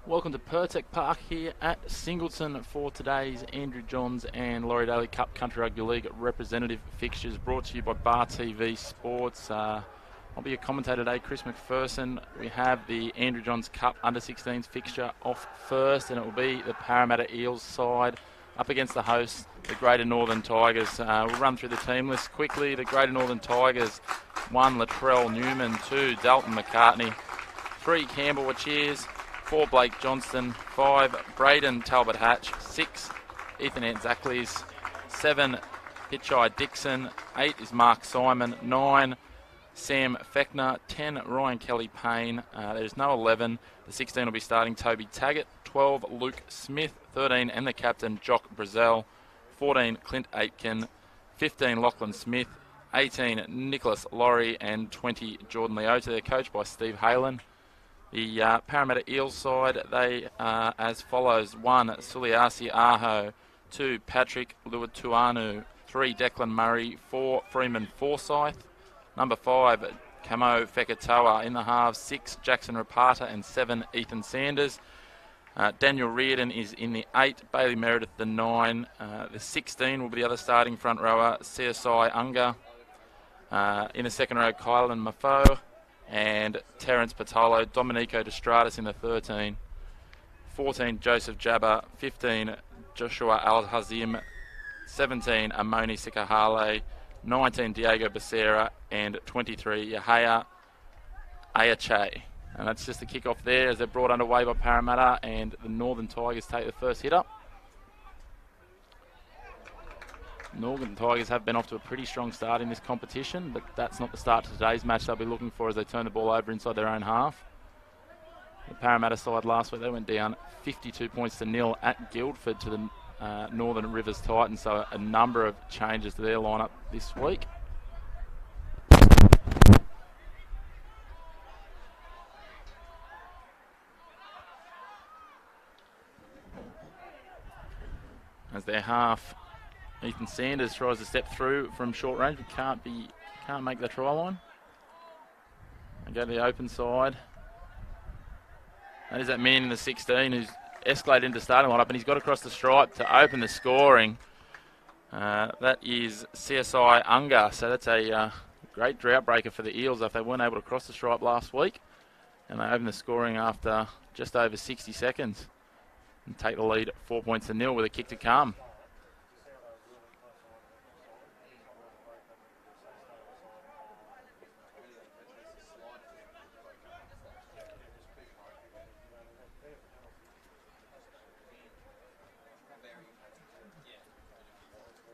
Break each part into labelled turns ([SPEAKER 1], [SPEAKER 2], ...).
[SPEAKER 1] Welcome to Pertec Park here at Singleton for today's Andrew Johns and Laurie Daley Cup Country Rugby League representative fixtures brought to you by Bar TV Sports. I'll be your commentator today, Chris McPherson. We have the Andrew Johns Cup Under-16s fixture off first, and it will be the Parramatta Eels side up against the hosts, the Greater Northern Tigers. We'll run through the team list quickly. The Greater Northern Tigers, 1 Latrell Newman, 2 Dalton McCartney, 3 Campbell Wacheers, 4 Blake Johnston, 5 Braden Talbot Hatch, 6 Ethan Anzackles, 7 Hitchai Dixon, 8 is Mark Simon, 9 Sam Feckner, 10 Ryan Kelly Payne. There's no 11. The 16 will be starting Toby Taggart, 12 Luke Smith, 13 and the captain Jock Brazell, 14 Clint Aitken, 15 Lachlan Smith, 18 Nicholas Laurie and 20 Jordan Leota. They're coached by Steve Halen. The Parramatta Eels side, they are as follows: 1 Suliasi Aho, 2 Patrick Luatuanu, 3 Declan Murray, 4 Freeman Forsyth, number 5 Camo Fekatoa in the halves, 6 Jackson Rapata and 7 Ethan Sanders. Daniel Reardon is in the 8, Bailey Meredith the 9, the 16 will be the other starting front rower, CSI Unga. In the second row, Kylan Mafo and Terence Patolo, Domenico Destratus in the 13, 14 Joseph Jabba, 15 Joshua Al-Hazim, 17 Amoni Sikahale, 19 Diego Becerra and 23 Yahaya Ayache. And that's just the kick-off there as they're brought underway by Parramatta, and the Northern Tigers take the first hit up. Northern Tigers have been off to a pretty strong start in this competition, but that's not the start to today's match they'll be looking for as they turn the ball over inside their own half. The Parramatta side last week, they went down 52 points to 0 at Guildford to the Northern Rivers Titans, so a number of changes to their lineup this week. As their half, Ethan Sanders tries to step through from short range, but can't make the try line. They go to the open side. That is that man in the 16 who's escalated into starting lineup, and he's got across the stripe to open the scoring. That is CSI Unga, so that's a great drought breaker for the Eels after they weren't able to cross the stripe last week. And they open the scoring after just over 60 seconds and take the lead 4 points to 0 with a kick to come.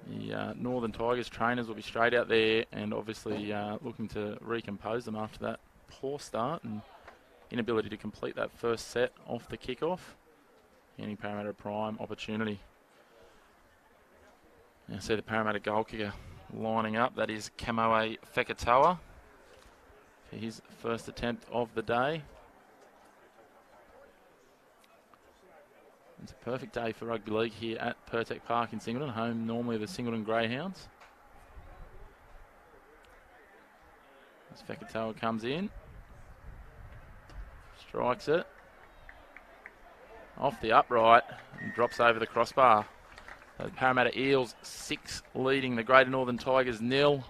[SPEAKER 1] The Northern Tigers trainers will be straight out there and obviously looking to recompose them after that poor start and inability to complete that first set off the kickoff. Any Parramatta prime opportunity. Now see the Parramatta goal kicker lining up. That is Kamoe Fekatoa for his first attempt of the day. It's a perfect day for rugby league here at Pertec Park in Singleton, home normally of the Singleton Greyhounds. As Fekatoa comes in, strikes it off the upright and drops over the crossbar. So the Parramatta Eels 6 leading the Greater Northern Tigers 0.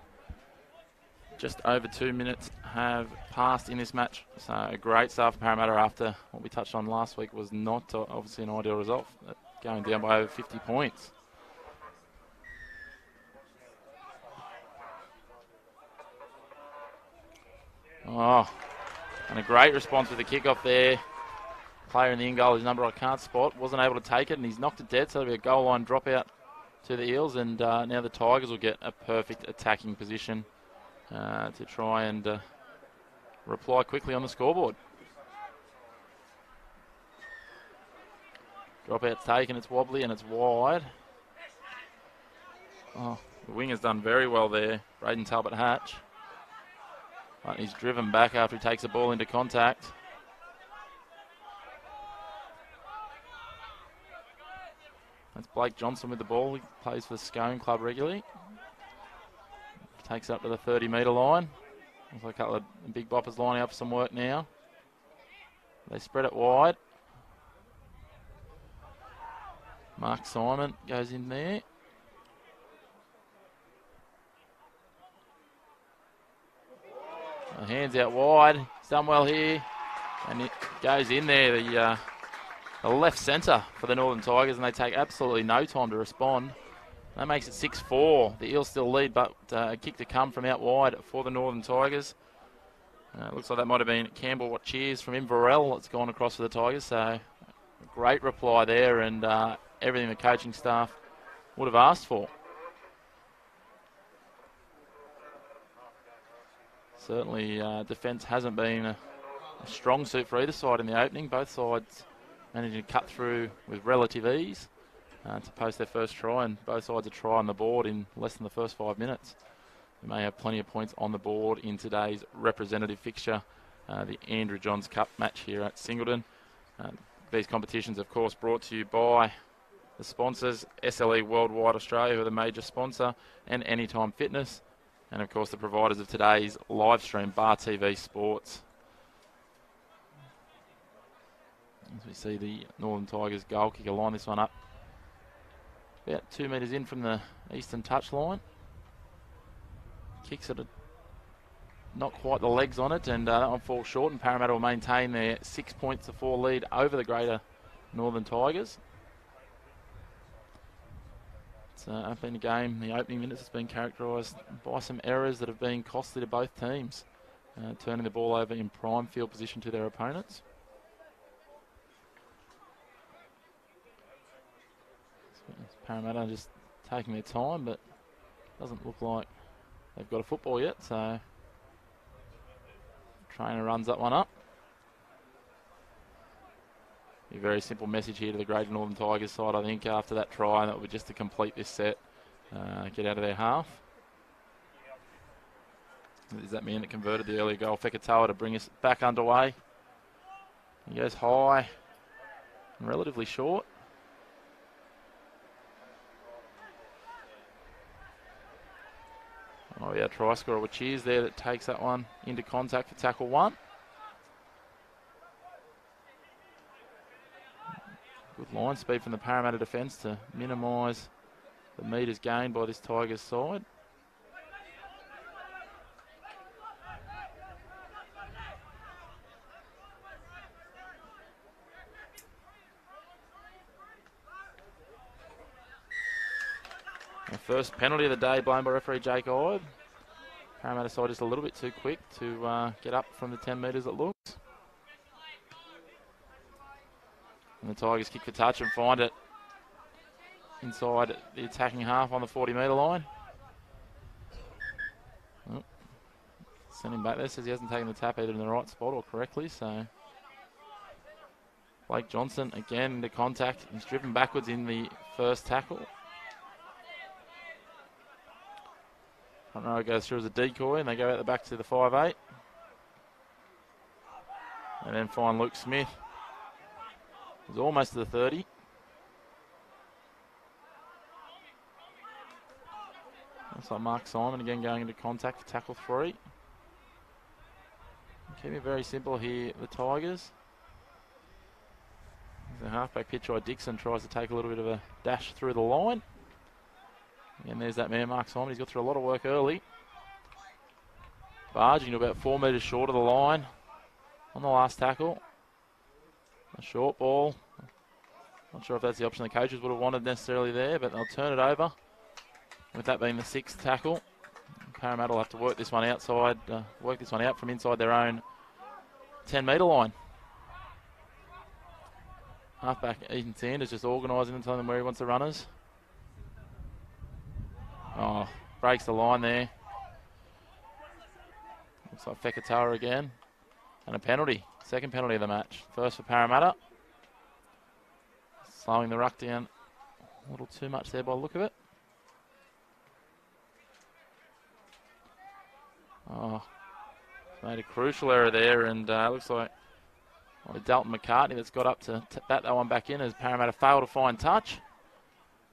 [SPEAKER 1] Just over 2 minutes have passed in this match. So a great start for Parramatta after what we touched on last week was not obviously an ideal result, going down by over 50 points. Oh, and a great response with the kickoff there. Player in the in-goal, his number I can't spot, wasn't able to take it, and he's knocked it dead, so there'll be a goal line dropout to the Eels, and now the Tigers will get a perfect attacking position to try and reply quickly on the scoreboard. Dropout's taken, it's wobbly and it's wide. Oh, the winger's done very well there, Braden Talbot Hatch. But he's driven back after he takes the ball into contact. That's Blake Johnson with the ball. He plays for the Scone Club regularly. Takes up to the 30-metre line. Looks like a couple of big boppers lining up for some work now. They spread it wide. Mark Simon goes in there. Hands out wide. He's done well here. And it goes in there. The left centre for the Northern Tigers, and they take absolutely no time to respond. That makes it 6-4. The Eels still lead, but a kick to come from out wide for the Northern Tigers. Looks like that might have been Campbell Cheers from Inverell that's gone across for the Tigers. So a great reply there, and everything the coaching staff would have asked for. Certainly defence hasn't been a strong suit for either side in the opening. Both sides managing to cut through with relative ease to post their first try, and both sides a try on the board in less than the first 5 minutes. We may have plenty of points on the board in today's representative fixture, the Andrew Johns Cup match here at Singleton. These competitions, of course, brought to you by the sponsors, SLE Worldwide Australia, who are the major sponsor, and Anytime Fitness, and of course the providers of today's live stream, Bar TV Sports. As we see the Northern Tigers goal kicker line this one up about 2 metres in from the eastern touch line. Kicks it not quite the legs on it, and that one falls short, and Parramatta will maintain their 6-4 lead over the Greater Northern Tigers. It's been a game, the opening minutes has been characterised by some errors that have been costly to both teams, turning the ball over in prime field position to their opponents. Parramatta just taking their time, but doesn't look like they've got a football yet, so trainer runs that one up. A very simple message here to the Greater Northern Tigers side, I think, after that try, and that would be just to complete this set, get out of their half. Is that man that converted the earlier goal, Fekatoa, to bring us back underway? He goes high and relatively short. Oh yeah, try scorer with Cheers there that takes that one into contact for tackle one. Good line speed from the Parramatta defence to minimise the metres gained by this Tigers side. The first penalty of the day blown by referee Jake Ibe. Parramatta side just a little bit too quick to get up from the 10 metres it looks. And the Tigers kick for touch and find it inside the attacking half on the 40-metre line. Oh, send him back there, says he hasn't taken the tap either in the right spot or correctly, so Blake Johnson again into contact. He's driven backwards in the first tackle. Front row goes through as a decoy, and they go out the back to the 5-8. And then find Luke Smith. He's almost to the 30. Looks like Mark Simon again going into contact for tackle 3. Keep it very simple here, the Tigers. The halfback pitcher Dixon tries to take a little bit of a dash through the line. And there's that man, Mark Simon. He's got through a lot of work early. Barging to about 4 metres short of the line on the last tackle. A short ball. Not sure if that's the option the coaches would have wanted necessarily there, but they'll turn it over. With that being the 6th tackle, Parramatta will have to work this one outside, work this one out from inside their own 10-metre line. Halfback Ethan Sanders just organising and telling them where he wants the runners. Oh, breaks the line there. Looks like Fekatoa again. And a penalty. Second penalty of the match. First for Parramatta. Slowing the ruck down a little too much there by the look of it. Oh, made a crucial error there, and looks like Dalton McCartney that's got up to bat that one back in as Parramatta fail to find touch.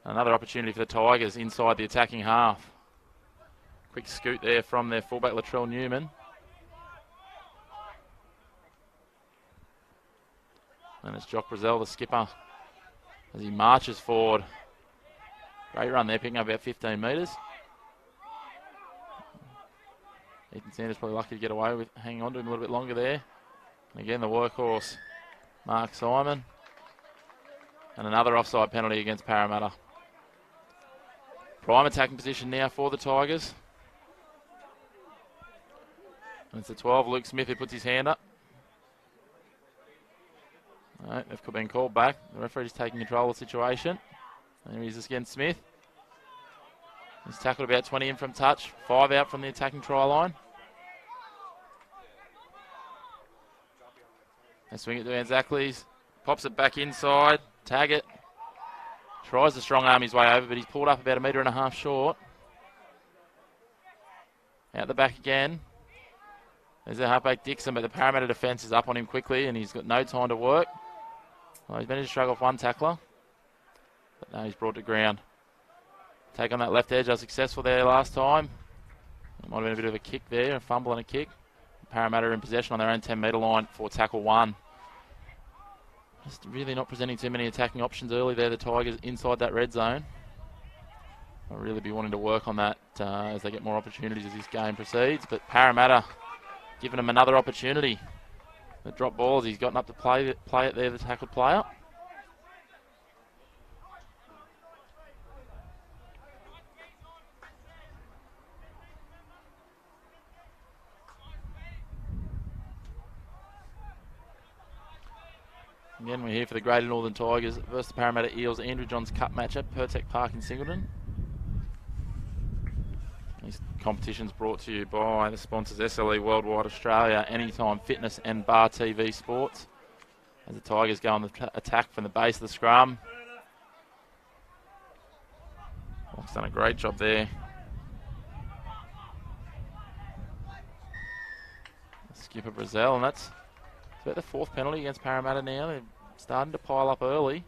[SPEAKER 1] Another opportunity for the Tigers inside the attacking half. Quick scoot there from their fullback Latrell Newman. And it's Jock Brazell, the skipper, as he marches forward. Great run there, picking up about 15 metres. Ethan Sanders probably lucky to get away with hanging on to him a little bit longer there. And again, the workhorse, Mark Simon. And another offside penalty against Parramatta. Prime attacking position now for the Tigers. And it's the 12, Luke Smith, who puts his hand up. All right, they've been called back. The referee's taking control of the situation. And there he is again, Smith. He's tackled about 20 in from touch, 5 out from the attacking try line. They swing it to Anzacles, pops it back inside, tag it. Tries to strong arm his way over, but he's pulled up about 1.5 metres short. Out the back again. There's a halfback Dixon, but the Parramatta defence is up on him quickly and he's got no time to work. Well, he's managed to shrug off one tackler, but now he's brought to ground. Take on that left edge, I was successful there last time. It might have been a bit of a kick there, a fumble and a kick. Parramatta in possession on their own 10 metre line for tackle 1. Just really not presenting too many attacking options early there, the Tigers inside that red zone. I'll really be wanting to work on that as they get more opportunities as this game proceeds. But Parramatta giving them another opportunity. The drop balls, he's gotten up to play it there, the tackled player. Again, we're here for the Greater Northern Tigers versus the Parramatta Eels Andrew Johns Cup matchup, Pertec Park in Singleton. These competitions brought to you by the sponsors SLE Worldwide Australia, Anytime Fitness and Bar TV Sports. As the Tigers go on the attack from the base of the scrum. Locke's done a great job there. Skipper Brazil, and that's about the 4th penalty against Parramatta now. They're starting to pile up early.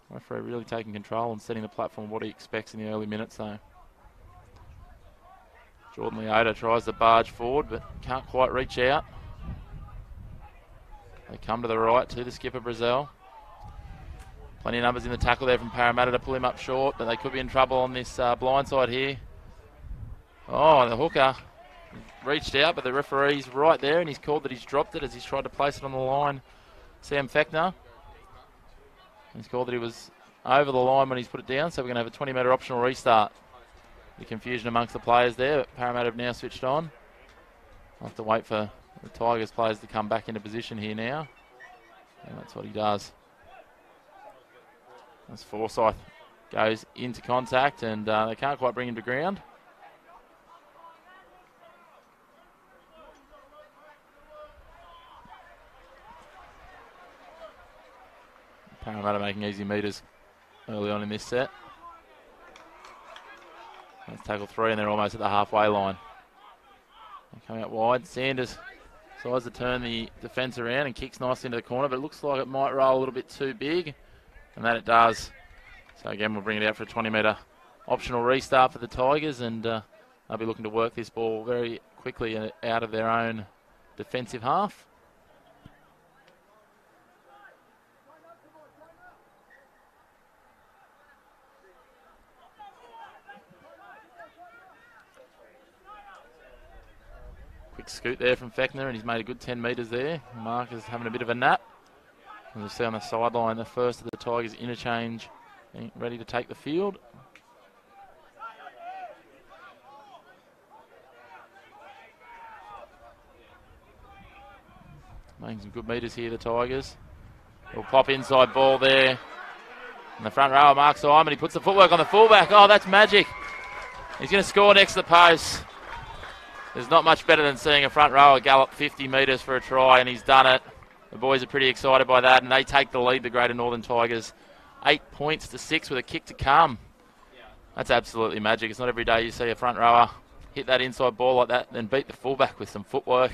[SPEAKER 1] Referee really taking control and setting the platform what he expects in the early minutes though. Jordan Leota tries to barge forward but can't quite reach out. They come to the right to the skipper Brazil. Plenty of numbers in the tackle there from Parramatta to pull him up short, but they could be in trouble on this blind side here. Oh, the hooker reached out, but the referee's right there and he's called that he's dropped it as he's tried to place it on the line. Sam Fechner. He's called that he was over the line when he's put it down, so we're going to have a 20-metre optional restart. The confusion amongst the players there, but Parramatta have now switched on. I'll have to wait for the Tigers players to come back into position here now. And that's what he does. As Forsyth goes into contact and they can't quite bring him to ground. Parramatta making easy metres early on in this set. That's tackle 3 and they're almost at the halfway line. They're coming out wide. Sanders decides to turn the defence around and kicks nicely into the corner, but it looks like it might roll a little bit too big, and that it does. So again, we'll bring it out for a 20-metre optional restart for the Tigers, and they'll be looking to work this ball very quickly out of their own defensive half. Quick scoot there from Fechner, and he's made a good 10 metres there. Mark is having a bit of a nap. As you see on the sideline, the first of the Tigers interchange ready to take the field. Making some good metres here, the Tigers. Little pop inside ball there. In the front row, Mark Simon, he puts the footwork on the fullback. Oh, that's magic. He's going to score next to the post. There's not much better than seeing a front rower gallop 50 metres for a try, and he's done it. The boys are pretty excited by that, and they take the lead, the Greater Northern Tigers. 8 points to 6 with a kick to come. That's absolutely magic. It's not every day you see a front rower hit that inside ball like that, then beat the fullback with some footwork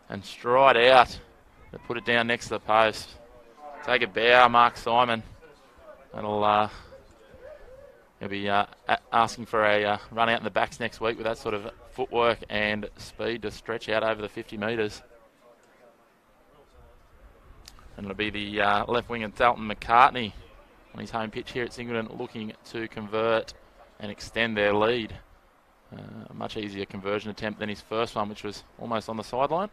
[SPEAKER 1] and stride out to put it down next to the post. Take a bow, Mark Simon. He'll be asking for a run out in the backs next week with that sort of footwork and speed to stretch out over the 50 metres. And it'll be the left winger Dalton McCartney on his home pitch here at Singleton, looking to convert and extend their lead. A much easier conversion attempt than his first one, which was almost on the sideline.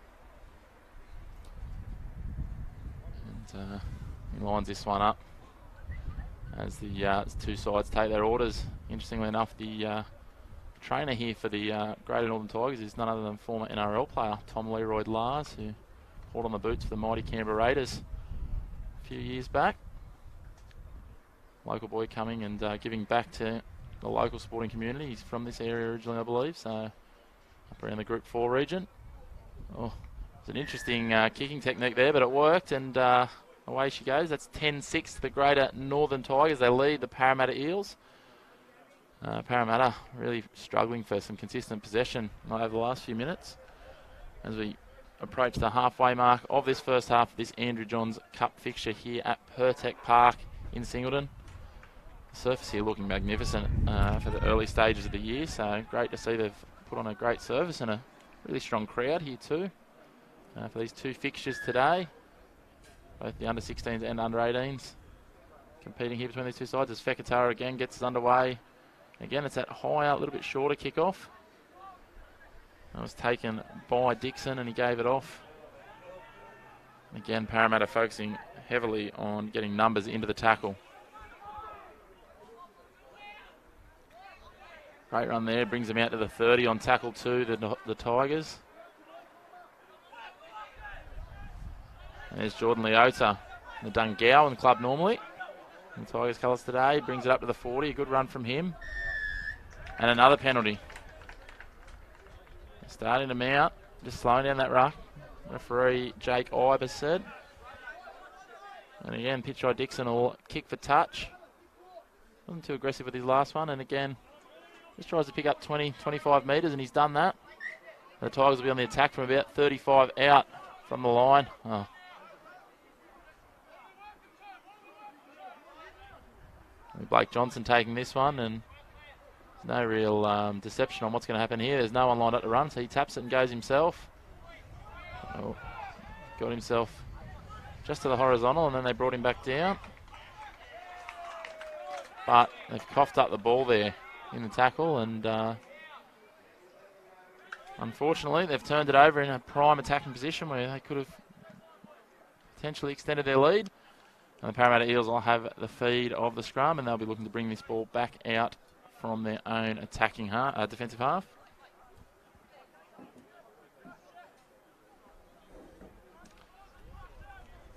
[SPEAKER 1] And he lines this one up as the two sides take their orders. Interestingly enough, the trainer here for the Greater Northern Tigers is none other than former NRL player Tom Leroy Lars, who hauled on the boots for the mighty Canberra Raiders a few years back. Local boy coming and giving back to the local sporting community. He's from this area originally, I believe, so up around the Group 4 region. Oh, it's an interesting kicking technique there, but it worked, and away she goes. That's 10-6 to the Greater Northern Tigers. They lead the Parramatta Eels. Parramatta really struggling for some consistent possession over the last few minutes as we approach the halfway mark of this first half of this Andrew Johns Cup fixture here at Pertec Park in Singleton. The surface here looking magnificent for the early stages of the year, so great to see they've put on a great service and a really strong crowd here too for these two fixtures today. Both the under-16s and under-18s competing here between these two sides as Fekatara again gets us underway. Again, it's that higher, a little bit shorter kickoff. That was taken by Dixon and he gave it off. Again, Parramatta focusing heavily on getting numbers into the tackle. Great run there, brings them out to the 30 on tackle 2, the Tigers. And there's Jordan Leota, the Dungowan club normally. In the Tigers colours today, brings it up to the 40, a good run from him. And another penalty. Starting to mount, just slowing down that ruck. Referee Jake Ibis said. And again, Pitchai Dixon will kick for touch. Wasn't too aggressive with his last one, and again, just tries to pick up 20, 25 metres, and he's done that. The Tigers will be on the attack from about 35 out from the line. Oh. Blake Johnson taking this one, and no real deception on what's going to happen here. There's no one lined up to run, so he taps it and goes himself. Oh, got himself just to the horizontal, and then they brought him back down. But they've coughed up the ball there in the tackle, and unfortunately they've turned it over in a prime attacking position where they could have potentially extended their lead. And the Parramatta Eels will have the feed of the scrum, and they'll be looking to bring this ball back out from their own attacking defensive half.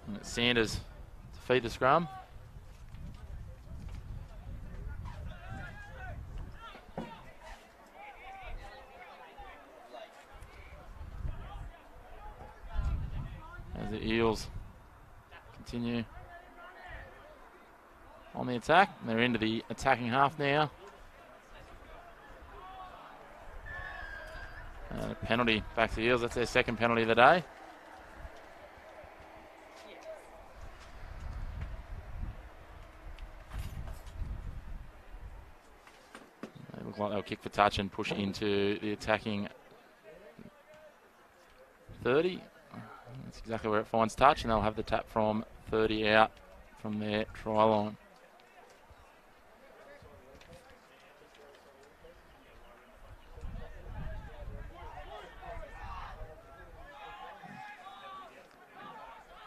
[SPEAKER 1] And it's Sanders to feed the scrum. As the Eels continue on the attack. They're into the attacking half now. And a penalty back to the Eels. That's their second penalty of the day. They look like they'll kick for touch and push into the attacking 30. That's exactly where it finds touch, and they'll have the tap from 30 out from their try line.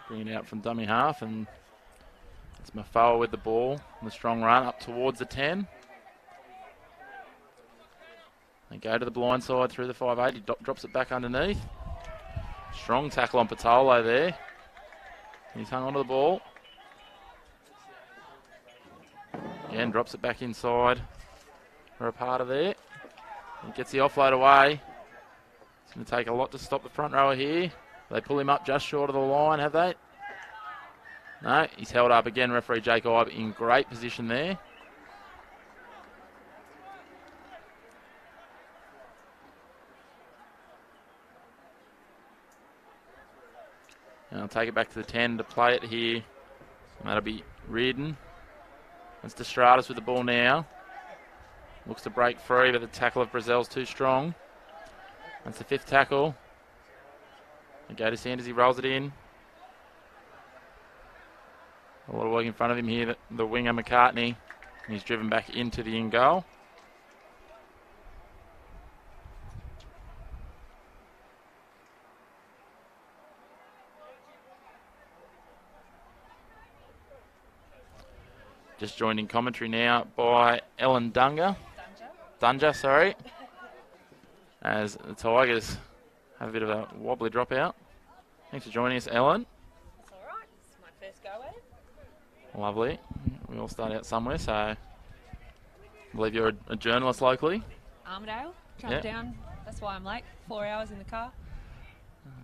[SPEAKER 1] Bring it out from dummy half, and it's Mafoa with the ball. And the strong run up towards the 10. They go to the blind side through the 5'8". He drops it back underneath. Strong tackle on Patolo there. He's hung onto the ball. Again, drops it back inside for a part of there. He gets the offload away. It's going to take a lot to stop the front rower here. They pull him up just short of the line, have they? No, he's held up again. Referee Jake Ibe in great position there. And I'll take it back to the 10 to play it here. And that'll be Reardon. That's Destratus with the ball now. Looks to break free, but the tackle of Brazel's too strong. That's the 5th tackle. They go to Sanders, he rolls it in. A lot of work in front of him here, the winger McCartney. And he's driven back into the in goal. Just joined in commentary now by Ellen Dunga, sorry. As the Tigers have a bit of a wobbly dropout. Thanks for joining us, Ellen.
[SPEAKER 2] It's all right. It's my first go at it.
[SPEAKER 1] Lovely. We all start out somewhere, so I believe you're a journalist locally.
[SPEAKER 2] Armidale, travel down. That's why I'm late. 4 hours in the car.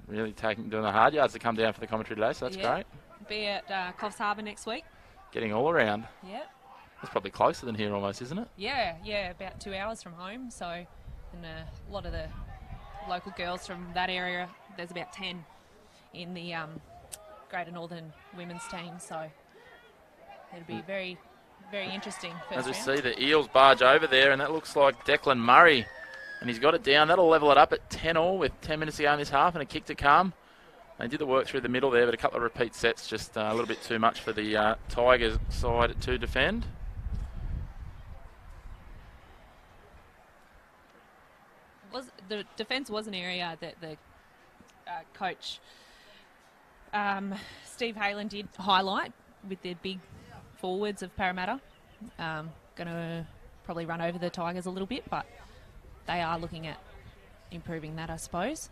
[SPEAKER 1] Really doing the hard yards to come down for the commentary today, so that's great.
[SPEAKER 2] Be at Coffs Harbour next week.
[SPEAKER 1] Getting all around.
[SPEAKER 2] Yeah.
[SPEAKER 1] That's probably closer than here almost, isn't it?
[SPEAKER 2] Yeah, about 2 hours from home. So, and a lot of the local girls from that area, there's about 10 in the Greater Northern women's team. So it'll be very, very interesting first
[SPEAKER 1] As we
[SPEAKER 2] round.
[SPEAKER 1] see the Eels barge over there, and that looks like Declan Murray. And he's got it down. That'll level it up at 10-all with 10 minutes to go in this half and a kick to come. They did the work through the middle there, but a couple of repeat sets, just a little bit too much for the Tigers side to defend.
[SPEAKER 2] The defence was an area that the coach Steve Halen did highlight with the big forwards of Parramatta. Going to probably run over the Tigers a little bit, but they are looking at improving that, I suppose.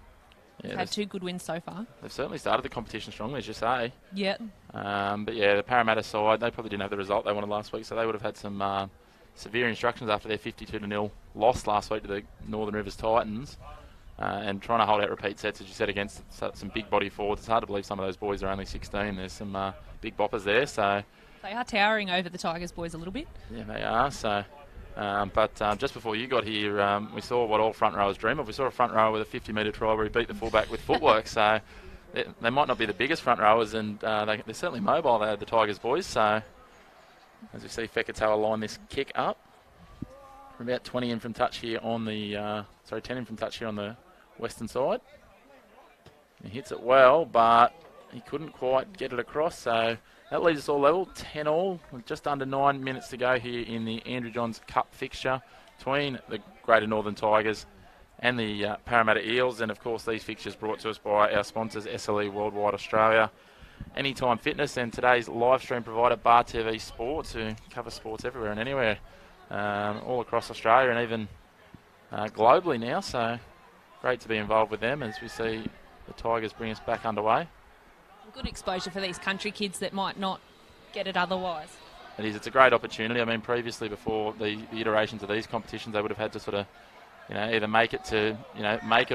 [SPEAKER 1] Yeah,
[SPEAKER 2] had 2 good wins so far.
[SPEAKER 1] They've certainly started the competition strongly, as you say.
[SPEAKER 2] Yeah.
[SPEAKER 1] But yeah, the Parramatta side, they probably didn't have the result they wanted last week, so they would have had some severe instructions after their 52-0 loss last week to the Northern Rivers Titans. And trying to hold out repeat sets, as you said, against some big body forwards. It's hard to believe some of those boys are only 16. There's some big boppers there, so...
[SPEAKER 2] They are towering over the Tigers boys a little bit.
[SPEAKER 1] Yeah, they are, so... But just before you got here, we saw what all front rowers dream of. We saw a front rower with a 50-metre try where he beat the fullback with footwork. So they might not be the biggest front rowers, and they're certainly mobile, the Tigers boys. So as we see Fekatoa line this kick up. From about 20 in from touch here on the... 10 in from touch here on the western side. He hits it well, but he couldn't quite get it across. So... that leaves us all level, 10-all, with just under 9 minutes to go here in the Andrew Johns Cup fixture between the Greater Northern Tigers and the Parramatta Eels. And, of course, these fixtures brought to us by our sponsors, SLE Worldwide Australia, Anytime Fitness, and today's live stream provider, Bar TV Sports, who cover sports everywhere and anywhere, all across Australia and even globally now. So great to be involved with them as we see the Tigers bring us back underway.
[SPEAKER 2] Good exposure for these country kids that might not get it otherwise.
[SPEAKER 1] It is. It's a great opportunity. I mean, previously, before the iterations of these competitions, they would have had to sort of, either make it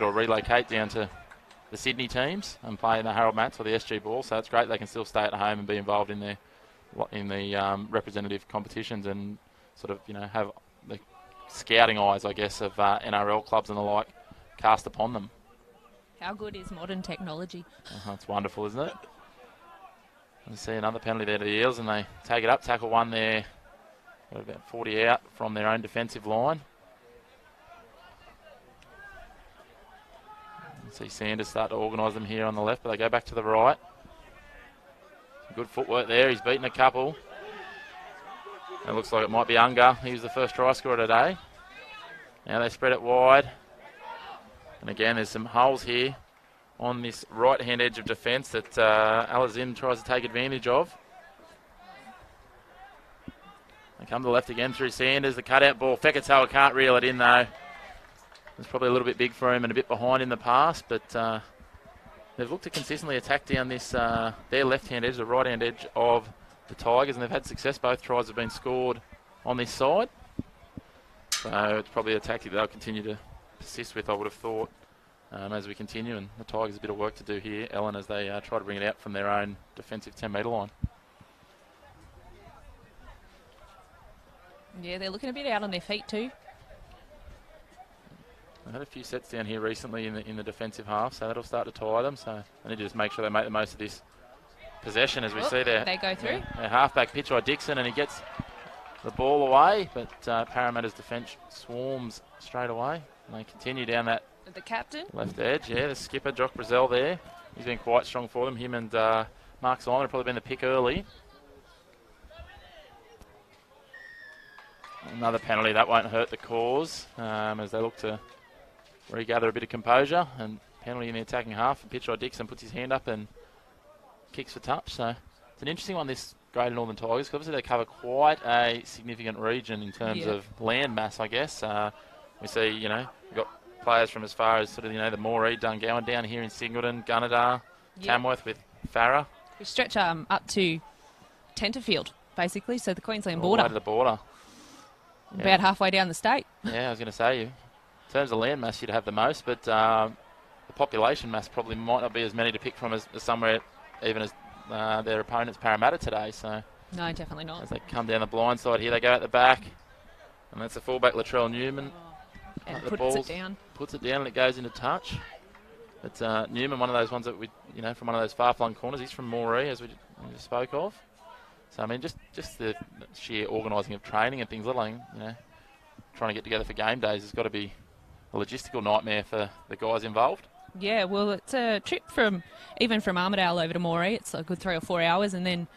[SPEAKER 1] or relocate down to the Sydney teams and play in the Harold Matts or the SG Ball. So it's great they can still stay at home and be involved in the representative competitions and sort of, have the scouting eyes, I guess, of NRL clubs and the like cast upon them.
[SPEAKER 2] How good is modern technology?
[SPEAKER 1] It's wonderful, isn't it? You see another penalty there to the Eels, and they take it up. Tackle one there. Got about 40 out from their own defensive line. You see Sanders start to organise them here on the left, but they go back to the right. Good footwork there. He's beaten a couple. It looks like it might be Unga. He was the first try scorer today. Now they spread it wide. And again, there's some holes here on this right-hand edge of defence that Alazim tries to take advantage of. They come to the left again through Sanders. The cutout ball. Fekatoa can't reel it in, though. It's probably a little bit big for him and a bit behind in the pass, but they've looked to consistently attack down this their left-hand edge, the right-hand edge of the Tigers, and they've had success. Both tries have been scored on this side. So it's probably a tactic they'll continue to persist with, I would have thought, as we continue. And the Tigers a bit of work to do here, Ellen, as they try to bring it out from their own defensive 10-metre line.
[SPEAKER 2] Yeah, they're looking a bit out on their feet too.
[SPEAKER 1] They've had a few sets down here recently in the defensive half, so that'll start to tire them. So they need to just make sure they make the most of this possession, as we see there.
[SPEAKER 2] They go through.
[SPEAKER 1] Their halfback pitch by Dixon, and he gets the ball away, but Parramatta's defence swarms straight away. And they continue down that
[SPEAKER 2] The captain.
[SPEAKER 1] left edge. Yeah, the skipper, Jock Brazell there. He's been quite strong for them. Him and Mark Simon have probably been the pick early. Another penalty, that won't hurt the cause as they look to regather a bit of composure. And penalty in the attacking half. And Pitchai Dixon puts his hand up and kicks for touch. So it's an interesting one, this Greater Northern Tigers. Obviously they cover quite a significant region in terms of land mass, I guess. We see, we've got players from as far as sort of, the Moree, Dungowan down here in Singleton, Gunnedah, Tamworth with Farah.
[SPEAKER 2] We stretch up to Tenterfield, basically, so the Queensland
[SPEAKER 1] All
[SPEAKER 2] border.
[SPEAKER 1] the way to the border.
[SPEAKER 2] About halfway down the state.
[SPEAKER 1] Yeah, I was going to say, in terms of land mass, you'd have the most, but the population mass probably might not be as many to pick from as somewhere, even as their opponents Parramatta today. So
[SPEAKER 2] no, definitely not.
[SPEAKER 1] As they come down the blind side here, they go out the back, and that's the fullback Latrell Newman.
[SPEAKER 2] And
[SPEAKER 1] puts it down and it goes into touch. It's Newman, one of those ones that we, from one of those far-flung corners. He's from Moree, as we just spoke of. So, I mean, just the sheer organising of training and things, let alone, trying to get together for game days has got to be a logistical nightmare for the guys involved.
[SPEAKER 2] Yeah, well, it's a trip from Armidale over to Moree. It's a good 3 or 4 hours, and then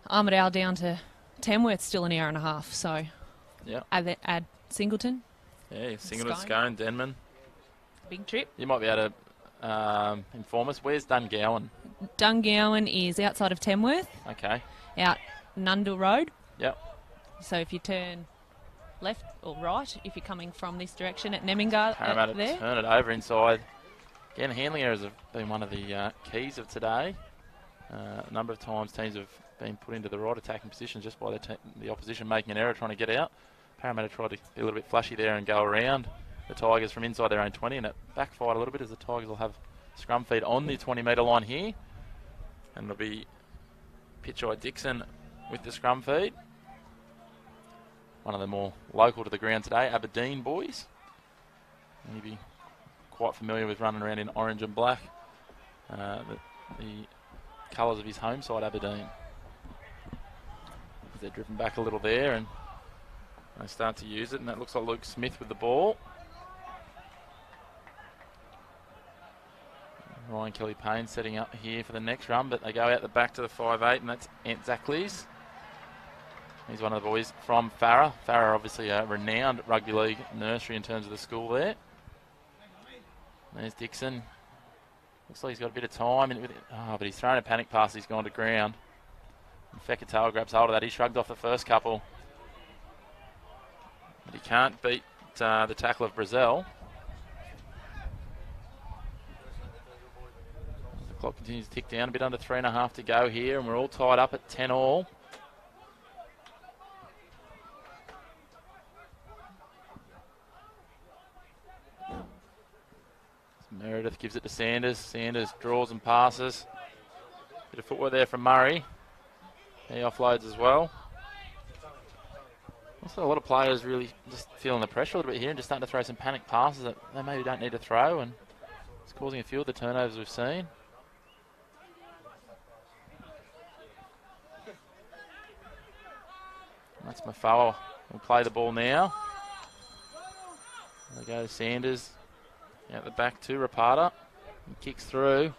[SPEAKER 2] Armidale down to Tamworth, still an hour and a half. So, add Singleton.
[SPEAKER 1] Yeah, Singleton, Scone, Denman.
[SPEAKER 2] Big trip.
[SPEAKER 1] You might be able to inform us. Where's Dungowan?
[SPEAKER 2] Dungowan is outside of Tamworth.
[SPEAKER 1] Okay.
[SPEAKER 2] Out Nundle Road.
[SPEAKER 1] Yep.
[SPEAKER 2] So if you turn left or right, if you're coming from this direction at Nemmingar,
[SPEAKER 1] Parramatta turn it over inside. Again, handling errors have been one of the keys of today. A number of times teams have been put into the right attacking position just by the opposition making an error trying to get out. Parramatta tried to be a little bit flashy there and go around the Tigers from inside their own 20, and it backfired a little bit as the Tigers will have scrum feed on the 20-metre line here. And it'll be Pitchai Dixon with the scrum feed. One of the more local to the ground today, Aberdeen boys. You'd be quite familiar with running around in orange and black. The colours of his home side, Aberdeen. They're driven back a little there and they start to use it, and that looks like Luke Smith with the ball. Ryan Kelly-Payne setting up here for the next run, but they go out the back to the 5'8", and that's Ant Zackleys. He's one of the boys from Farah. Farah, obviously a renowned rugby league nursery in terms of the school there. There's Dixon. Looks like he's got a bit of time, but he's thrown a panic pass. He's gone to ground. Fekitoa grabs hold of that. He shrugged off the first couple. But he can't beat the tackle of Brazil. The clock continues to tick down, a bit under 3.5 to go here, and we're all tied up at 10-all. Meredith gives it to Sanders. Sanders draws and passes. Bit of footwork there from Murray. He offloads as well. Also, a lot of players really just feeling the pressure a little bit here and just starting to throw some panic passes that they maybe don't need to throw, and it's causing a few of the turnovers we've seen. That's Mafawa. We'll play the ball now. There goes Sanders. Out the back to Rapata. He kicks through.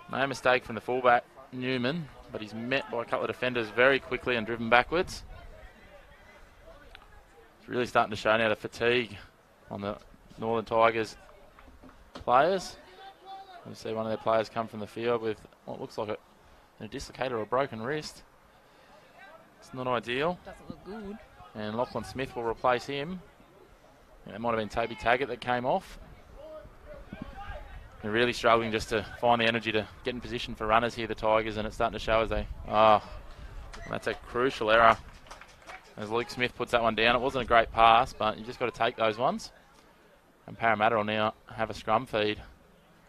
[SPEAKER 1] No mistake from the fullback, Newman, but he's met by a couple of defenders very quickly and driven backwards. It's really starting to show now the fatigue on the Northern Tigers players. You see one of their players come from the field with what looks like a dislocated or a broken wrist. It's not ideal.
[SPEAKER 2] Doesn't look good.
[SPEAKER 1] And Lachlan Smith will replace him. It might have been Toby Taggart that came off. They're really struggling just to find the energy to get in position for runners here, the Tigers, and it's starting to show as they... that's a crucial error. As Luke Smith puts that one down. It wasn't a great pass, but you just got to take those ones. And Parramatta will now have a scrum feed.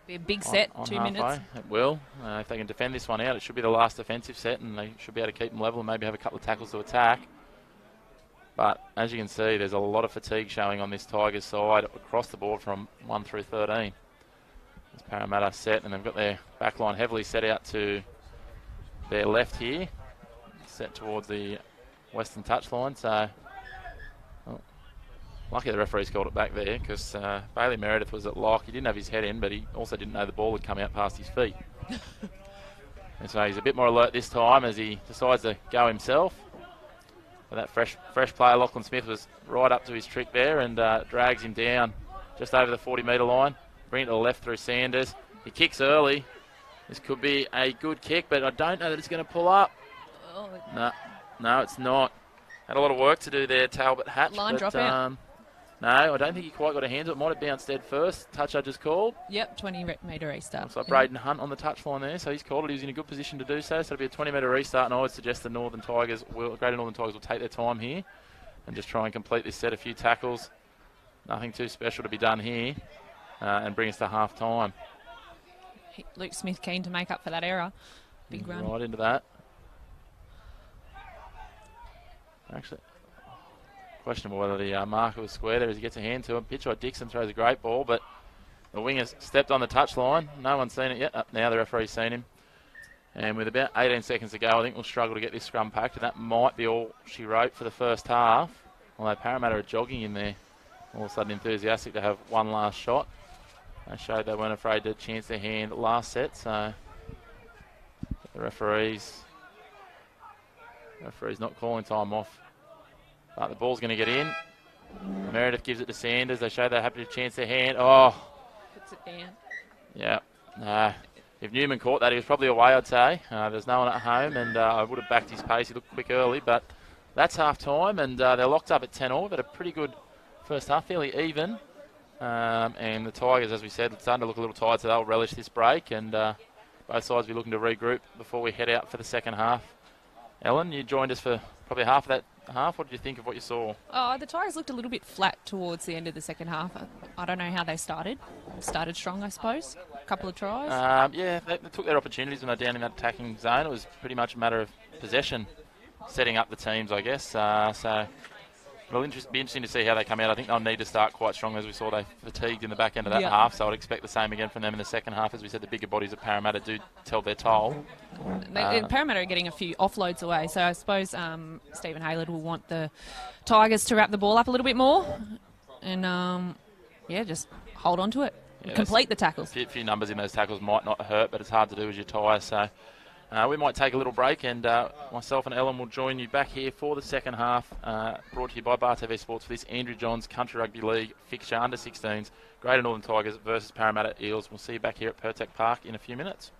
[SPEAKER 2] Be a big set,
[SPEAKER 1] on
[SPEAKER 2] 2
[SPEAKER 1] halfway.
[SPEAKER 2] minutes.
[SPEAKER 1] It will. If they can defend this one out, it should be the last defensive set, and they should be able to keep them level and maybe have a couple of tackles to attack. But as you can see, there's a lot of fatigue showing on this Tigers side across the board from 1 through 13. As Parramatta set, and they've got their back line heavily set out to their left here, set towards the western touchline. So, lucky the referee's called it back there, because Bailey Meredith was at lock. He didn't have his head in, but he also didn't know the ball had come out past his feet. And so he's a bit more alert this time as he decides to go himself. But that fresh player, Lachlan Smith, was right up to his trick there and drags him down just over the 40-metre line. Bring it to the left through Sanders. He kicks early. This could be a good kick, but I don't know that it's going to pull up.
[SPEAKER 2] Oh.
[SPEAKER 1] No, it's not. Had a lot of work to do there, Talbot Hatch.
[SPEAKER 2] Line drop out.
[SPEAKER 1] No, I don't think he quite got a hand. It might have bounced dead first. Touch I just called.
[SPEAKER 2] Yep, 20-metre restart.
[SPEAKER 1] Looks like Braden Hunt on the touchline there, so he's called it. He was in a good position to do so. So it'll be a 20-metre restart, and I would suggest the Greater Northern Tigers will take their time here and just try and complete this set. A few tackles. Nothing too special to be done here, and bring us to half-time.
[SPEAKER 2] Luke Smith keen to make up for that error. Big run.
[SPEAKER 1] Right into that. Actually, questionable whether the marker was square there as he gets a hand to him. Pitchard Dixon throws a great ball, but the winger's stepped on the touchline. No one's seen it yet. Now the referee's seen him. And with about 18 seconds to go, I think we'll struggle to get this scrum packed, and that might be all she wrote for the first half. Although Parramatta are jogging in there, all of a sudden enthusiastic to have one last shot. They showed they weren't afraid to chance their hand last set, so the referee's not calling time off. But the ball's going to get in. Meredith gives it to Sanders. They show they're happy to chance their hand. Oh.
[SPEAKER 2] Puts it down.
[SPEAKER 1] Yeah. No. If Newman caught that, he was probably away, I'd say. There's no one at home, and I would have backed his pace. He looked quick early, but that's half-time, and they're locked up at 10-all. But a pretty good first half, fairly even. And the Tigers, as we said, starting to look a little tired, so they'll relish this break, and both sides will be looking to regroup before we head out for the second half. Ellen, you joined us for probably half of that half. What did you think of what you saw?
[SPEAKER 2] Oh, the Tigers looked a little bit flat towards the end of the second half. I don't know how they started. Started strong, I suppose. A couple of tries.
[SPEAKER 1] Yeah, they took their opportunities when they're down in that attacking zone. It was pretty much a matter of possession, setting up the teams, I guess. So it'll be interesting to see how they come out. I think they'll need to start quite strong, as we saw they fatigued in the back end of that half. So I'd expect the same again from them in the second half. As we said, the bigger bodies of Parramatta do tell their toll.
[SPEAKER 2] Parramatta are getting a few offloads away, so I suppose Stephen Haylett will want the Tigers to wrap the ball up a little bit more and, just hold on to it. Yeah, complete the tackles.
[SPEAKER 1] A few numbers in those tackles might not hurt, but it's hard to do as you tire. So we might take a little break, and myself and Ellen will join you back here for the second half, brought to you by Bar TV Sports for this Andrew Johns Country Rugby League fixture under 16s, Greater Northern Tigers versus Parramatta Eels. We'll see you back here at Pertec Park in a few minutes.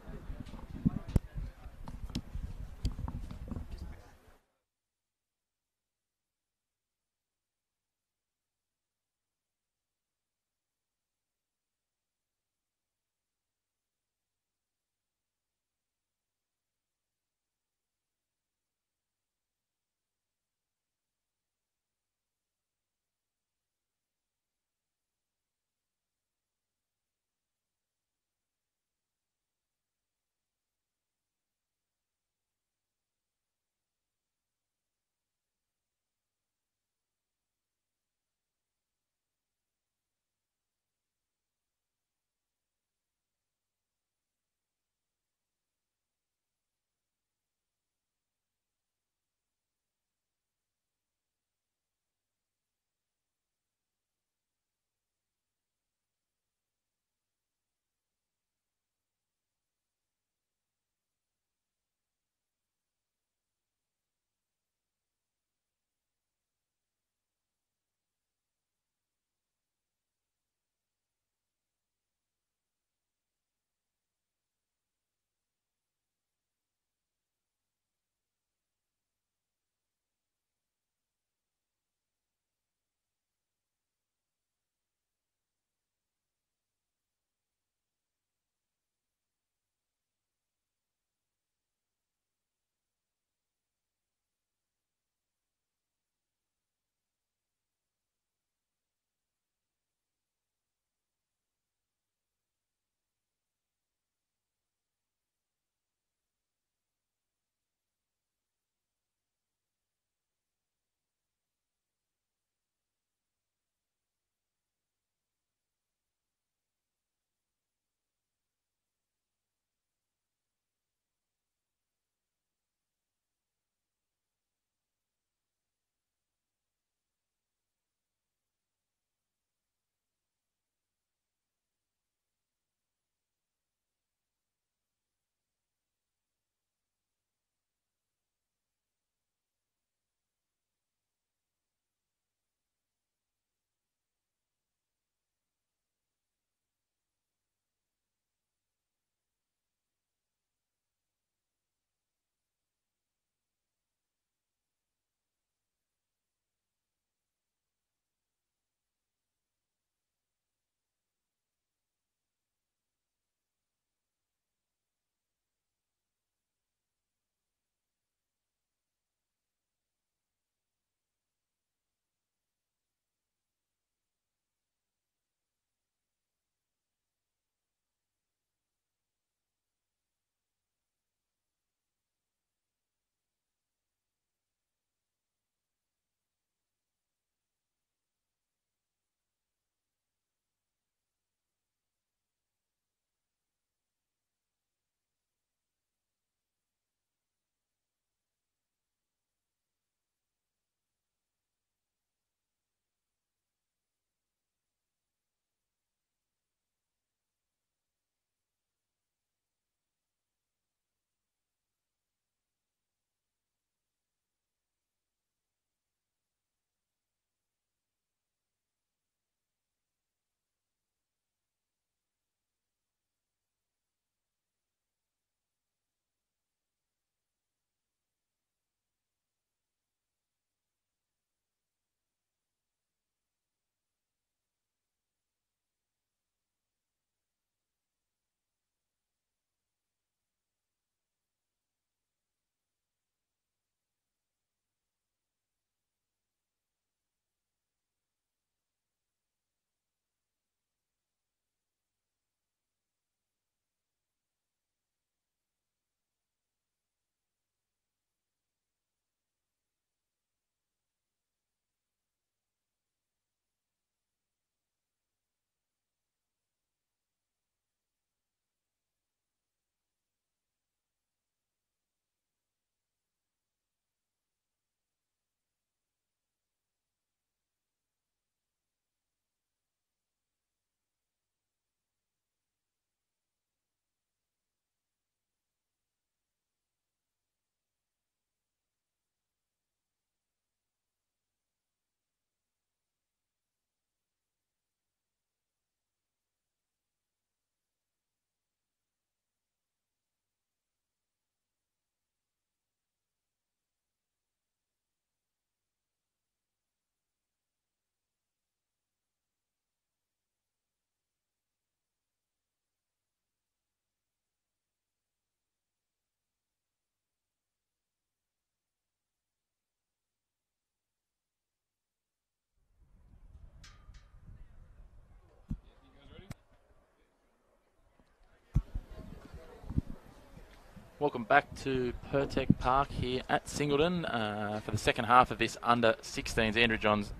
[SPEAKER 1] Welcome back to Pertec Park here at Singleton for the second half of this under-16s Andrew Johns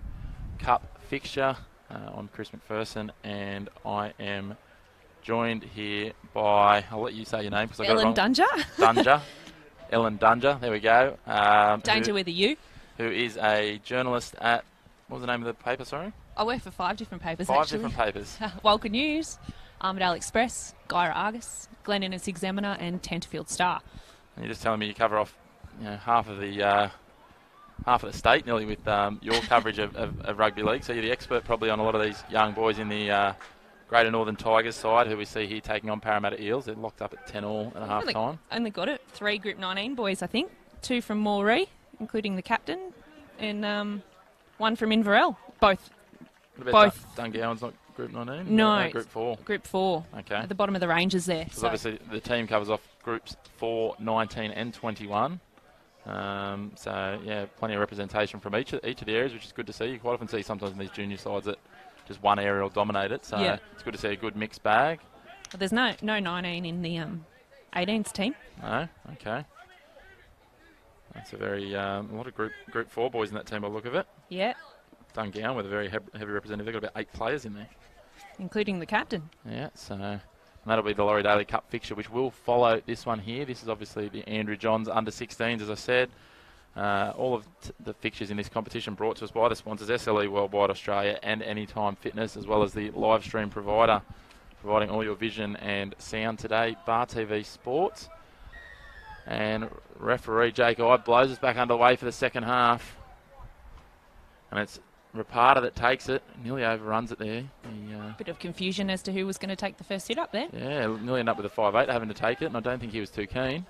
[SPEAKER 1] Cup fixture. I'm Chris McPherson, and I am joined here by, I'll let you say your name because I got it wrong.
[SPEAKER 2] Ellen Dunger.
[SPEAKER 1] Dunger. Ellen Dunger, there we go.
[SPEAKER 2] Danger with a U.
[SPEAKER 1] Who is a journalist at, what was the name of the paper, sorry?
[SPEAKER 2] I work for 5 different papers,
[SPEAKER 1] Five
[SPEAKER 2] actually.
[SPEAKER 1] different papers.
[SPEAKER 2] Walker News, Armidale Express, Guyra Argus, Glen Innes Examiner, and Tenterfield Star.
[SPEAKER 1] And you're just telling me you cover off, half of the state nearly with your coverage of rugby league. So you're the expert probably on a lot of these young boys in the Greater Northern Tigers side who we see here taking on Parramatta Eels. They're locked up at 10-all at half time.
[SPEAKER 2] Only got it. 3 Group 19 boys, I think. 2 from Moree, including the captain, and 1 from Inverell. Both.
[SPEAKER 1] What about Dungowan's not Group 19?
[SPEAKER 2] No,
[SPEAKER 1] Group 4.
[SPEAKER 2] Group 4.
[SPEAKER 1] Okay.
[SPEAKER 2] At the bottom of the ranges there.
[SPEAKER 1] So obviously the team covers off Groups 4, 19 and 21. So, yeah, plenty of representation from each of the areas, which is good to see. You quite often see sometimes in these junior sides that just one area will dominate it. So it's good to see a good mixed bag.
[SPEAKER 2] But there's no 19 in the 18s team.
[SPEAKER 1] No? Okay. That's a very, a lot of Group 4 boys in that team by the look of it.
[SPEAKER 2] Yeah.
[SPEAKER 1] Dungowan with a very heavy representative. They've got about 8 players in there.
[SPEAKER 2] Including the captain.
[SPEAKER 1] Yeah, so and that'll be the Laurie Daley Cup fixture, which will follow this one here. This is obviously the Andrew Johns under-16s, as I said. All of the fixtures in this competition brought to us by the sponsors, SLE Worldwide Australia and Anytime Fitness, as well as the live stream provider, providing all your vision and sound today, Bar TV Sports. And referee Jake Ibe blows us back underway for the second half. And it's Rapata that takes it, nearly overruns it there.
[SPEAKER 2] Bit of confusion as to who was going to take the first hit up there.
[SPEAKER 1] Yeah, nearly ended up with a 5'8", having to take it, and I don't think he was too keen.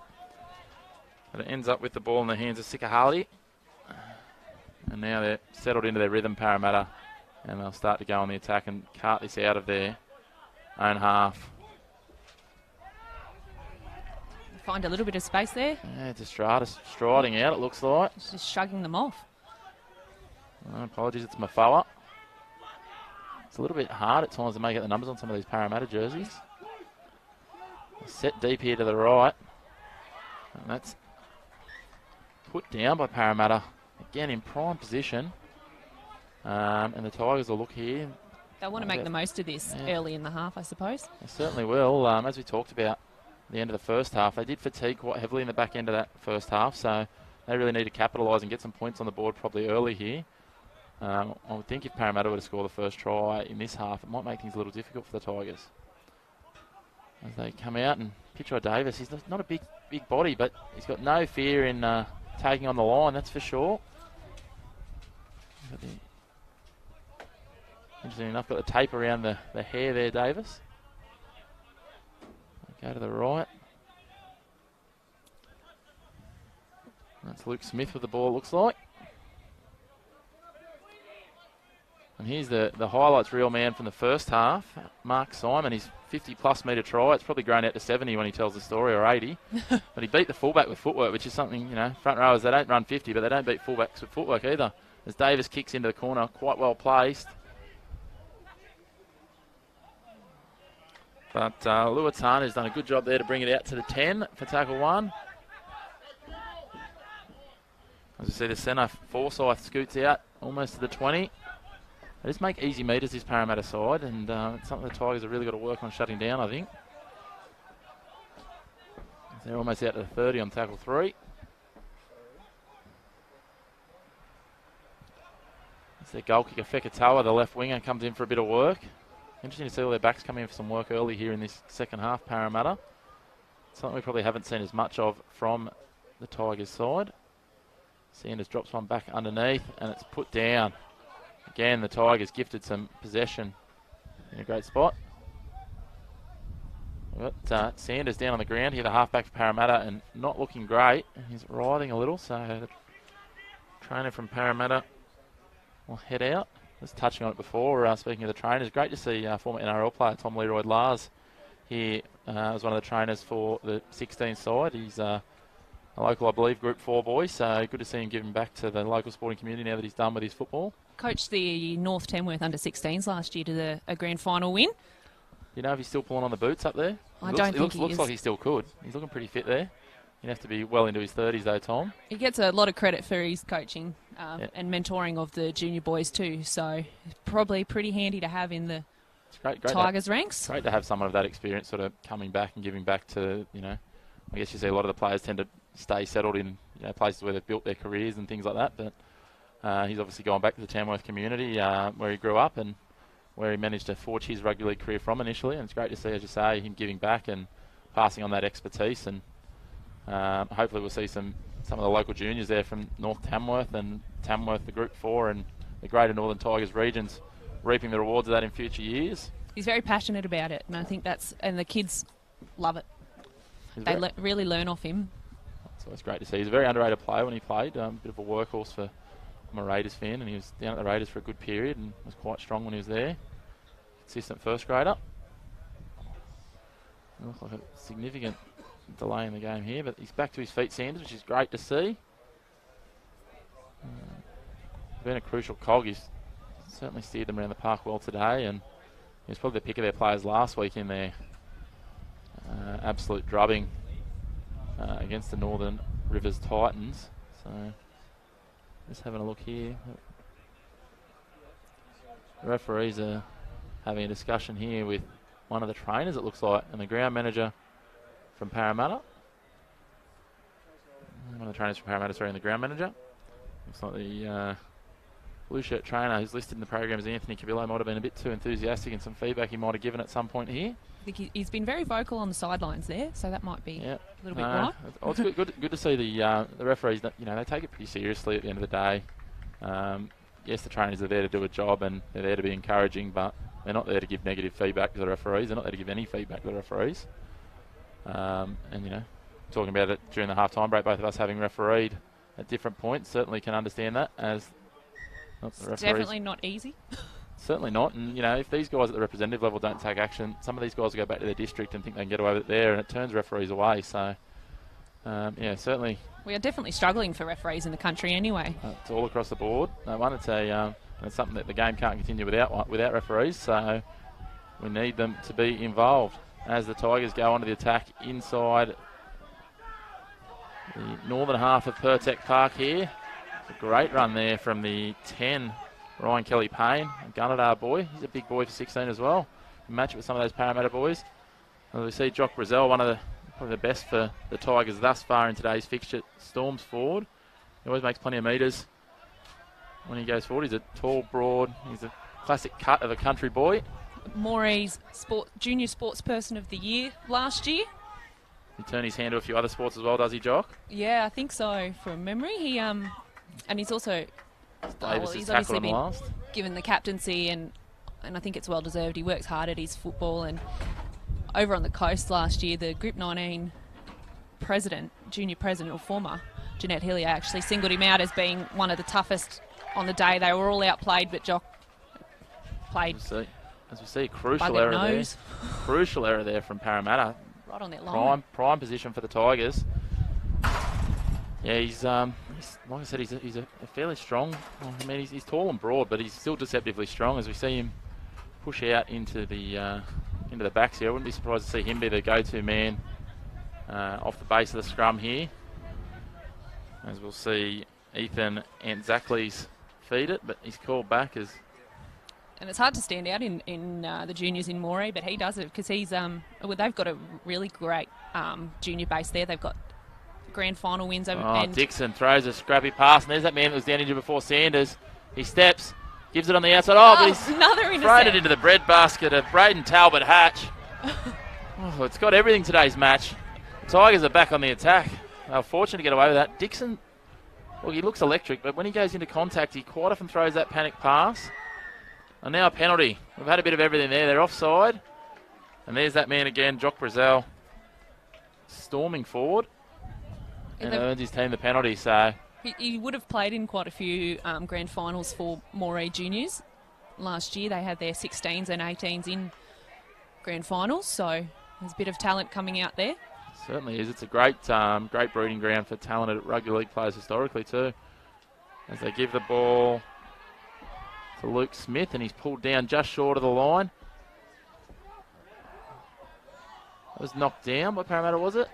[SPEAKER 1] But it ends up with the ball in the hands of Sikahali. And now they're settled into their rhythm, Parramatta, and they'll start to go on the attack and cart this out of their own half.
[SPEAKER 2] Find a little bit of space there.
[SPEAKER 1] Yeah, it's Estrada striding out, it looks like.
[SPEAKER 2] Just shrugging them off.
[SPEAKER 1] Apologies, it's Mafoa. It's a little bit hard at times to make out the numbers on some of these Parramatta jerseys. Set deep here to the right. And that's put down by Parramatta. Again in prime position. And the Tigers will look here.
[SPEAKER 2] They'll want to make the most of this early in the half, I suppose.
[SPEAKER 1] They certainly will. As we talked about at the end of the first half, they did fatigue quite heavily in the back end of that first half. So they really need to capitalise and get some points on the board probably early here. I would think if Parramatta were to score the first try in this half, it might make things a little difficult for the Tigers. As they come out, and Pitchai Davis, he's not a big body, but he's got no fear in taking on the line, that's for sure. Interesting enough, got the tape around the hair there, Davis. Go to the right. That's Luke Smith with the ball, it looks like. And here's the highlights reel man from the first half, Mark Simon. His 50-plus metre try. It's probably grown out to 70 when he tells the story, or 80. But he beat the fullback with footwork, which is something, front rowers, they don't run 50, but they don't beat fullbacks with footwork either. As Davis kicks into the corner, quite well placed. But Luatana's done a good job there to bring it out to the 10 for tackle 1. As you see, the centre, Forsyth scoots out almost to the 20. They just make easy metres, this Parramatta side, and it's something the Tigers have really got to work on shutting down, I think. They're almost out to the 30 on tackle 3. It's their goal kicker, Fekatoa, the left winger, comes in for a bit of work. Interesting to see all their backs coming in for some work early here in this second half, Parramatta. Something we probably haven't seen as much of from the Tigers side. Sanders drops one back underneath, and it's put down. Again, the Tigers gifted some possession in a great spot. We've got Sanders down on the ground here, the halfback for Parramatta, and not looking great. He's writhing a little, so the trainer from Parramatta will head out. Just touching on it before, speaking of the trainers, great to see former NRL player Tom Leroy-Lars here as one of the trainers for the 16 side. He's a local, I believe, Group 4 boy, so good to see him giving back to the local sporting community now that he's done with his football.
[SPEAKER 2] Coached the North Tamworth under-16s last year to a grand final win.
[SPEAKER 1] You know if he's still pulling on the boots up there?
[SPEAKER 2] I don't think he
[SPEAKER 1] looks
[SPEAKER 2] is.
[SPEAKER 1] like he still could. He's looking pretty fit there. He'd have to be well into his 30s though, Tom.
[SPEAKER 2] He gets a lot of credit for his coaching and mentoring of the junior boys too, so probably pretty handy to have in the
[SPEAKER 1] Great
[SPEAKER 2] Tigers ranks.
[SPEAKER 1] Great to have someone of that experience sort of coming back and giving back to, I guess you see a lot of the players tend to stay settled in places where they've built their careers and things like that, but he's obviously gone back to the Tamworth community where he grew up and where he managed to forge his rugby league career from initially, and it's great to see, as you say, him giving back and passing on that expertise, and hopefully we'll see some of the local juniors there from North Tamworth and Tamworth, the Group 4 and the Greater Northern Tigers regions reaping the rewards of that in future years.
[SPEAKER 2] He's very passionate about it, and I think and the kids love it. They really learn off him.
[SPEAKER 1] So it's great to see. He's a very underrated player when he played, a bit of a workhorse for I'm a Raiders fan, and he was down at the Raiders for a good period and was quite strong when he was there. Consistent first grader. It looks like a significant delay in the game here, but he's back to his feet, Sanders, which is great to see. Been a crucial cog. He's certainly steered them around the park well today, and he was probably the pick of their players last week in their absolute drubbing against the Northern Rivers Titans. So just having a look here. The referees are having a discussion here with one of the trainers, it looks like, and the ground manager from Parramatta. One of the trainers from Parramatta, sorry, and the ground manager. Looks like the blue shirt trainer who's listed in the program as Anthony Cabillo might have been a bit too enthusiastic, and some feedback he might have given at some point here.
[SPEAKER 2] I think he's been very vocal on the sidelines there, so that might be a little bit right.
[SPEAKER 1] It's good to see the referees that they take it pretty seriously at the end of the day. Yes, the trainers are there to do a job and they're there to be encouraging, but they're not there to give negative feedback to the referees. They're not there to give any feedback to the referees. And talking about it during the half-time break, both of us having refereed at different points, certainly can understand that as
[SPEAKER 2] it's definitely not easy.
[SPEAKER 1] Certainly not, and if these guys at the representative level don't take action, some of these guys will go back to their district and think they can get away with it there, and it turns referees away. So, certainly. We
[SPEAKER 2] are definitely struggling for referees in the country anyway.
[SPEAKER 1] It's all across the board. It's something that the game can't continue without referees, so we need them to be involved as the Tigers go onto the attack inside the northern half of Pertec Park here. It's a great run there from the 10, Ryan Kelly-Payne, a Gunnedah boy. He's a big boy for 16 as well. Match it with some of those Parramatta boys. And we see Jock Brazell, probably the best for the Tigers thus far in today's fixture, storms forward. He always makes plenty of metres when he goes forward. He's a tall, broad, he's a classic cut of a country boy.
[SPEAKER 2] Moray's Junior Sports Person of the Year last year.
[SPEAKER 1] He turned his hand to a few other sports as well, does he, Jock?
[SPEAKER 2] Yeah, I think so, from memory. He and he's also
[SPEAKER 1] he's obviously been
[SPEAKER 2] given the captaincy, and I think it's well deserved. He works hard at his football, and over on the coast last year, the Group 19 junior president or former, Jeanette Hillier, actually singled him out as being one of the toughest on the day. They were all outplayed, but Jock played.
[SPEAKER 1] As we see, crucial error there. Crucial error there from Parramatta.
[SPEAKER 2] Right on that line.
[SPEAKER 1] Prime position for the Tigers. Yeah, he's like I said, he's a fairly strong. I mean, he's tall and broad, but he's still deceptively strong. As we see him push out into the backs here, I wouldn't be surprised to see him be the go-to man off the base of the scrum here. As we'll see Ethan Antzakles feed it, but he's called back as.
[SPEAKER 2] And it's hard to stand out in the juniors in Moree, but he does it because he's they've got a really great junior base there. They've got grand final wins over. And
[SPEAKER 1] Dixon throws a scrappy pass, and there's that man that was down injured before Sanders. He steps, gives it on the outside. But he's thrown it into the breadbasket of Braden Talbot Hatch. It's got everything today's match. The Tigers are back on the attack. They were fortunate to get away with that. Dixon, he looks electric, but when he goes into contact, he quite often throws that panic pass. And now a penalty. We've had a bit of everything there. They're offside. And there's that man again, Jock Brazell, storming forward. And earns his team the penalty. So
[SPEAKER 2] he would have played in quite a few grand finals for Moree juniors. Last year they had their 16s and 18s in grand finals. So there's a bit of talent coming out there.
[SPEAKER 1] Certainly is. It's a great breeding ground for talented rugby league players historically too. As they give the ball to Luke Smith, and he's pulled down just short of the line. It was knocked down by Parramatta, was it?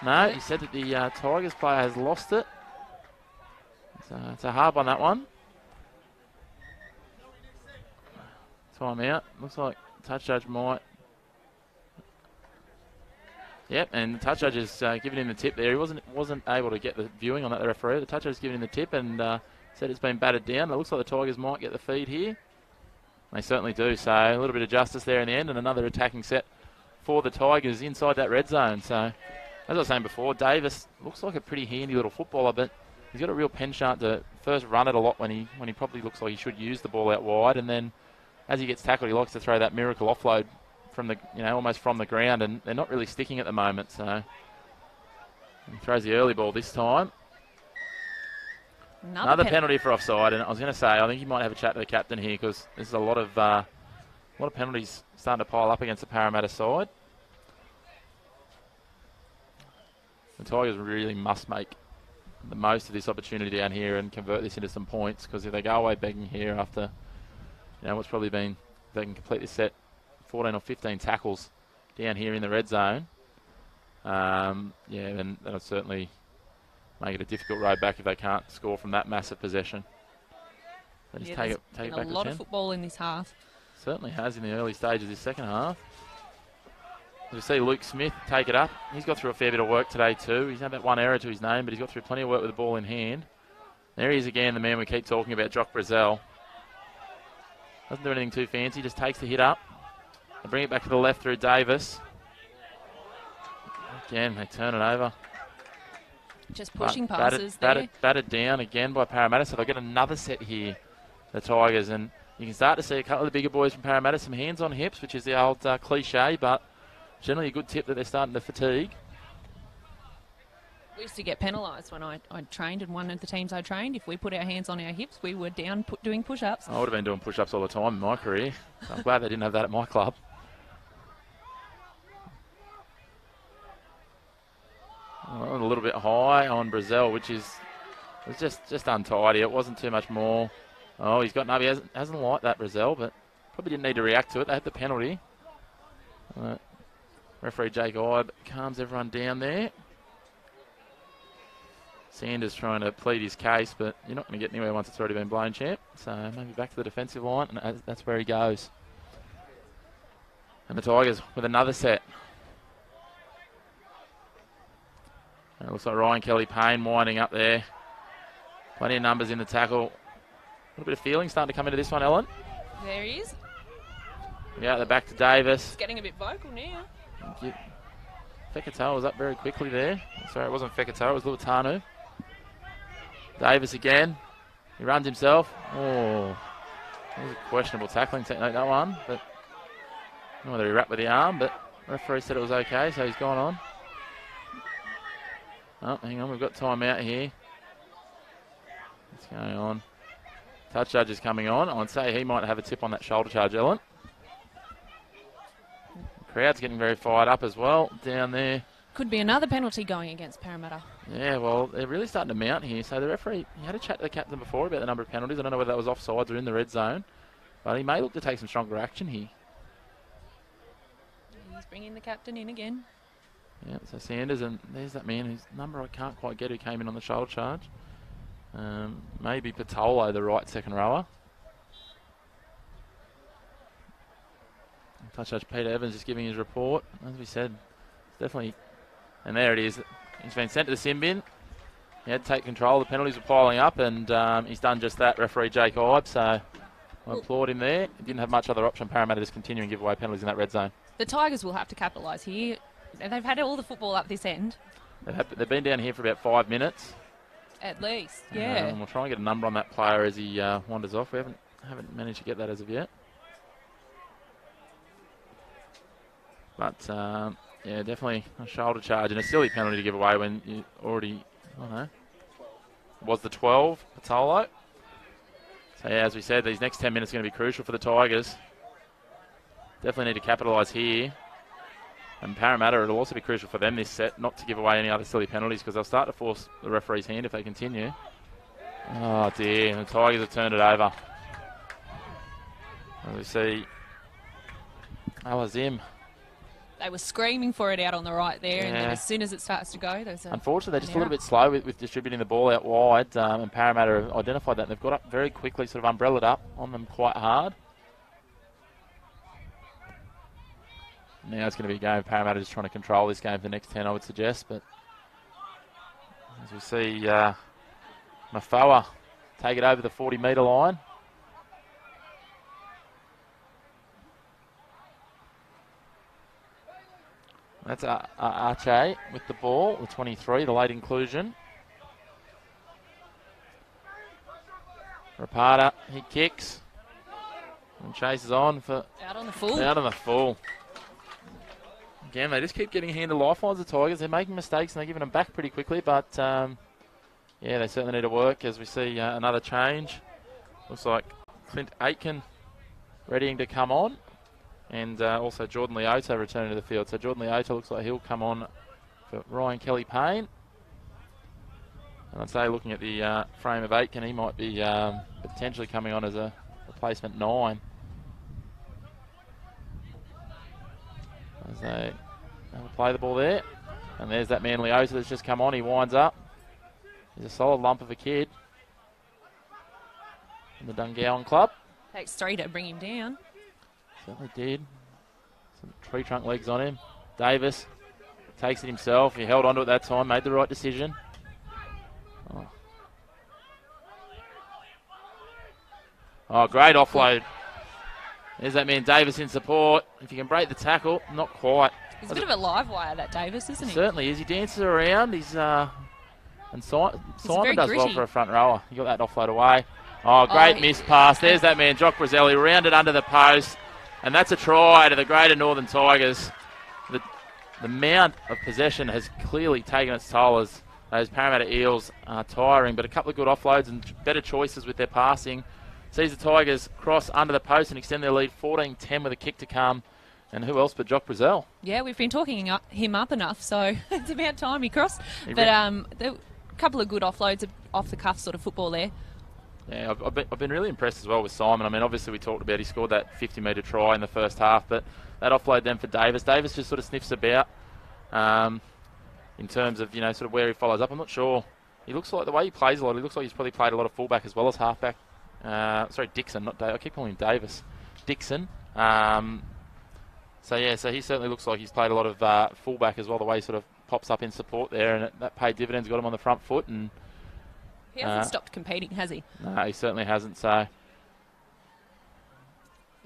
[SPEAKER 1] No, he said that the Tigers player has lost it. It's a hard one, that one. Time out. Looks like touch judge might. Yep, and the touch judge is giving him the tip there. He wasn't able to get the viewing on that, the referee. The touch judge is giving him the tip and said it's been batted down. It looks like the Tigers might get the feed here. They certainly do. So a little bit of justice there in the end, and another attacking set for the Tigers inside that red zone. So, as I was saying before, Davis looks like a pretty handy little footballer, but he's got a real penchant to first run it a lot when he probably looks like he should use the ball out wide, and then as he gets tackled, he likes to throw that miracle offload from the almost from the ground, and they're not really sticking at the moment. So he throws the early ball this time. Another penalty for offside, and I was going to say I think you might have a chat to the captain here because there's a lot of penalties starting to pile up against the Parramatta side. The Tigers really must make the most of this opportunity down here and convert this into some points, because if they go away begging here after what's probably been, if they can complete this set 14 or 15 tackles down here in the red zone, then that'll certainly make it a difficult road back if they can't score from that massive possession. They just take it back to 10.
[SPEAKER 2] A lot of football in this half.
[SPEAKER 1] Certainly has in the early stages of this second half. You see Luke Smith take it up. He's got through a fair bit of work today too. He's had that one error to his name, but he's got through plenty of work with the ball in hand. There he is again, the man we keep talking about, Jock Brazel. Doesn't do anything too fancy, just takes the hit up. They bring it back to the left through Davis. Again, they turn it over.
[SPEAKER 2] Just pushing passes there.
[SPEAKER 1] Batted down again by Parramatta, so they'll get another set here, the Tigers. And you can start to see a couple of the bigger boys from Parramatta, some hands on hips, which is the old cliche, but generally a good tip that they're starting to fatigue.
[SPEAKER 2] We used to get penalised when I trained, and one of the teams I trained, if we put our hands on our hips, we were down doing push-ups.
[SPEAKER 1] I would have been doing push-ups all the time in my career. So I'm glad they didn't have that at my club. A little bit high on Brazel, which was just untidy. It wasn't too much more. Oh, he's got no. He hasn't liked that, Brazel, but probably didn't need to react to it. They had the penalty. Referee Jake Ibe calms everyone down there. Sanders trying to plead his case, but you're not going to get anywhere once it's already been blown, champ. So maybe back to the defensive line, and that's where he goes. And the Tigers with another set. And it looks like Ryan Kelly-Payne winding up there. Plenty of numbers in the tackle. A little bit of feeling starting to come into this one, Ellen.
[SPEAKER 2] There he is.
[SPEAKER 1] Yeah, they're back to Davis.
[SPEAKER 2] He's getting a bit vocal now.
[SPEAKER 1] Fekitoa was up very quickly there. Sorry, it wasn't Fekitoa, it was Luatanu. Davis again. He runs himself. Oh, that was a questionable tackling technique, that one. But I don't know whether he wrapped with the arm, but the referee said it was okay, so he's gone on. Oh, hang on, we've got time out here. What's going on? Touch judge is coming on. I'd say he might have a tip on that shoulder charge, Ellen. Crowd's getting very fired up as well down there.
[SPEAKER 2] Could be another penalty going against Parramatta.
[SPEAKER 1] Yeah, well, they're really starting to mount here. So the referee, he had a chat to the captain before about the number of penalties. I don't know whether that was offsides or in the red zone, but he may look to take some stronger action here.
[SPEAKER 2] He's bringing the captain in again.
[SPEAKER 1] Yeah, so Sanders, and there's that man whose number I can't quite get who came in on the shoulder charge. Maybe Patolo, the right second rower. Touch judge Peter Evans just giving his report. As we said, it's definitely... And there it is. He's been sent to the sin bin. He had to take control. The penalties were piling up, and he's done just that, referee Jake Ibe. So I applaud him there. He didn't have much other option. Parramatta just continuing to give away penalties in that red zone.
[SPEAKER 2] The Tigers will have to capitalise here. They've had all the football up this end.
[SPEAKER 1] They've been down here for about 5 minutes.
[SPEAKER 2] At least, yeah.
[SPEAKER 1] And we'll try and get a number on that player as he wanders off. We haven't managed to get that as of yet. But, yeah, definitely a shoulder charge and a silly penalty to give away when you already, I don't know, it was the 12, Patolo. So, yeah, as we said, these next 10 minutes are going to be crucial for the Tigers. Definitely need to capitalise here. And Parramatta, it'll also be crucial for them this set not to give away any other silly penalties, because they'll start to force the referee's hand if they continue. Oh, dear, the Tigers have turned it over. As we see, Alazim
[SPEAKER 2] They were screaming for it out on the right there, and then as soon as it starts to go, there's
[SPEAKER 1] unfortunately, they're just a little bit slow with distributing the ball out wide, and Parramatta have identified that. And they've got up very quickly, sort of umbrellaed up on them quite hard. Now it's going to be a game of Parramatta just trying to control this game for the next 10, I would suggest. But as we see Mafoa take it over the 40-metre line. That's Arche with the ball, the 23, the late inclusion. Rapata, he kicks and chases on for...
[SPEAKER 2] Out on the full.
[SPEAKER 1] Out on the full. Again, they just keep getting a hand of lifelines, the Tigers. They're making mistakes and they're giving them back pretty quickly, but yeah, they certainly need to work as we see another change. Looks like Clint Aitken readying to come on. And also Jordan Leota returning to the field. So Jordan Leota looks like he'll come on for Ryan Kelly-Payne. And I'd say looking at the frame of Aitken, he might be potentially coming on as a replacement 9. As they play the ball there. And there's that man Leota that's just come on. He winds up. He's a solid lump of a kid. From the Dungowan club.
[SPEAKER 2] Takes 3 to bring him down.
[SPEAKER 1] Certainly did. Some tree trunk legs on him. Davis takes it himself. He held on to it that time, made the right decision. Oh, great offload. There's that man Davis in support. If you can break the tackle, not quite.
[SPEAKER 2] He's a bit of a live wire, that Davis, isn't he?
[SPEAKER 1] Certainly is. He dances around. He's and Simon does
[SPEAKER 2] gritty.
[SPEAKER 1] well for a front rower. He got that offload away. Oh, great miss pass. There's that man, Jock Brazzelli, rounded under the post. And that's a try to the Greater Northern Tigers. The amount of possession has clearly taken its toll as those Parramatta Eels are tiring, but a couple of good offloads and better choices with their passing. Sees the Tigers cross under the post and extend their lead 14-10 with a kick to come. And who else but Jock Brazell?
[SPEAKER 2] Yeah, we've been talking him up enough, so it's about time he crossed. But there were a couple of good offloads, off the cuff sort of football there.
[SPEAKER 1] Yeah, I've been really impressed as well with Simon. I mean, obviously we talked about he scored that 50-metre try in the first half, but that offload then for Davis. Davis just sort of sniffs about in terms of, sort of where he follows up. I'm not sure. He looks like the way he plays a lot, he looks like he's probably played a lot of fullback as well as halfback. Sorry, Dixon, not Davis. I keep calling him Davis. Dixon. So he certainly looks like he's played a lot of fullback as well, the way he sort of pops up in support there, and that paid dividends, got him on the front foot. And
[SPEAKER 2] he hasn't stopped competing, has he?
[SPEAKER 1] No, he certainly hasn't. So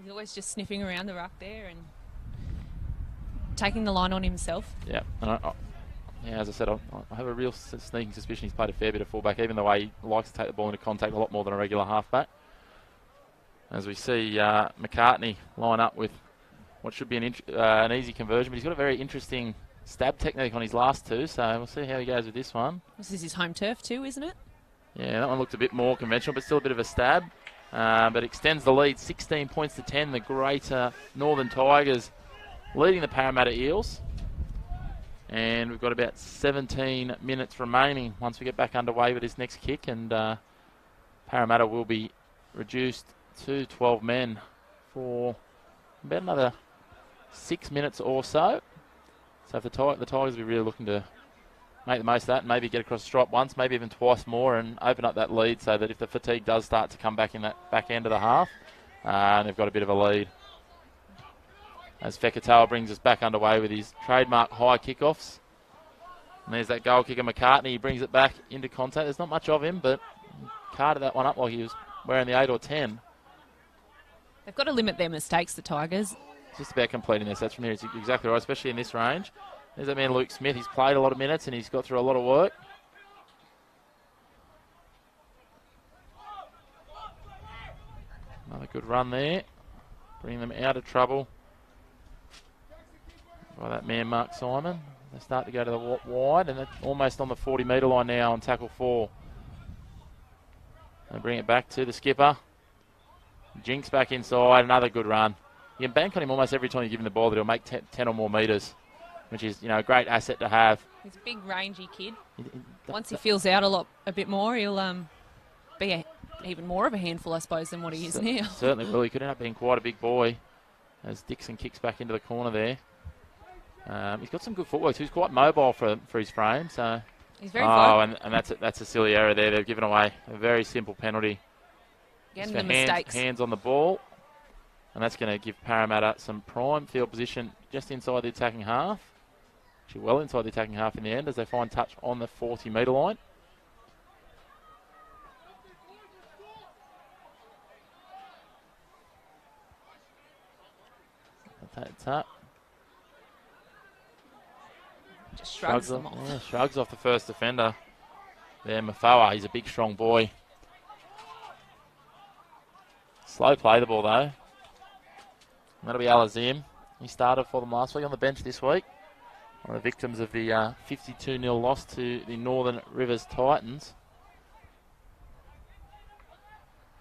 [SPEAKER 2] he's always just sniffing around the ruck there and taking the line on himself.
[SPEAKER 1] Yeah, and as I said, I have a real sneaking suspicion he's played a fair bit of fullback, even the way he likes to take the ball into contact a lot more than a regular halfback. As we see McCartney line up with what should be an easy conversion, but he's got a very interesting stab technique on his last two, so we'll see how he goes with this one.
[SPEAKER 2] This is his home turf too, isn't it?
[SPEAKER 1] Yeah, that one looked a bit more conventional, but still a bit of a stab. But extends the lead 16 points to 10. The Greater Northern Tigers leading the Parramatta Eels. And we've got about 17 minutes remaining once we get back underway with this next kick. And Parramatta will be reduced to 12 men for about another 6 minutes or so. So if the Tigers will be really looking to make the most of that and maybe get across the stripe once, maybe even twice more, and open up that lead so that if the fatigue does start to come back in that back end of the half, they've got a bit of a lead. As Fekatoa brings us back underway with his trademark high kickoffs. And there's that goal kicker McCartney. He brings it back into contact. There's not much of him, but carted that one up like he was wearing the 8 or 10.
[SPEAKER 2] They've got to limit their mistakes, the Tigers.
[SPEAKER 1] Just about completing their sets from here. It's exactly right, especially in this range. There's that man Luke Smith. He's played a lot of minutes and he's got through a lot of work. Another good run there. Bringing them out of trouble by that man Mark Simon. They start to go to the wide and they're almost on the 40-metre line now on tackle 4. They bring it back to the skipper. Jinx back inside. Another good run. You can bank on him almost every time you give him the ball that he'll make 10 or more metres, which is, a great asset to have.
[SPEAKER 2] He's a big, rangy kid. Once he feels out a bit more, he'll be even more of a handful, I suppose, than what he is now.
[SPEAKER 1] Certainly will. He could end up being quite a big boy as Dixon kicks back into the corner there. He's got some good footwork. He's quite mobile for his frame. So.
[SPEAKER 2] He's very far.
[SPEAKER 1] And that's a silly error there. They've given away a very simple penalty.
[SPEAKER 2] Again, the mistakes.
[SPEAKER 1] Hands on the ball. And that's going to give Parramatta some prime field position just inside the attacking half. Actually, well inside the attacking half in the end as they find touch on the 40-metre line. That's up.
[SPEAKER 2] Just shrugs them off.
[SPEAKER 1] Yeah, shrugs off the first defender. There, Mafawa. He's a big, strong boy. Slow play the ball, though. That'll be Alazim. He started for them last week on the bench this week. One of the victims of the 52-0 loss to the Northern Rivers Titans.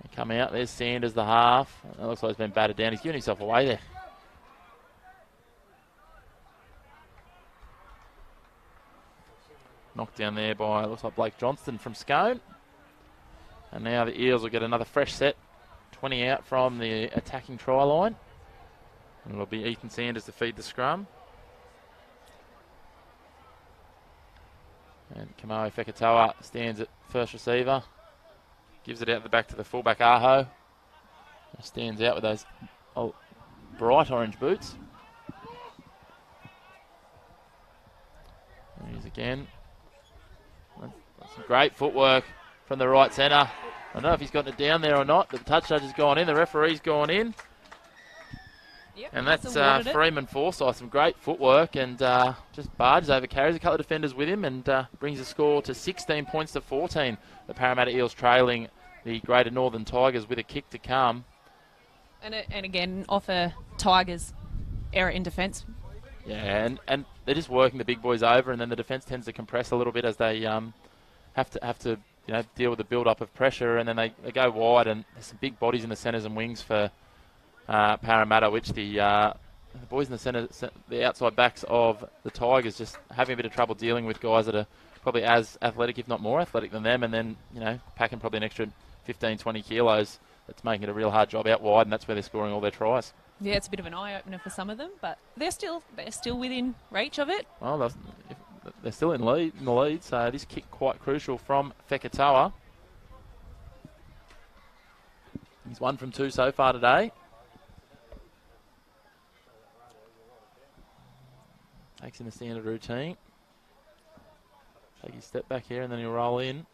[SPEAKER 1] They come out. There's Sanders, the half. It looks like he's been battered down. He's giving himself away there. Knocked down there by, looks like Blake Johnston from Scone. And now the Eels will get another fresh set. 20 out from the attacking try line. And it'll be Ethan Sanders to feed the scrum. And Kamau Fekatoa stands at first receiver. Gives it out the back to the fullback Aho. Stands out with those bright orange boots. There he is again. Some great footwork from the right centre. I don't know if he's gotten it down there or not. The touch judge has gone in. The referee's gone in.
[SPEAKER 2] Yep,
[SPEAKER 1] and that's Freeman Forsyth. Some great footwork and just barges over, carries a couple of defenders with him and brings the score to 16 points to 14. The Parramatta Eels trailing the Greater Northern Tigers with a kick to come.
[SPEAKER 2] And again, off a Tigers error in defence.
[SPEAKER 1] Yeah, and they're just working the big boys over, and then the defence tends to compress a little bit as they have to deal with the build-up of pressure, and then they go wide, and there's some big bodies in the centres and wings for Parramatta, which the boys in the centre, the outside backs of the Tigers, just having a bit of trouble dealing with guys that are probably as athletic, if not more athletic than them, and then packing probably an extra 15, 20 kilos. That's making it a real hard job out wide, and that's where they're scoring all their tries.
[SPEAKER 2] Yeah, it's a bit of an eye-opener for some of them, but they're still within reach of it.
[SPEAKER 1] Well, they're still in the lead, so this kick quite crucial from Fekatoa. He's 1 from 2 so far today. Takes in the standard routine. Take his step back here, and then he'll roll in.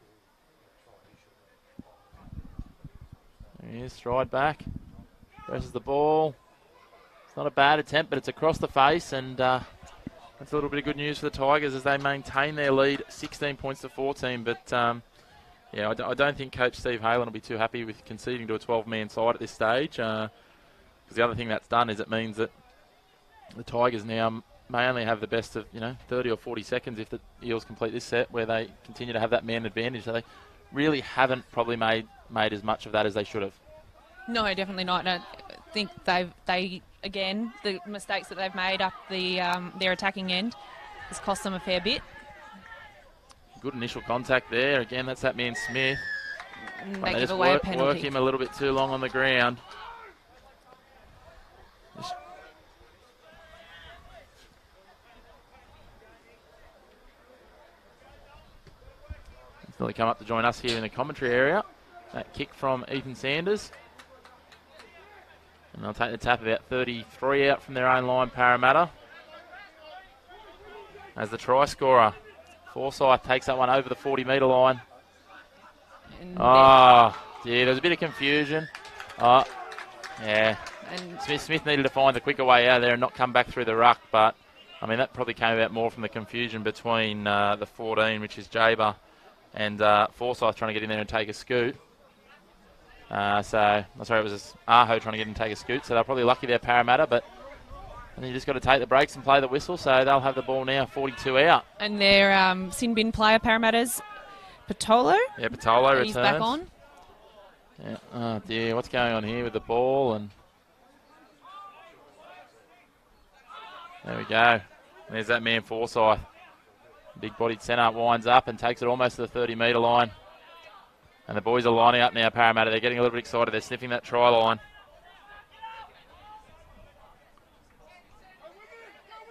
[SPEAKER 1] There he is, stride back. Presses the ball. It's not a bad attempt, but it's across the face, and that's a little bit of good news for the Tigers as they maintain their lead, 16 points to 14. But, I don't think Coach Steve Halen will be too happy with conceding to a 12-man side at this stage. Because the other thing that's done is it means that the Tigers now may only have the best of 30 or 40 seconds if the Eels complete this set, where they continue to have that man advantage. So they really haven't probably made as much of that as they should have.
[SPEAKER 2] No, definitely not. I think the mistakes that they've made up their attacking end has cost them a fair bit.
[SPEAKER 1] Good initial contact there. Again, that's that man Smith.
[SPEAKER 2] And they give away a penalty.
[SPEAKER 1] Work him a little bit too long on the ground. He's nearly come up to join us here in the commentary area. That kick from Ethan Sanders. And they'll take the tap about 33 out from their own line, Parramatta. As the try scorer, Forsyth takes that one over the 40-metre line. There's a bit of confusion. Yeah. And Smith needed to find the quicker way out of there and not come back through the ruck, but I mean that probably came about more from the confusion between the 14, which is Jaber, and Forsyth trying to get in there and take a scoot. It was Aho trying to get in and take a scoot, so they're probably lucky they're Parramatta, but and you just got to take the breaks and play the whistle, so they'll have the ball now, 42 out.
[SPEAKER 2] And their sin bin player, Parramatta's Patolo.
[SPEAKER 1] Yeah, Patolo returns.
[SPEAKER 2] He's back on.
[SPEAKER 1] Yeah. Oh dear, what's going on here with the ball? And there we go. There's that man Forsyth. Big-bodied centre winds up and takes it almost to the 30-metre line. And the boys are lining up now, Parramatta. They're getting a little bit excited. They're sniffing that try line.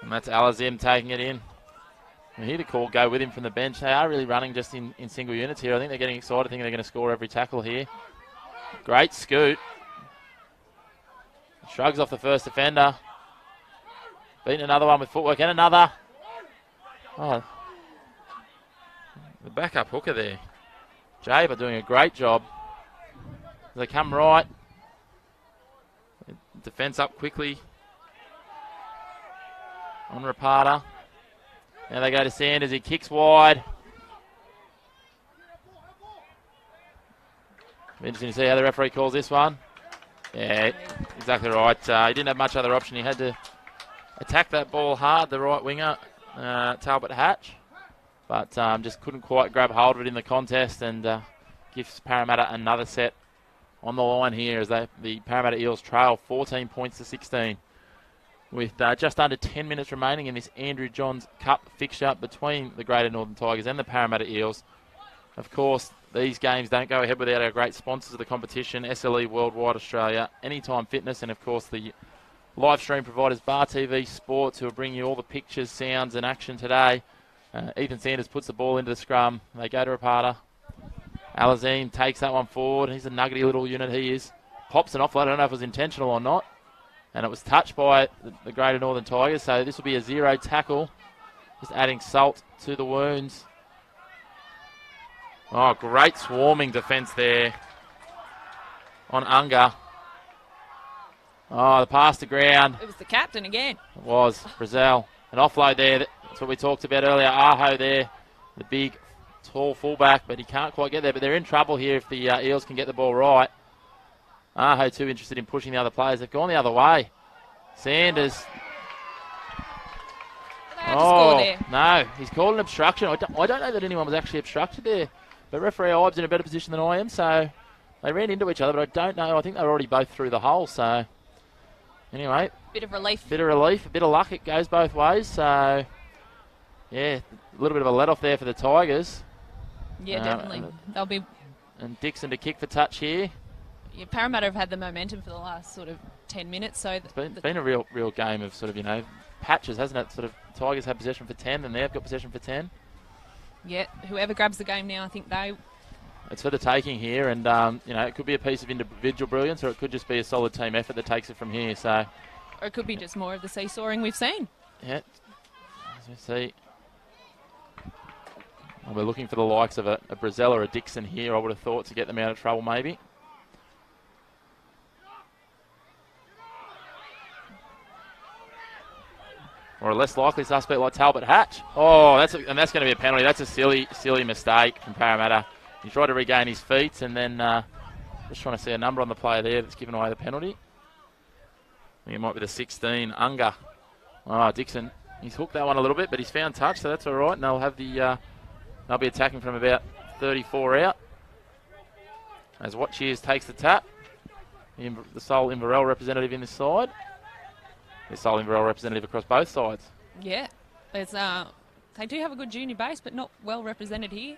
[SPEAKER 1] And that's Alazim taking it in. I hear the call go with him from the bench. They are really running just in single units here. I think they're getting excited, thinking they're going to score every tackle here. Great scoot. Shrugs off the first defender. Beating another one with footwork and another. Oh, the backup hooker there. Jaber doing a great job. They come right. Defence up quickly. On Rapata. Now they go to Sanders. He kicks wide. Interesting to see how the referee calls this one. Yeah, exactly right. He didn't have much other option. He had to attack that ball hard, the right winger, Talbot Hatch. But just couldn't quite grab hold of it in the contest, and gives Parramatta another set on the line here as the Parramatta Eels trail 14 points to 16. With just under 10 minutes remaining in this Andrew Johns Cup fixture between the Greater Northern Tigers and the Parramatta Eels. Of course, these games don't go ahead without our great sponsors of the competition, SLE Worldwide Australia, Anytime Fitness, and of course the live stream providers Bar TV Sports, who will bring you all the pictures, sounds and action today. Ethan Sanders puts the ball into the scrum. They go to Rapata. Alazim takes that one forward. He's a nuggety little unit, he is. Pops an offload. I don't know if it was intentional or not. And it was touched by the Greater Northern Tigers, so this will be a 0 tackle. Just adding salt to the wounds. Oh, great swarming defence there on Unger. Oh, the pass to ground.
[SPEAKER 2] It was the captain again.
[SPEAKER 1] It was. Brazil. An offload there. That's what we talked about earlier. Aho there, the big, tall fullback, but he can't quite get there. But they're in trouble here if the Eels can get the ball right. Aho too interested in pushing the other players. They've gone the other way. Sanders. No, he's called an obstruction. I don't know that anyone was actually obstructed there. But referee Ives in a better position than I am, so they ran into each other, but I don't know. I think they were already both through the hole, so anyway.
[SPEAKER 2] Bit of relief.
[SPEAKER 1] A bit of luck. It goes both ways, so yeah, a little bit of a let-off there for the Tigers.
[SPEAKER 2] Yeah, definitely. They'll be...
[SPEAKER 1] And Dixon to kick for touch here.
[SPEAKER 2] Yeah, Parramatta have had the momentum for the last sort of 10 minutes, so...
[SPEAKER 1] It's been a real game of sort of, patches, hasn't it? Sort of Tigers have possession for 10, and they've got possession for 10.
[SPEAKER 2] Yeah, whoever grabs the game now, I think they...
[SPEAKER 1] It's for the taking here, and, it could be a piece of individual brilliance, or it could just be a solid team effort that takes it from here, so...
[SPEAKER 2] Or it could be just more of the seesawing we've seen.
[SPEAKER 1] Yeah, as we see... Well, we're looking for the likes of a Brazil or a Dixon here, I would have thought, to get them out of trouble, maybe. Or a less likely suspect like Talbot Hatch. Oh, that's going to be a penalty. That's a silly mistake from Parramatta. He tried to regain his feet, and then just trying to see a number on the player there that's given away the penalty. I think it might be the 16, Unger. Oh, Dixon. He's hooked that one a little bit, but he's found touch, so that's all right. And they'll have they'll be attacking from about 34 out. As Watcheers takes the tap. The sole Inverell representative in this side. The sole Inverell representative across both sides.
[SPEAKER 2] Yeah, they do have a good junior base, but not well represented here.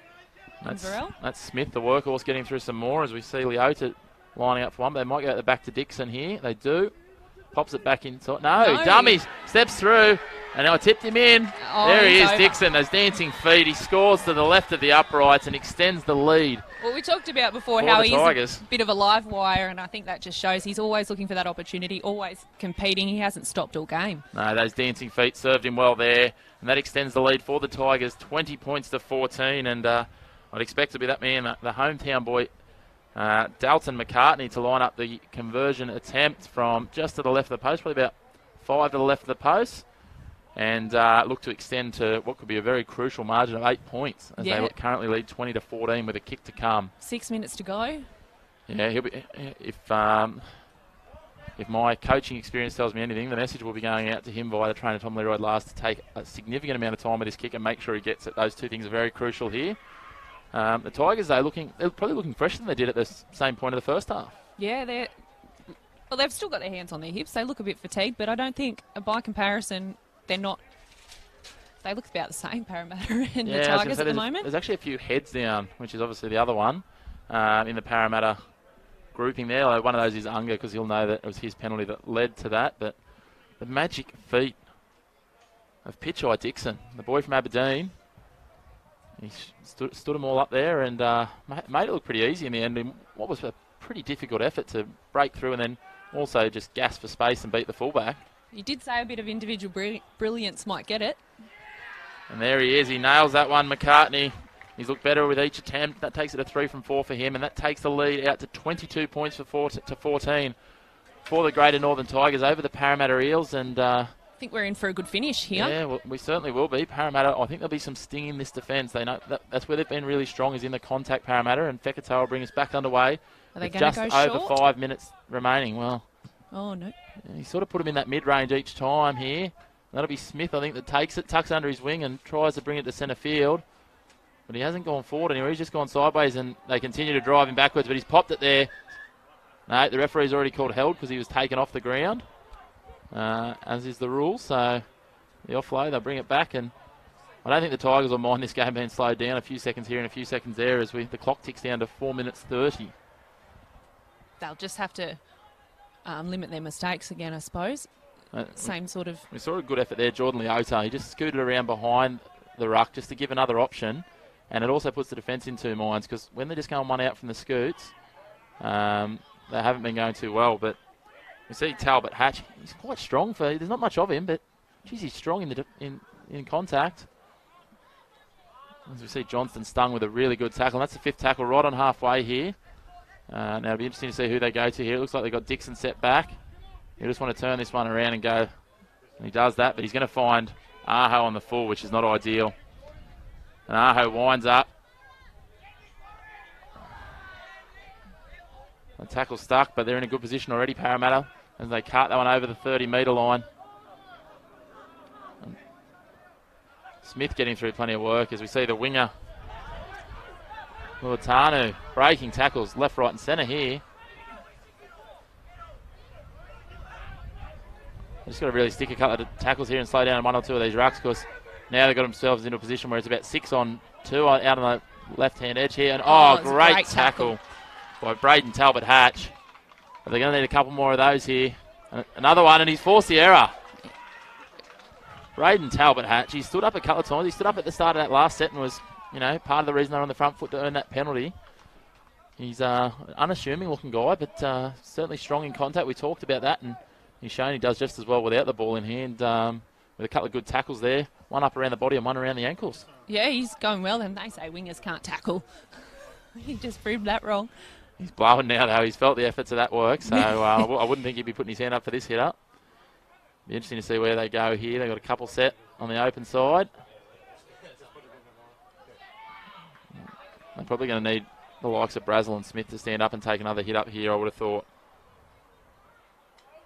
[SPEAKER 2] That's Smith, the workhorse, getting through some more as we see Leota lining up for one. But they might go back to Dixon here. They do. Pops it back inside. No, dummies. Steps through. And I tipped him in. Oh,
[SPEAKER 1] there he is,
[SPEAKER 2] over.
[SPEAKER 1] Dixon. Those dancing feet. He scores to the left of the uprights and extends the lead.
[SPEAKER 2] Well, we talked about before how he's a bit of a live wire, and I think that just shows he's always looking for that opportunity, always competing. He hasn't stopped all game.
[SPEAKER 1] No, those dancing feet served him well there, and that extends the lead for the Tigers, 20 points to 14, and I'd expect to be that man, the hometown boy, Dalton McCartney, to line up the conversion attempt from just to the left of the post, probably about 5 to the left of the post. And look to extend to what could be a very crucial margin of 8 points, as they currently lead 20 to 14 with a kick to come.
[SPEAKER 2] 6 minutes to go.
[SPEAKER 1] Yeah, he'll be, if my coaching experience tells me anything, the message will be going out to him via the trainer Tom Leroy Last to take a significant amount of time with his kick and make sure he gets it. Those two things are very crucial here. The Tigers, they're probably looking fresher than they did at the same point of the first half.
[SPEAKER 2] Yeah, they've still got their hands on their hips. They look a bit fatigued, but I don't think, by comparison, they're not. They look about the same, Parramatta and the Tigers at the moment.
[SPEAKER 1] There's actually a few heads down, which is obviously the other one in the Parramatta grouping there. Like one of those is Unger, because he'll know that it was his penalty that led to that. But the magic feet of Pitcheye Dixon, the boy from Aberdeen. He stood them all up there and made it look pretty easy in the end. In what was a pretty difficult effort to break through and then also just gasp for space and beat the fullback.
[SPEAKER 2] You did say a bit of individual brilliance might get it.
[SPEAKER 1] And there he is. He nails that one, McCartney. He's looked better with each attempt. That takes it to 3 from 4 for him, and that takes the lead out to 22 points to 14 for the Greater Northern Tigers over the Parramatta Eels. And
[SPEAKER 2] I think we're in for a good finish here.
[SPEAKER 1] Yeah, well, we certainly will be. Parramatta, I think there'll be some sting in this defence. They know that's where they've been really strong, is in the contact, Parramatta, and Fekitoa will bring us back underway.
[SPEAKER 2] Are they
[SPEAKER 1] going to go
[SPEAKER 2] short?
[SPEAKER 1] Over 5 minutes remaining. Well,
[SPEAKER 2] oh no.
[SPEAKER 1] He sort of put him in that mid-range each time here. That'll be Smith, I think, that takes it, tucks under his wing and tries to bring it to centre field. But he hasn't gone forward anywhere. He's just gone sideways, and they continue to drive him backwards, but he's popped it there. No, the referee's already called held because he was taken off the ground, as is the rule. So the offload, they'll bring it back, and I don't think the Tigers will mind this game being slowed down a few seconds here and a few seconds there as the clock ticks down to 4 minutes 30.
[SPEAKER 2] They'll just have to limit their mistakes again, I suppose. Same sort of...
[SPEAKER 1] We saw a good effort there, Jordan Leota. He just scooted around behind the ruck just to give another option. And it also puts the defence in two minds because when they're just going one out from the scoots, they haven't been going too well. But we see Talbot Hatch. He's quite strong. There's not much of him, but geez, he's strong in contact. As we see Johnston stung with a really good tackle. And that's the fifth tackle right on halfway here. Now it'll be interesting to see who they go to here. It looks like they've got Dixon set back. He just want to turn this one around and go. And he does that, but he's going to find Aho on the full, which is not ideal. And Aho winds up. The tackle stuck, but they're in a good position already, Parramatta, as they cart that one over the 30-metre line. And Smith getting through plenty of work as we see the winger, Luatanu, breaking tackles left, right and centre here. They've just got to really stick a couple of tackles here and slow down one or two of these rucks because now they've got themselves into a position where it's about 6 on 2 out on the left-hand edge here. And great tackle by Braden Talbot Hatch. But they're going to need a couple more of those here. Another one, and he's forced the error. Braden Talbot Hatch, he stood up a couple of times. He stood up at the start of that last set and was, part of the reason they're on the front foot to earn that penalty. He's an unassuming looking guy, but certainly strong in contact. We talked about that, and he's shown he does just as well without the ball in hand, with a couple of good tackles there. One up around the body and one around the ankles.
[SPEAKER 2] Yeah, he's going well, and they say wingers can't tackle. He just proved that wrong.
[SPEAKER 1] He's blowing now, though. He's felt the efforts of that work, so I wouldn't think he'd be putting his hand up for this hit-up. Be interesting to see where they go here. They've got a couple set on the open side. They're probably going to need the likes of Brazel and Smith to stand up and take another hit up here, I would have thought.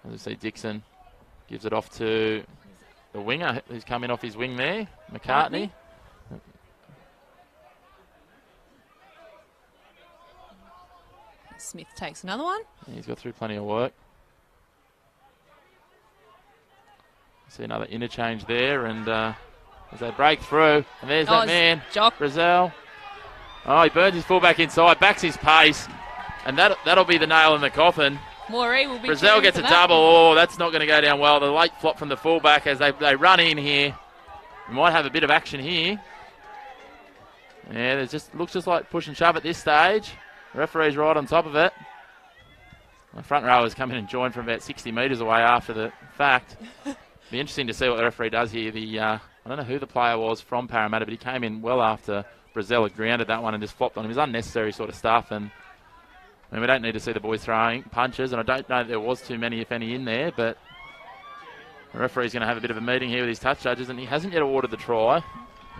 [SPEAKER 1] As we see Dixon gives it off to the winger who's coming off his wing there, McCartney.
[SPEAKER 2] Smith takes another one.
[SPEAKER 1] Yeah, he's got through plenty of work. See another interchange there, and as they break through, and there's that man, Brazel. Oh, he burns his fullback inside, backs his pace, and that'll be the nail in the coffin.
[SPEAKER 2] Moree will be
[SPEAKER 1] Brazel gets a double. Oh, that's not going to go down well. The late flop from the fullback as they run in here. We might have a bit of action here. Yeah, looks just like push and shove at this stage. The referee's right on top of it. The front rowers come in and join from about 60 metres away after the fact. Be interesting to see what the referee does here. I don't know who the player was from Parramatta, but he came in well after Brazel had grounded that one and just flopped on him. It was unnecessary sort of stuff, and we don't need to see the boys throwing punches, and I don't know if there was too many, if any, in there, but the referee's going to have a bit of a meeting here with his touch judges, and he hasn't yet awarded the try.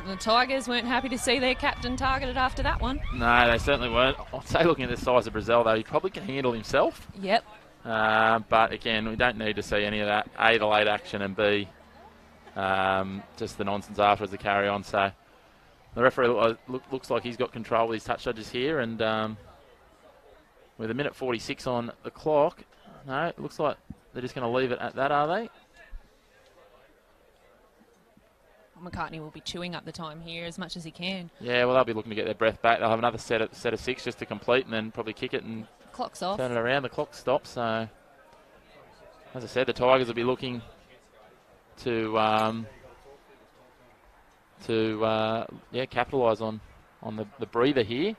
[SPEAKER 2] The Tigers weren't happy to see their captain targeted after that one.
[SPEAKER 1] No, they certainly weren't. I'd say looking at the size of Brazel, though, he probably can handle himself.
[SPEAKER 2] Yep.
[SPEAKER 1] But again, we don't need to see any of that. A, the late action, and B, just the nonsense afterwards to carry on. So the referee looks like he's got control with his touch judges here, and with 1:46 on the clock, no, it looks like they're just going to leave it at that, are they?
[SPEAKER 2] McCartney will be chewing up the time here as much as he can.
[SPEAKER 1] Yeah, well, they'll be looking to get their breath back. They'll have another set of 6 just to complete, and then probably kick it and
[SPEAKER 2] clock's off.
[SPEAKER 1] Turn it around. The clock stops. So, as I said, the Tigers will be looking to to capitalise on the breather here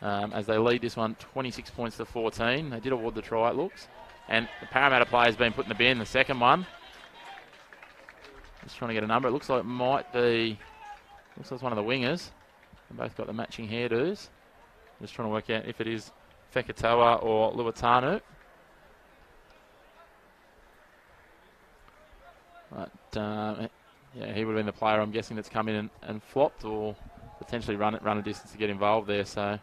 [SPEAKER 1] as they lead this one 26 points to 14. They did award the try, it looks. And the Parramatta player's been put in the bin, the second one. Just trying to get a number. It looks like it might be... Looks like it's one of the wingers. They both got the matching hairdos. Just trying to work out if it is Fekatoa or Luatanu. But, he would have been the player, I'm guessing, that's come in and flopped or potentially run a distance to get involved there. So,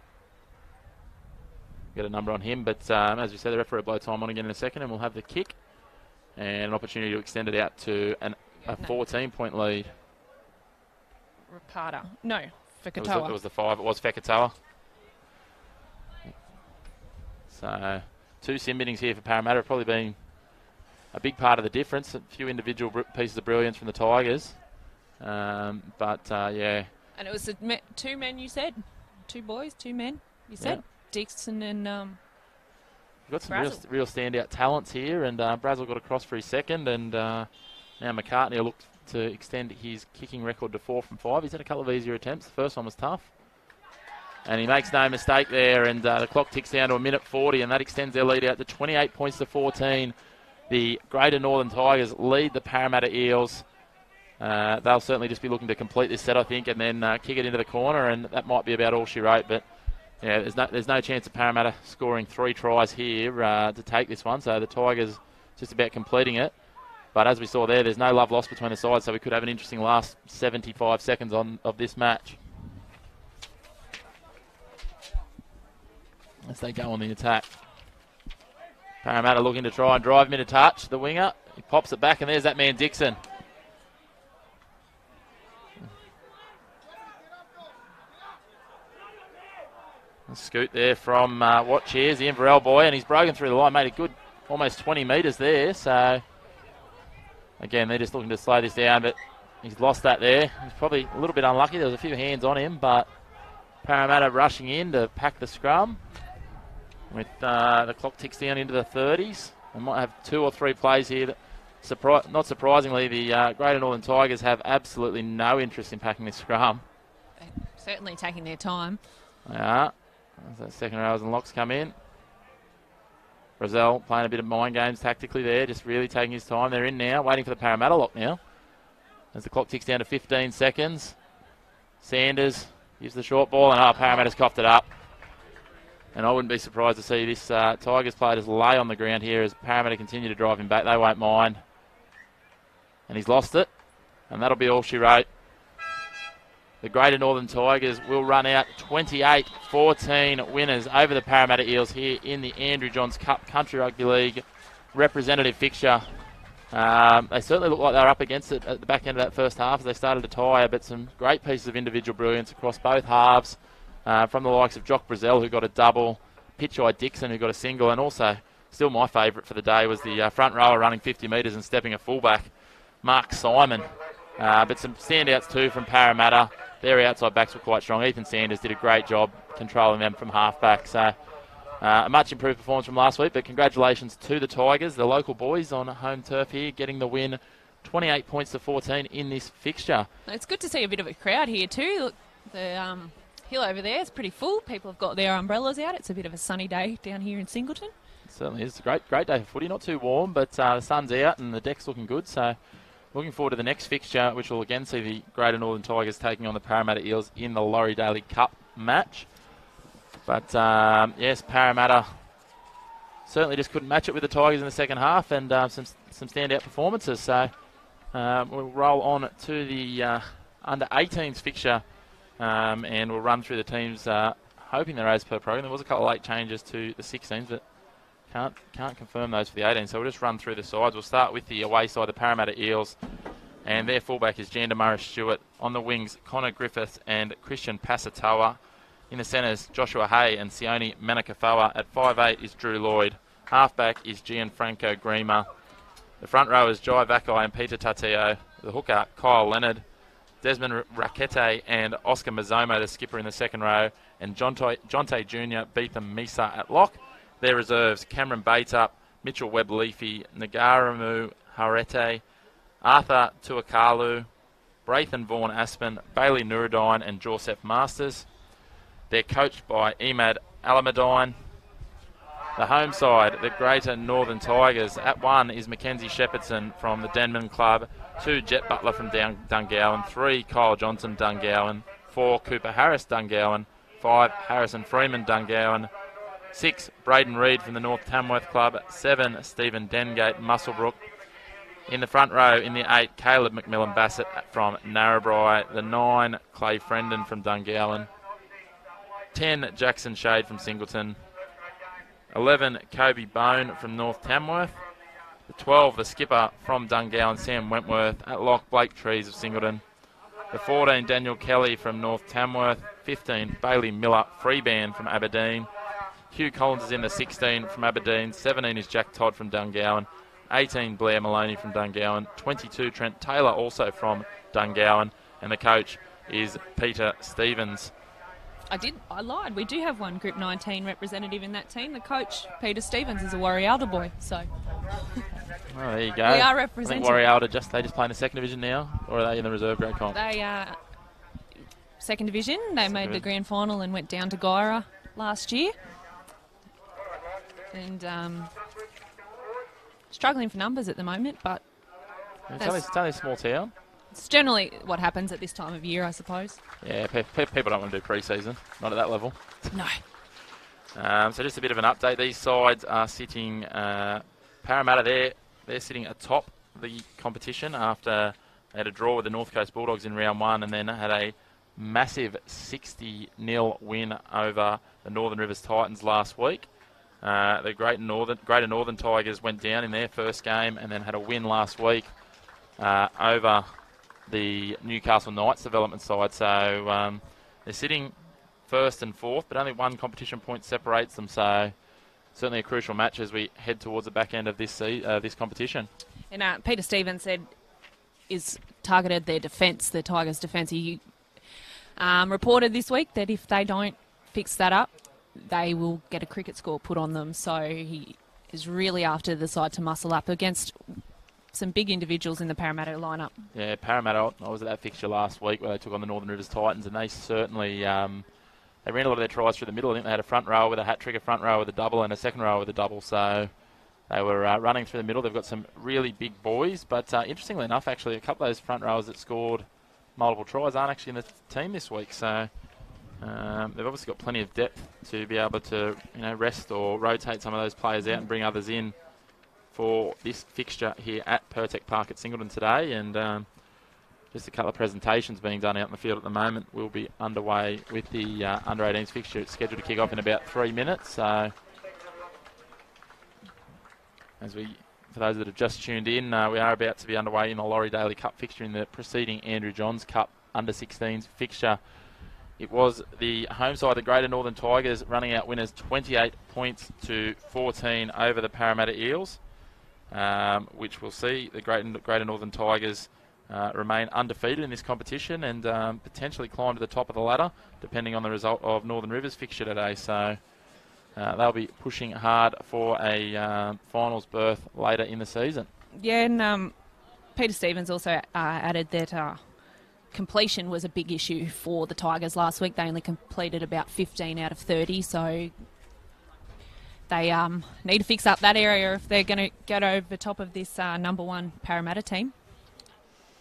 [SPEAKER 1] get a number on him. But, as we said, the referee will blow time on again in a second, and we'll have the kick and an opportunity to extend it out to a 14-point lead.
[SPEAKER 2] Rapata. No, Fekatoa.
[SPEAKER 1] It was the 5. It was Fekatoa. So, 2 sin binnings here for Parramatta have probably been a big part of the difference. A few individual pieces of brilliance from the Tigers. And
[SPEAKER 2] it was 2 men, you said? 2 boys, 2 men, you said? Yeah. Dixon and
[SPEAKER 1] We've got some real standout talents here, and Brazel got across for his second, and now McCartney will look to extend his kicking record to 4 from 5. He's had a couple of easier attempts. The first one was tough. And he makes no mistake there, and the clock ticks down to 1:40, and that extends their lead out to 28 points to 14. The Greater Northern Tigers lead the Parramatta Eels. They'll certainly just be looking to complete this set, I think, and then kick it into the corner, and that might be about all she wrote. But yeah, there's no chance of Parramatta scoring 3 tries here to take this one. So the Tigers just about completing it. But as we saw there's no love lost between the sides, so we could have an interesting last 75 seconds of this match as they go on the attack. Parramatta looking to try and drive him into touch. The winger, he pops it back, and there's that man Dixon. A scoot there from Watch here's the Inverell boy, and he's broken through the line, made a good almost 20 metres there. So again, they're just looking to slow this down, but he's lost that there. He's probably a little bit unlucky. There was a few hands on him, but Parramatta rushing in to pack the scrum. With the clock ticks down into the 30s. We might have 2 or 3 plays here. That not surprisingly, the Greater Northern Tigers have absolutely no interest in packing this scrum.
[SPEAKER 2] They're certainly taking their time.
[SPEAKER 1] They are. As that second rows and locks come in. Brazel playing a bit of mind games tactically there, just really taking his time. They're in now, waiting for the Parramatta lock now. As the clock ticks down to 15 seconds. Sanders gives the short ball, and Parramatta's coughed it up. And I wouldn't be surprised to see this Tigers player just lay on the ground here as Parramatta continue to drive him back. They won't mind. And he's lost it. And that'll be all she wrote. The Greater Northern Tigers will run out 28-14 winners over the Parramatta Eels here in the Andrew Johns Cup Country Rugby League representative fixture. They certainly look like they were up against it at the back end of that first half as they started to tire, but some great pieces of individual brilliance across both halves. From the likes of Jock Brazel, who got a double, Pitcheye Dixon, who got a single, and also, still my favourite for the day, was the front rower running 50 metres and stepping a fullback, Mark Simon. But some standouts too from Parramatta. Their outside backs were quite strong. Ethan Sanders did a great job controlling them from half-back. So a much improved performance from last week, but congratulations to the Tigers, the local boys on home turf here, getting the win 28 points to 14 in this fixture.
[SPEAKER 2] It's good to see a bit of a crowd here too. Look, the hill over there is pretty full. People have got their umbrellas out. It's a bit of a sunny day down here in Singleton.
[SPEAKER 1] It certainly is. It's a great day for footy. Not too warm, but the sun's out and the deck's looking good. So looking forward to the next fixture, which will again see the Greater Northern Tigers taking on the Parramatta Eels in the Laurie Daley Cup match. But yes, Parramatta certainly just couldn't match it with the Tigers in the second half, and some standout performances. So we'll roll on to the under 18s fixture. And we'll run through the teams, hoping they're as per program. There was a couple of late changes to the 16s, but can't confirm those for the 18s. So we'll just run through the sides. We'll start with the away side, the Parramatta Eels, and their fullback is Jander Murray-Stewart. On the wings, Connor Griffith and Christian Pasatoa. In the centres, Joshua Hay and Sione Manakafoa. At 5'8" is Drew Lloyd. Halfback is Gianfranco Grima. The front row is Jai Vakai and Peter Tateo. The hooker, Kyle Leonard. Desmond Rakete and Oscar Mazzomo, the skipper in the second row, and Jonte Jr., Beetham Misa at lock. Their reserves, Cameron Baitup, Mitchell Webb-Leafy, Nagaramu Harete, Arthur Tuakalu, Braithen Vaughan Aspen, Bailey Nuruddin and Joseph Masters. They're coached by Emad Alameddine. The home side, the Greater Northern Tigers. At 1 is Mackenzie Shepherdson from the Denman Club. 2, Jet Butler from Dungowan. 3, Kyle Johnson, Dungowan. 4, Cooper Harris, Dungowan. 5, Harrison Freeman, Dungowan. 6, Braden Reid from the North Tamworth Club. 7, Stephen Dengate, Musselbrook. In the front row, in the 8, Caleb McMillan Bassett from Narrabri. The 9, Clay Frendon from Dungowan. 10, Jackson Shade from Singleton. 11, Kobe Bone from North Tamworth. The 12, the skipper from Dungowan, Sam Wentworth. At lock, Blake Trees of Singleton. The 14, Daniel Kelly from North Tamworth. 15, Bailey Miller, Freeband from Aberdeen. Hugh Collins is in the 16 from Aberdeen. 17 is Jack Todd from Dungowan. 18, Blair Maloney from Dungowan. 22, Trent Taylor, also from Dungowan. And the coach is Peter Stevens.
[SPEAKER 2] I lied. We do have one Group 19 representative in that team. The coach, Peter Stevens, is a Warrialda boy. So
[SPEAKER 1] there you go.
[SPEAKER 2] We are representing.
[SPEAKER 1] I think Warrialda they just play in the second division now, or are they in the reserve grade comp?
[SPEAKER 2] They are second division. They made the grand final and went down to Guyra last year. And struggling for numbers at the moment, but
[SPEAKER 1] it's only a small town.
[SPEAKER 2] It's generally what happens at this time of year, I suppose.
[SPEAKER 1] Yeah, people don't want to do pre-season, not at that level.
[SPEAKER 2] No.
[SPEAKER 1] So just a bit of an update. These sides are sitting, Parramatta they're sitting atop the competition after they had a draw with the North Coast Bulldogs in round 1 and then had a massive 60-0 win over the Northern Rivers Titans last week. The Greater Northern Tigers went down in their first game and then had a win last week over the Newcastle Knights development side. So they're sitting first and fourth, but only one competition point separates them. So certainly a crucial match as we head towards the back end of this competition.
[SPEAKER 2] And Peter Stevens said is targeted their defence, the Tigers' defence. He reported this week that if they don't fix that up, they will get a cricket score put on them. So he is really after the side to muscle up against some big individuals in the Parramatta lineup. Yeah,
[SPEAKER 1] Parramatta, I was at that fixture last week where they took on the Northern Rivers Titans, and they certainly they ran a lot of their tries through the middle. I think they had a front row with a hat-trick, a front row with a double, and a second row with a double. So they were running through the middle. They've got some really big boys, but interestingly enough, actually, a couple of those front rowers that scored multiple tries aren't actually in the team this week. So they've obviously got plenty of depth to be able to rest or rotate some of those players out and bring others in for this fixture here at Pertec Park at Singleton today. And just a couple of presentations being done out in the field at the moment. We'll be underway with the under-18s fixture. It's scheduled to kick off in about 3 minutes. So for those that have just tuned in, we are about to be underway in the Laurie Daley Cup fixture in the preceding Andrew Johns Cup under-16s fixture. It was the home side, the Greater Northern Tigers, running out winners 28 points to 14 over the Parramatta Eels, which will see the Greater Northern Tigers remain undefeated in this competition and potentially climb to the top of the ladder, depending on the result of Northern Rivers fixture today. So they'll be pushing hard for a finals berth later in the season.
[SPEAKER 2] Yeah, and Peter Stevens also added that completion was a big issue for the Tigers last week. They only completed about 15 out of 30, so they need to fix up that area if they're going to get over the top of this number 1 Parramatta team.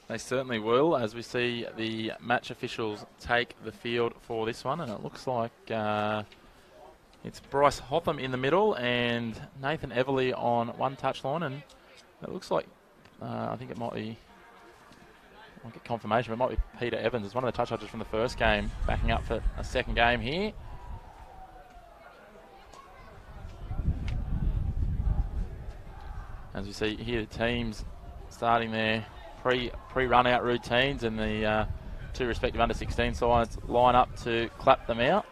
[SPEAKER 1] They certainly will, as we see the match officials take the field for this one, and it looks like it's Bryce Hotham in the middle and Nathan Everly on one touchline, and it looks like I think it might be, I'll get confirmation, but it might be Peter Evans. It's one of the touch touchers from the first game, backing up for a second game here. As we see here, the teams starting their pre-run out routines, and the two respective under-16 sides line up to clap them out.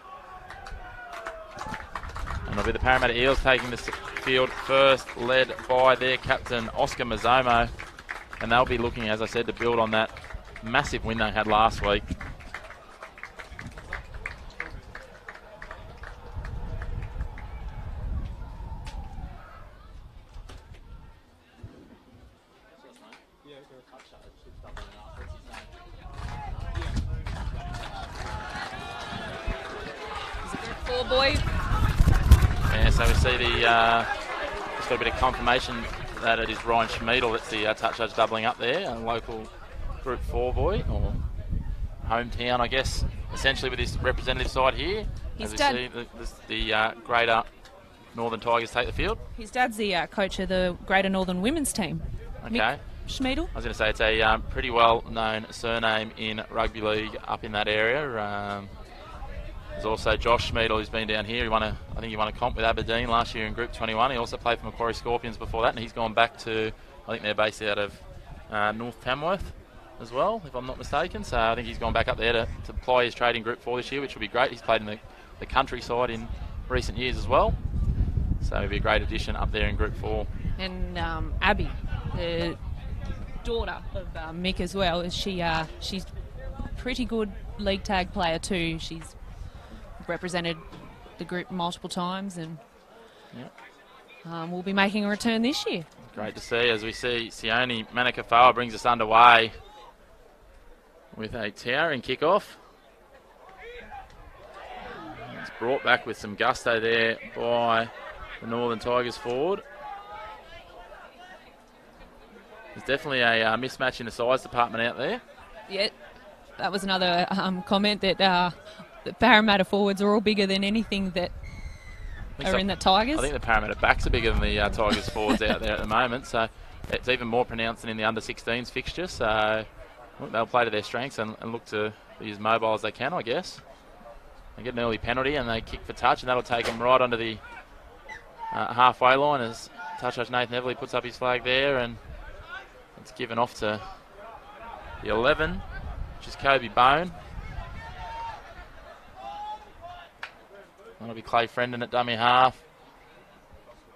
[SPEAKER 1] And it'll be the Parramatta Eels taking the field first, led by their captain Oscar Mazzomo, and they'll be looking, as I said, to build on that massive win they had last week.
[SPEAKER 2] He's a group 4 boy.
[SPEAKER 1] Yeah, so we see just got a bit of confirmation that it is Ryan Schmiedel that's the touch judge doubling up there, a local group 4 boy, or hometown, I guess, essentially with this representative side here.
[SPEAKER 2] His
[SPEAKER 1] as
[SPEAKER 2] dad,
[SPEAKER 1] we see the Greater Northern Tigers take the field.
[SPEAKER 2] his dad's the coach of the Greater Northern women's team.
[SPEAKER 1] Okay.
[SPEAKER 2] Mick Schmiedel.
[SPEAKER 1] I was going to say it's a pretty well-known surname in rugby league up in that area. There's also Josh Schmiedel, who's been down here. I think he won a comp with Aberdeen last year in Group 21. He also played for Macquarie Scorpions before that, and he's gone back to, I think they're based out of North Tamworth as well, if I'm not mistaken. So I think he's gone back up there to ply his trade in Group 4 this year, which will be great. He's played in the countryside in recent years as well. So it'll be a great addition up there in Group 4.
[SPEAKER 2] And Abby, the daughter of Mick as well, she's a pretty good league tag player too. She's represented the group multiple times, and will be making a return this year.
[SPEAKER 1] Great to see. As we see, Sione Manakafawa brings us underway with a towering kickoff. It's brought back with some gusto there by the Northern Tigers forward. There's definitely a mismatch in the size department out there.
[SPEAKER 2] Yeah, that was another comment that the Parramatta forwards are all bigger than anything that are in the Tigers.
[SPEAKER 1] I think the Parramatta backs are bigger than the Tigers forwards out there at the moment, so it's even more pronounced than in the under-16s fixture. So they'll play to their strengths and look to be as mobile as they can, I guess. They get an early penalty and they kick for touch, and that'll take them right onto the halfway line as touch judge Nathan Everly puts up his flag there, and it's given off to the 11, which is Kobe Bone. That'll be Clay Frendon at dummy half.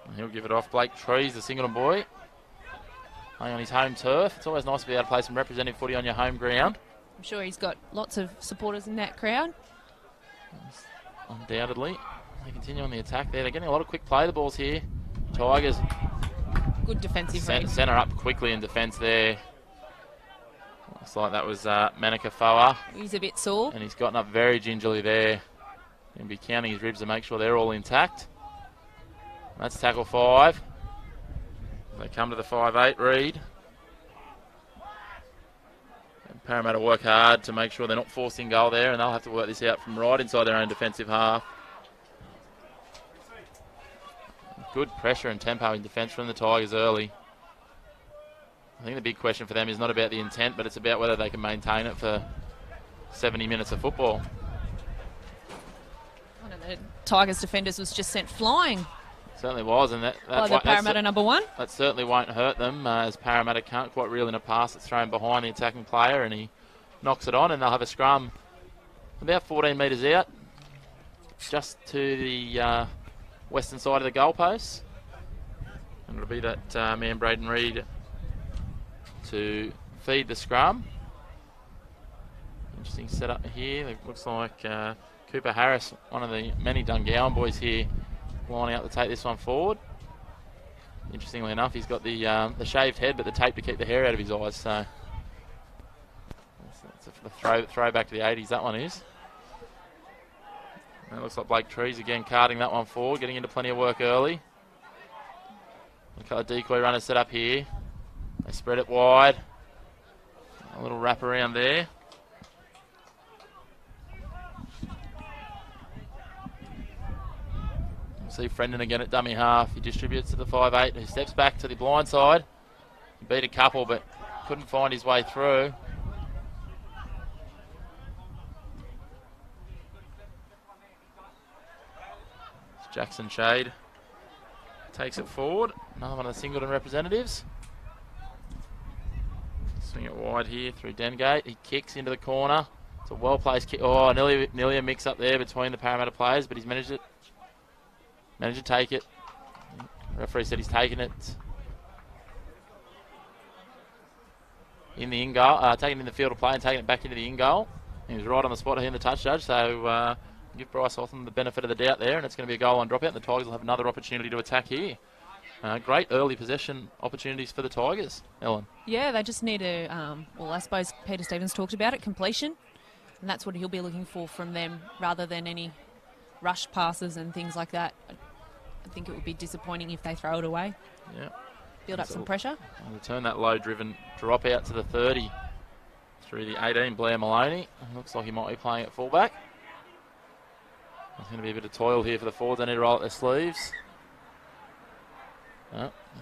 [SPEAKER 1] And he'll give it off. Blake Trees, the Singleton boy, playing on his home turf. It's always nice to be able to play some representative footy on your home ground.
[SPEAKER 2] I'm sure he's got lots of supporters in that crowd.
[SPEAKER 1] Undoubtedly. They continue on the attack there. They're getting a lot of quick play the balls here. Tigers.
[SPEAKER 2] Good defensive read.
[SPEAKER 1] Centre up quickly in defence there. Looks like that was Manakafawa.
[SPEAKER 2] He's a bit sore.
[SPEAKER 1] And he's gotten up very gingerly there. He'll be counting his ribs to make sure they're all intact. That's tackle 5. They come to the 5-8 read. And Parramatta work hard to make sure they're not forced in goal there, and they'll have to work this out from right inside their own defensive half. Good pressure and tempo in defence from the Tigers early. I think the big question for them is not about the intent, but it's about whether they can maintain it for 70 minutes of football.
[SPEAKER 2] One of the Tigers defenders was just sent flying.
[SPEAKER 1] Certainly was, and that
[SPEAKER 2] the Parramatta number 1.
[SPEAKER 1] That certainly won't hurt them, as Parramatta can't quite reel in a pass that's thrown behind the attacking player, and he knocks it on, and they'll have a scrum about 14 metres out, just to the western side of the goalposts. And it'll be that man Braden Reid to feed the scrum. Interesting setup here. It looks like Cooper Harris, one of the many Dungowan boys here, lining up to take this one forward. Interestingly enough, he's got the shaved head, but the tape to keep the hair out of his eyes. So it's a throwback to the 80s. That one is. And it looks like Blake Trees again carting that one forward, getting into plenty of work early. A couple of decoy runners set up here. They spread it wide. A little wrap around there. See Frendon again at dummy half. He distributes to the 5-8. He steps back to the blind side. He beat a couple, but couldn't find his way through. It's Jackson Shade. Takes it forward. Another one of the Singleton representatives. Swing it wide here through Dengate. He kicks into the corner. It's a well-placed kick. Oh, nearly a mix up there between the Parramatta players, but he's managed it. Managed to take it. The referee said he's taken it in the in goal, taking it in the field of play and taking it back into the in goal. He was right on the spot here in the touch judge, so give Bryce Hotham the benefit of the doubt there, and it's going to be a goal on dropout, and the Tigers will have another opportunity to attack here. Great early possession opportunities for the Tigers, Ellen.
[SPEAKER 2] Yeah, they just need to, I suppose Peter Stevens talked about it, completion. And that's what he'll be looking for from them rather than any rush passes and things like that. I think it would be disappointing if they throw it away.
[SPEAKER 1] Yeah.
[SPEAKER 2] Build up some pressure.
[SPEAKER 1] Return that low-driven drop out to the 30 through the 18, Blair Maloney. Looks like he might be playing at fullback. There's going to be a bit of toil here for the forwards. They need to roll up their sleeves.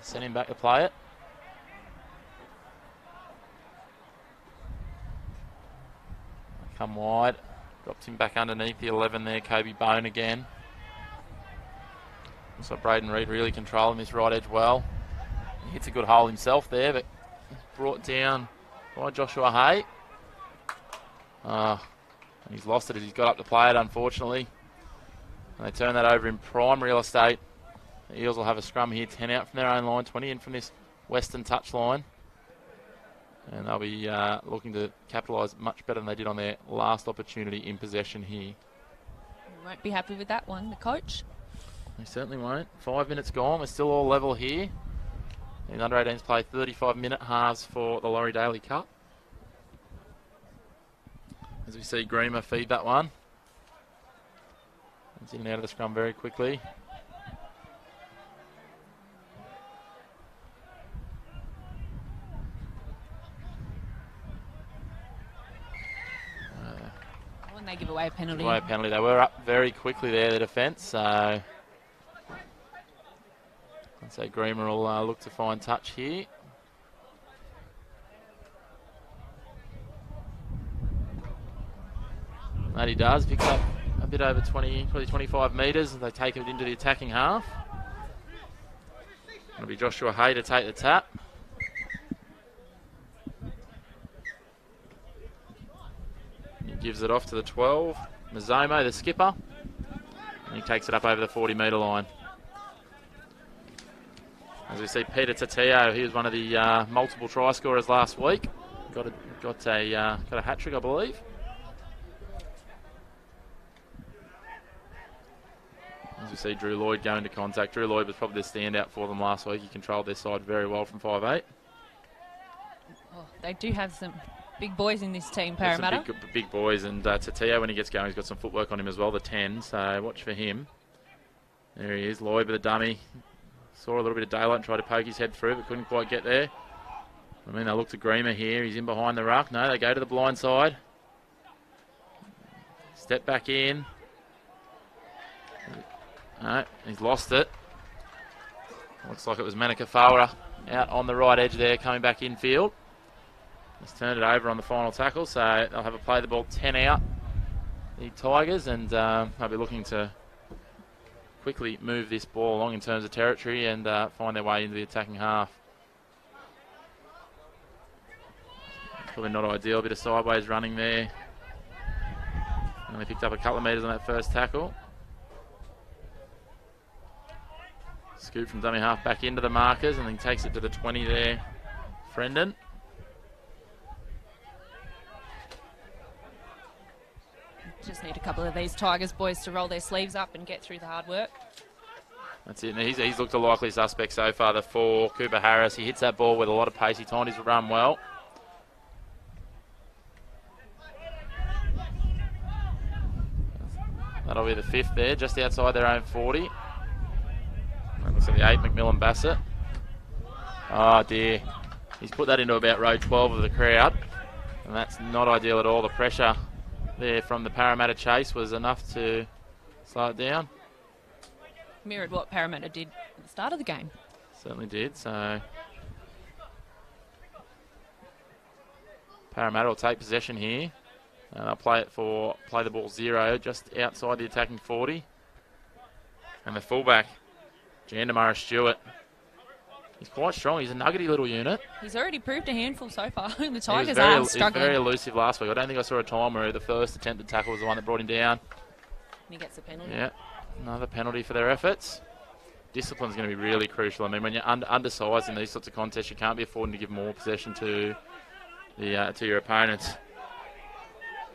[SPEAKER 1] Send him back to play it. Come wide. Dropped him back underneath the 11 there. Kobe Bone again. So Braden Reid really controlling this right edge well. He hits a good hole himself there, but brought down by Joshua Hay. And he's lost it as he's got up to play it, unfortunately. And they turn that over in prime real estate. The Eels will have a scrum here, 10 out from their own line, 20 in from this western touch line. And they'll be looking to capitalise much better than they did on their last opportunity in possession here.
[SPEAKER 2] Won't be happy with that one, the coach.
[SPEAKER 1] They certainly won't. 5 minutes gone. We're still all level here. The under 18s play 35-minute halves for the Laurie Daley Cup. As we see Greamer feed that one. It's in and out of the scrum very quickly.
[SPEAKER 2] When they give away a penalty.
[SPEAKER 1] They were up very quickly there, the defence. So I'd say Greamer will look to find touch here. That he does. Picks up a bit over 20, probably 25 metres. They take it into the attacking half. It'll be Joshua Hay to take the tap. He gives it off to the 12. Mazomo, the skipper. And he takes it up over the 40-metre line. As we see Peter Tateo, he was one of the multiple try scorers last week. Got a hat-trick, I believe. As we see Drew Lloyd go into contact. Drew Lloyd was probably the standout for them last week. He controlled their side very well from 5'8".
[SPEAKER 2] Oh, they do have some big boys in this team, Parramatta.
[SPEAKER 1] Some big boys, and Tateo, when he gets going, he's got some footwork on him as well, the 10, so watch for him. There he is, Lloyd with a dummy. Saw a little bit of daylight and tried to poke his head through, but couldn't quite get there. I mean, they look to Greamer here. He's in behind the ruck. No, they go to the blind side. Step back in. No, he's lost it. Looks like it was Manika Fawara out on the right edge there, coming back infield. He's turned it over on the final tackle, so they'll have a play the ball 10 out, the Tigers, and they'll be looking to quickly move this ball along in terms of territory and find their way into the attacking half. Probably not ideal, a bit of sideways running there. Only picked up a couple of metres on that first tackle. Scoop from dummy half back into the markers and then takes it to the 20 there, Frendon.
[SPEAKER 2] Just need a couple of these Tigers boys to roll their sleeves up and get through the hard work.
[SPEAKER 1] That's it. And he's looked a likely suspect so far, the 4, Cooper Harris. He hits that ball with a lot of pace. He timed his run well. That'll be the 5th there, just outside their own 40. That looks like the 8, McMillan Bassett. Oh dear. He's put that into about row 12 of the crowd. And that's not ideal at all. The pressure there from the Parramatta chase was enough to slow it down.
[SPEAKER 2] Mirrored what Parramatta did at the start of the game.
[SPEAKER 1] Certainly did. So Parramatta will take possession here. And they'll play the ball 0 just outside the attacking 40. And the fullback, Jandamara Stewart. He's quite strong. He's a nuggety little unit.
[SPEAKER 2] He's already proved a handful so far. The Tigers are struggling.
[SPEAKER 1] He was very elusive last week. I don't think I saw a time where the first attempted tackle was the one that brought him down.
[SPEAKER 2] And he gets a penalty.
[SPEAKER 1] Yeah, another penalty for their efforts. Discipline's going to be really crucial. I mean, when you're undersized in these sorts of contests, you can't be affording to give more possession to your opponents.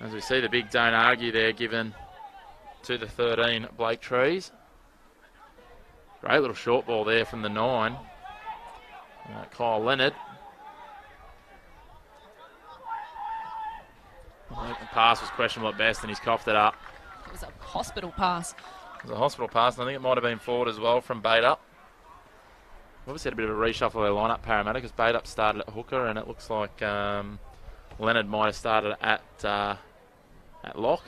[SPEAKER 1] As we see the big don't argue there given to the 13, Blake Trees. Great little short ball there from the 9. Kyle Leonard. I think the pass was questionable at best, and he's coughed it up.
[SPEAKER 2] It was a hospital pass.
[SPEAKER 1] It was a hospital pass, and I think it might have been forward as well from Buildup. Obviously had a bit of a reshuffle of their lineup, Parramatta, because Buildup started at hooker, and it looks like Leonard might have started at lock.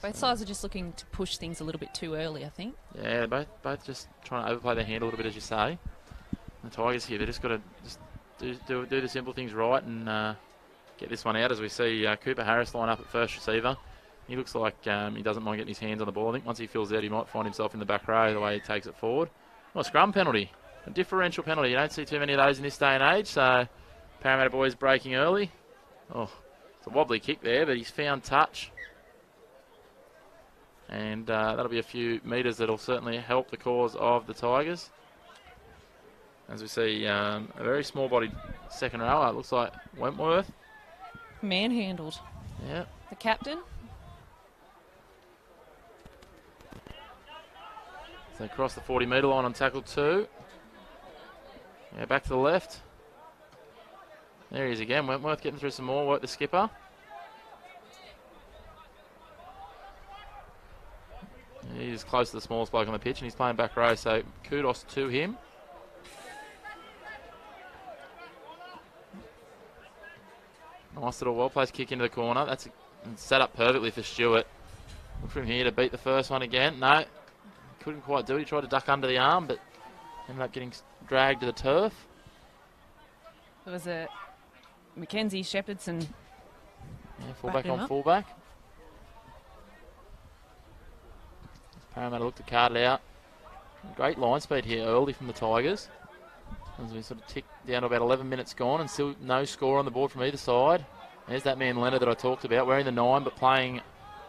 [SPEAKER 2] Both sides are just looking to push things a little bit too early, I think.
[SPEAKER 1] Yeah, both just trying to overplay their hand a little bit, as you say. The Tigers here, they just got to just do the simple things right and get this one out, as we see Cooper Harris line up at first receiver. He looks like he doesn't mind getting his hands on the ball. I think once he fills out, he might find himself in the back row the way he takes it forward. Well, a scrum penalty, a differential penalty. You don't see too many of those in this day and age, so Parramatta boys breaking early. Oh, it's a wobbly kick there, but he's found touch. And that'll be a few metres that'll certainly help the cause of the Tigers. As we see, a very small-bodied second rower. It looks like Wentworth.
[SPEAKER 2] Manhandled.
[SPEAKER 1] Yeah.
[SPEAKER 2] The captain.
[SPEAKER 1] So they cross the 40-metre line on tackle 2. Yeah, back to the left. There he is again. Wentworth getting through some more. Work the skipper. He's close to the smallest bloke on the pitch, and he's playing back row, so kudos to him. Nice little well-placed kick into the corner. That's set up perfectly for Stewart. Look for him here to beat the first one again. No, couldn't quite do it. He tried to duck under the arm, but ended up getting dragged to the turf.
[SPEAKER 2] There was a Mackenzie Shepherdson.
[SPEAKER 1] Yeah, fullback on fullback. Parramatta looked to card it out. Great line speed here early from the Tigers. As we sort of tick down to about 11 minutes gone and still no score on the board from either side. There's that man Leonard that I talked about, wearing the 9 but playing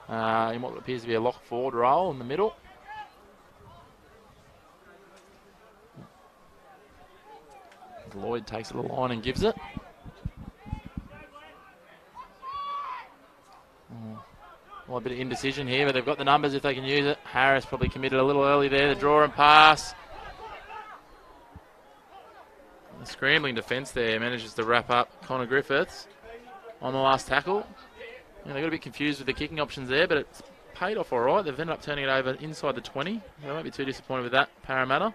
[SPEAKER 1] in what appears to be a lock forward role in the middle. Lloyd takes it to the line and gives it. Well, a bit of indecision here, but they've got the numbers if they can use it. Harris probably committed a little early there. The draw and pass. The scrambling defence there manages to wrap up Connor Griffiths on the last tackle. And they got a bit confused with the kicking options there, but it's paid off all right. They've ended up turning it over inside the 20. They won't be too disappointed with that, Parramatta.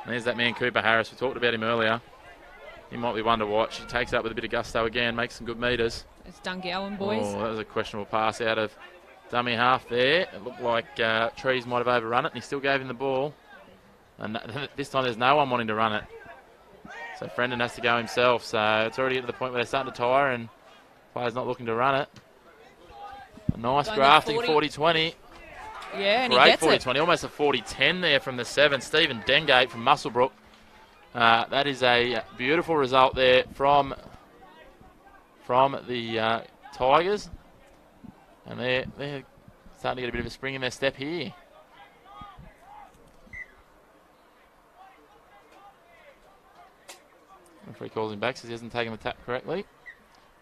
[SPEAKER 1] And there's that man Cooper Harris. We talked about him earlier. He might be one to watch. He takes it up with a bit of gusto again, makes some good metres.
[SPEAKER 2] It's Dungowan boys.
[SPEAKER 1] Oh, that was a questionable pass out of dummy half there. It looked like Trees might have overrun it, and he still gave him the ball. And this time there's no one wanting to run it. So Frendon has to go himself. So it's already to the point where they're starting to tire, and players not looking to run it. A nice grafting 40-20.
[SPEAKER 2] Yeah, and
[SPEAKER 1] great
[SPEAKER 2] he gets
[SPEAKER 1] 40-20, almost a 40-10 there from the 7. Stephen Dengate from Muswellbrook. That is a beautiful result there from the Tigers. And they're starting to get a bit of a spring in their step here. Referee calls him back, says he hasn't taken the tap correctly.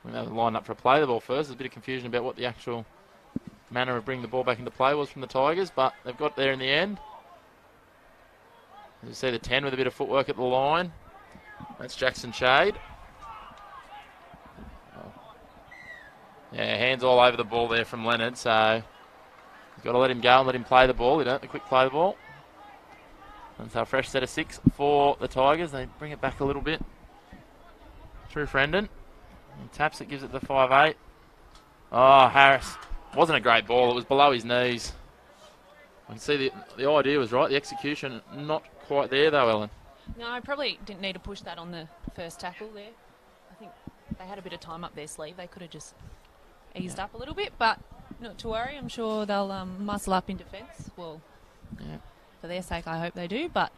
[SPEAKER 1] When they were lined up for a play the ball first, there's a bit of confusion about what the actual manner of bringing the ball back into play was from the Tigers, but they've got there in the end. As you see the 10 with a bit of footwork at the line. That's Jackson Shade. Yeah, hands all over the ball there from Leonard, so you've got to let him go and let him play the ball. You don't have to quick play the ball. And so a fresh set of 6 for the Tigers. They bring it back a little bit. Through Frendon. He taps it, gives it the 5-8. Oh, Harris. Wasn't a great ball. It was below his knees. I can see the idea was right. The execution not quite there though, Ellen.
[SPEAKER 2] No, I probably didn't need to push that on the first tackle there. I think they had a bit of time up their sleeve. They could have just eased up a little bit, but not to worry. I'm sure they'll muscle up in defence. Well, for their sake, I hope they do. But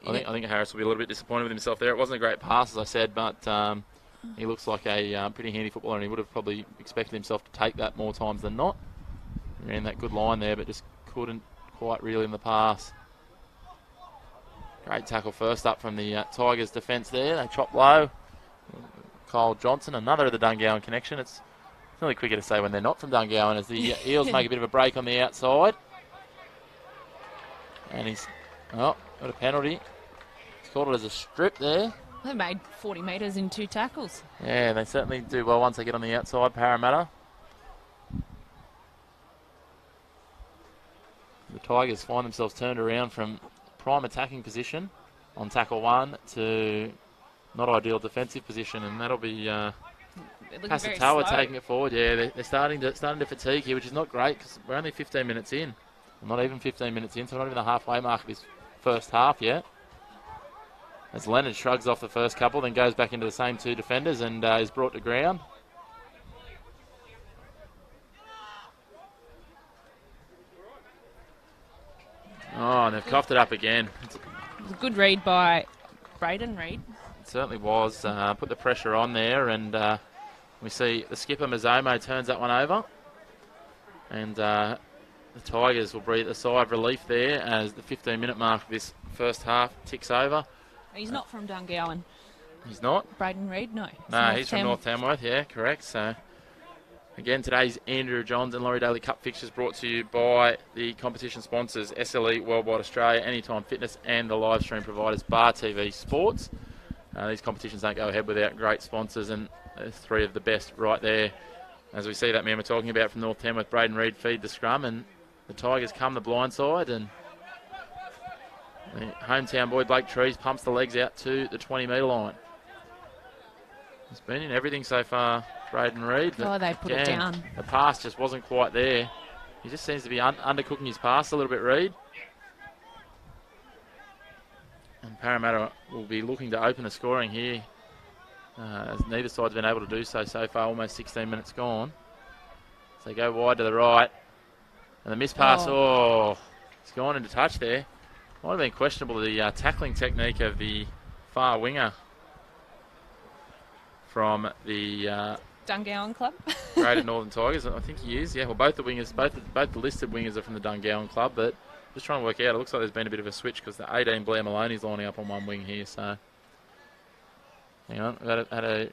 [SPEAKER 1] I think Harris will be a little bit disappointed with himself there. It wasn't a great pass, as I said, but he looks like a pretty handy footballer, and he would have probably expected himself to take that more times than not. He ran that good line there, but just couldn't quite reel in the pass. Great tackle first up from the Tigers' defence there. They chop low. Kyle Johnson, another of the Dungowan connection. It's really quicker to say when they're not from Dungowan, as the Eels make a bit of a break on the outside. And he's got a penalty. He's called it as a strip there.
[SPEAKER 2] They made 40 metres in 2 tackles.
[SPEAKER 1] Yeah, they certainly do well once they get on the outside, Parramatta. The Tigers find themselves turned around from prime attacking position on tackle 1 to not ideal defensive position, and that'll be Pasatoa taking it forward. Yeah, they're starting to fatigue here, which is not great because we're only 15 minutes in. Well, not even 15 minutes in, so we're not even the halfway mark of this first half yet. As Leonard shrugs off the first couple, then goes back into the same 2 defenders and is brought to ground. Oh, and they've coughed it up again.
[SPEAKER 2] It was a good read by Braden Reid.
[SPEAKER 1] It certainly was. Put the pressure on there, and we see the skipper Mazomo turns that one over. And the Tigers will breathe a sigh of relief there as the 15-minute mark of this first half ticks over.
[SPEAKER 2] He's not from Dungowan.
[SPEAKER 1] He's not?
[SPEAKER 2] Braden Reid, no.
[SPEAKER 1] No, he's from North Tamworth, yeah, correct. So, again, today's Andrew Johns and Laurie Daley Cup fixtures brought to you by the competition sponsors SLE, Worldwide Australia, Anytime Fitness, and the live stream providers Bar TV Sports. These competitions don't go ahead without great sponsors, and there's 3 of the best right there. As we see that man we're talking about from North Tamworth, Braden Reid, feed the scrum, and the Tigers come the blind side, and the hometown boy Blake Trees pumps the legs out to the 20-metre line. He's been in everything so far, Braden Reid.
[SPEAKER 2] Oh, they put it down.
[SPEAKER 1] The pass just wasn't quite there. He just seems to be undercooking his pass a little bit, Reid. And Parramatta will be looking to open the scoring here, as neither side's been able to do so far, almost 16 minutes gone. So they go wide to the right. And the miss pass, it's gone into touch there. Might have been questionable, the tackling technique of the far winger from the
[SPEAKER 2] Dungowan club.
[SPEAKER 1] Greater Northern Tigers. I think he is. Yeah, well, both the wingers, both the listed wingers are from the Dungowan club, but just trying to work out. It looks like there's been a bit of a switch because the 18 Blair Maloney's lining up on one wing here. So, hang on, had a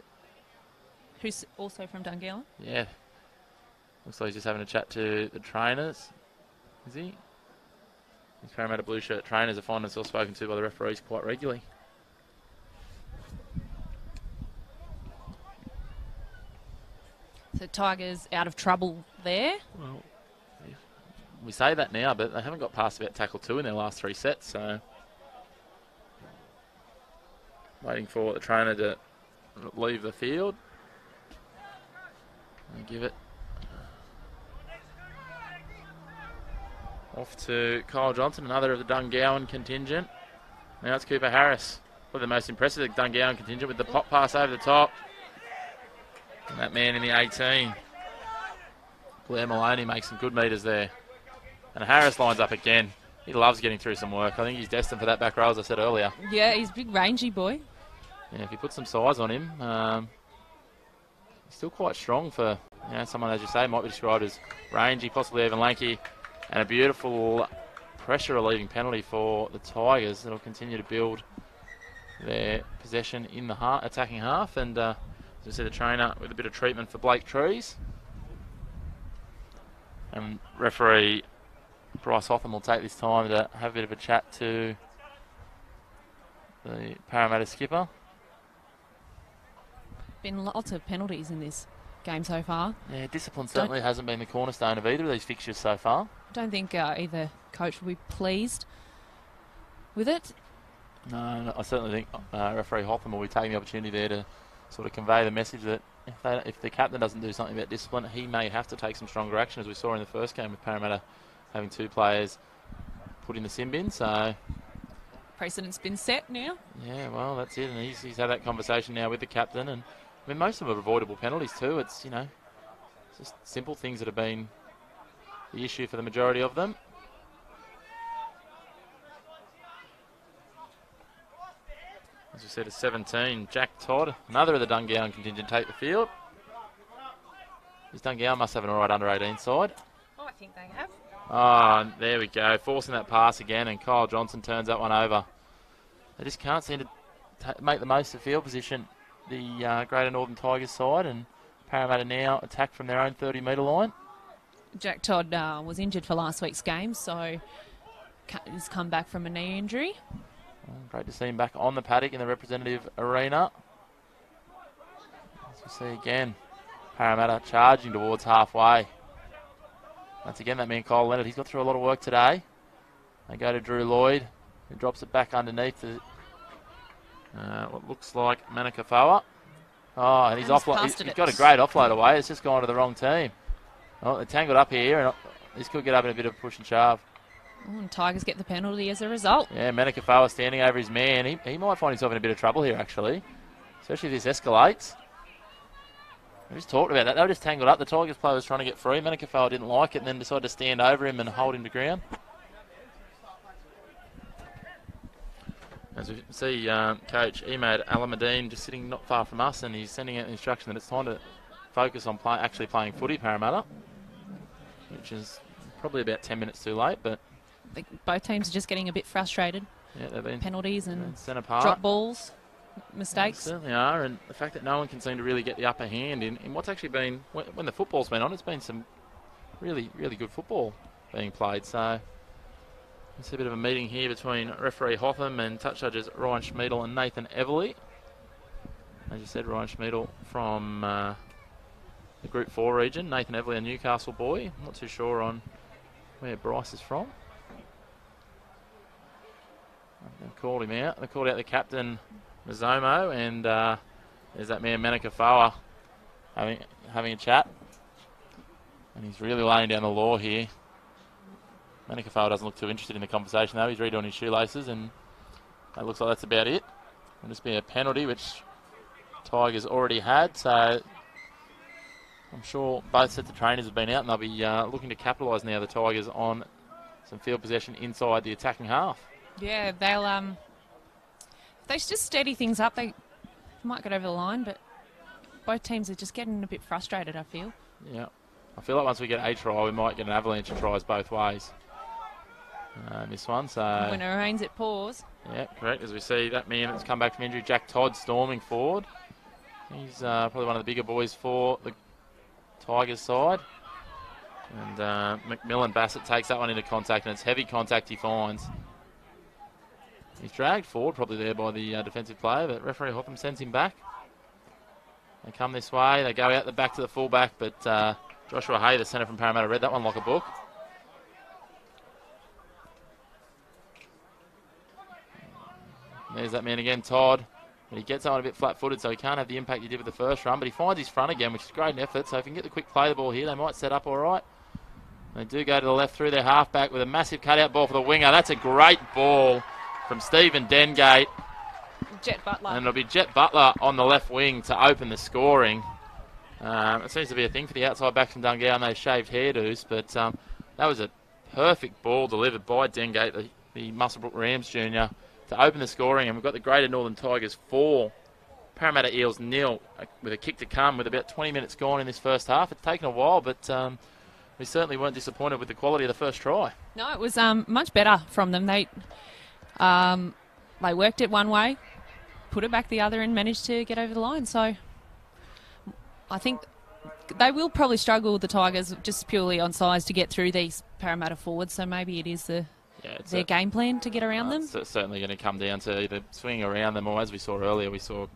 [SPEAKER 2] who's also from Dungowan.
[SPEAKER 1] Yeah, looks like he's just having a chat to the trainers. Is he? These Parramatta blue shirt trainers are finding themselves spoken to by the referees quite regularly.
[SPEAKER 2] So Tigers out of trouble there.
[SPEAKER 1] Well, we say that now, but they haven't got past about tackle 2 in their last 3 sets, so waiting for the trainer to leave the field and give it off to Kyle Johnson, another of the Dungowan contingent. Now it's Cooper Harris, probably the most impressive of the Dungowan contingent, with the pop pass over the top. And that man in the 18, Blair Maloney, makes some good metres there. And Harris lines up again. He loves getting through some work. I think he's destined for that back row, as I said earlier.
[SPEAKER 2] Yeah, he's a big rangy boy.
[SPEAKER 1] Yeah, if you put some size on him, he's still quite strong for someone, as you say, might be described as rangy, possibly even lanky. And a beautiful pressure relieving penalty for the Tigers that'll continue to build their possession in the attacking half. And as we see the trainer with a bit of treatment for Blake Trees. And referee Bryce Hotham will take this time to have a bit of a chat to the Parramatta skipper.
[SPEAKER 2] Been lots of penalties in this game so far.
[SPEAKER 1] Yeah, discipline certainly hasn't been the cornerstone of either of these fixtures so far.
[SPEAKER 2] Don't think either coach will be pleased with it.
[SPEAKER 1] No, I certainly think referee Hotham will be taking the opportunity there to sort of convey the message that if the captain doesn't do something about discipline, he may have to take some stronger action, as we saw in the first game with Parramatta having 2 players put in the sin bin. So
[SPEAKER 2] precedent's been set now.
[SPEAKER 1] Yeah, well, that's it. And he's had that conversation now with the captain. And I mean, most of them are avoidable penalties too. It's, just simple things that have been the issue for the majority of them. As we said, it's 17. Jack Todd, another of the Dungowan contingent, take the field. This Dungowan must have an alright under-18 side.
[SPEAKER 2] Oh, I think they have.
[SPEAKER 1] Oh, there we go. Forcing that pass again, and Kyle Johnson turns that one over. They just can't seem to make the most of field position, the Greater Northern Tigers side, and Parramatta now attack from their own 30-metre line.
[SPEAKER 2] Jack Todd was injured for last week's game, so he's come back from a knee injury.
[SPEAKER 1] Great to see him back on the paddock in the representative arena. As we see again, Parramatta charging towards halfway. Once again, that man Kyle Leonard, he's got through a lot of work today. They go to Drew Lloyd, who drops it back underneath the, what looks like Manikafoa. Oh, and he's got a great offload away. It's just gone to the wrong team. Oh, they're tangled up here, and this could get up in a bit of push and shove.
[SPEAKER 2] Oh, and Tigers get the penalty as a result.
[SPEAKER 1] Yeah, Manikafoa standing over his man. He might find himself in a bit of trouble here, actually, especially if this escalates. We just talked about that. They were just tangled up. The Tigers player was trying to get free. Manikafoa didn't like it and then decided to stand over him and hold him to ground. As we see, Coach Emad Alamadine just sitting not far from us, and he's sending out the instruction that it's time to focus on actually playing footy, Parramatta, which is probably about 10 minutes too late. But
[SPEAKER 2] I think both teams are just getting a bit frustrated.
[SPEAKER 1] Yeah, they've been
[SPEAKER 2] penalties and
[SPEAKER 1] sent apart.
[SPEAKER 2] Drop balls, mistakes.
[SPEAKER 1] They certainly are, and the fact that no one can seem to really get the upper hand in what's actually been, when the football's been on, it's been some really, really good football being played. So it's a bit of a meeting here between referee Hotham and touch judges Ryan Schmiedel and Nathan Everly. As you said, Ryan Schmiedel from the Group 4 region. Nathan Everly, a Newcastle boy. I'm not too sure on where Bryce is from. They've called him out. They called out the captain, Mizomo, and there's that man Manikafoa having a chat. And he's really laying down the law here. Manikafoa doesn't look too interested in the conversation though. He's redoing his shoelaces, and it looks like that's about it. It'll just be a penalty, which Tigers already had. So I'm sure both sets of trainers have been out, and they'll be looking to capitalise now, the Tigers, on some field possession inside the attacking half.
[SPEAKER 2] Yeah, they'll if they just steady things up, they might get over the line, but both teams are just getting a bit frustrated, I feel.
[SPEAKER 1] Yeah. I feel like once we get a try, we might get an avalanche of tries both ways. This one, so...
[SPEAKER 2] When it rains, it pours.
[SPEAKER 1] Yeah, correct. As we see that man that's come back from injury, Jack Todd, storming forward. He's probably one of the bigger boys for the Tigers side. And McMillan Bassett takes that one into contact, and it's heavy contact he finds. He's dragged forward probably there by the defensive player, but referee Hotham sends him back. They come this way. They go out the back to the fullback, but Joshua Hay, the centre from Parramatta, read that one like a book. There's that man again, Todd. But he gets that one a bit flat-footed, so he can't have the impact he did with the first run. But he finds his front again, which is great effort. So if he can get the quick play the ball here, they might set up all right. They do go to the left through their halfback with a massive cutout ball for the winger. That's a great ball from Stephen Dengate.
[SPEAKER 2] Jet Butler.
[SPEAKER 1] And it'll be Jet Butler on the left wing to open the scoring. It seems to be a thing for the outside backs from Dungow and those shaved hairdos, but that was a perfect ball delivered by Dengate, the Muswellbrook Rams Junior, to open the scoring. And we've got the Greater Northern Tigers 4, Parramatta Eels 0, with a kick to come with about 20 minutes gone in this first half. It's taken a while, but we certainly weren't disappointed with the quality of the first try.
[SPEAKER 2] No, it was much better from them. They worked it one way, put it back the other, and managed to get over the line. So I think they will probably struggle, the Tigers, just purely on size to get through these Parramatta forwards. So maybe it is their game plan to get around them.
[SPEAKER 1] It's certainly going to come down to either swinging around them, or as we saw earlier, we saw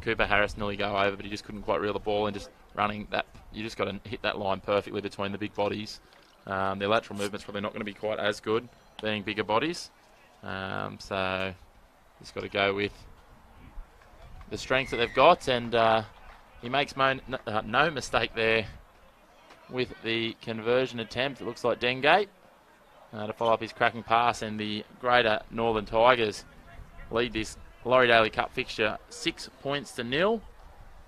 [SPEAKER 1] Cooper Harris nearly go over, but he just couldn't quite reel the ball, and just running that, you just got to hit that line perfectly between the big bodies. Their lateral movement's probably not going to be quite as good, being bigger bodies. So just got to go with the strength that they've got, and he makes no mistake there with the conversion attempt. It looks like Dengate to follow up his cracking pass, and the Greater Northern Tigers lead this Laurie Daley Cup fixture 6 points to 0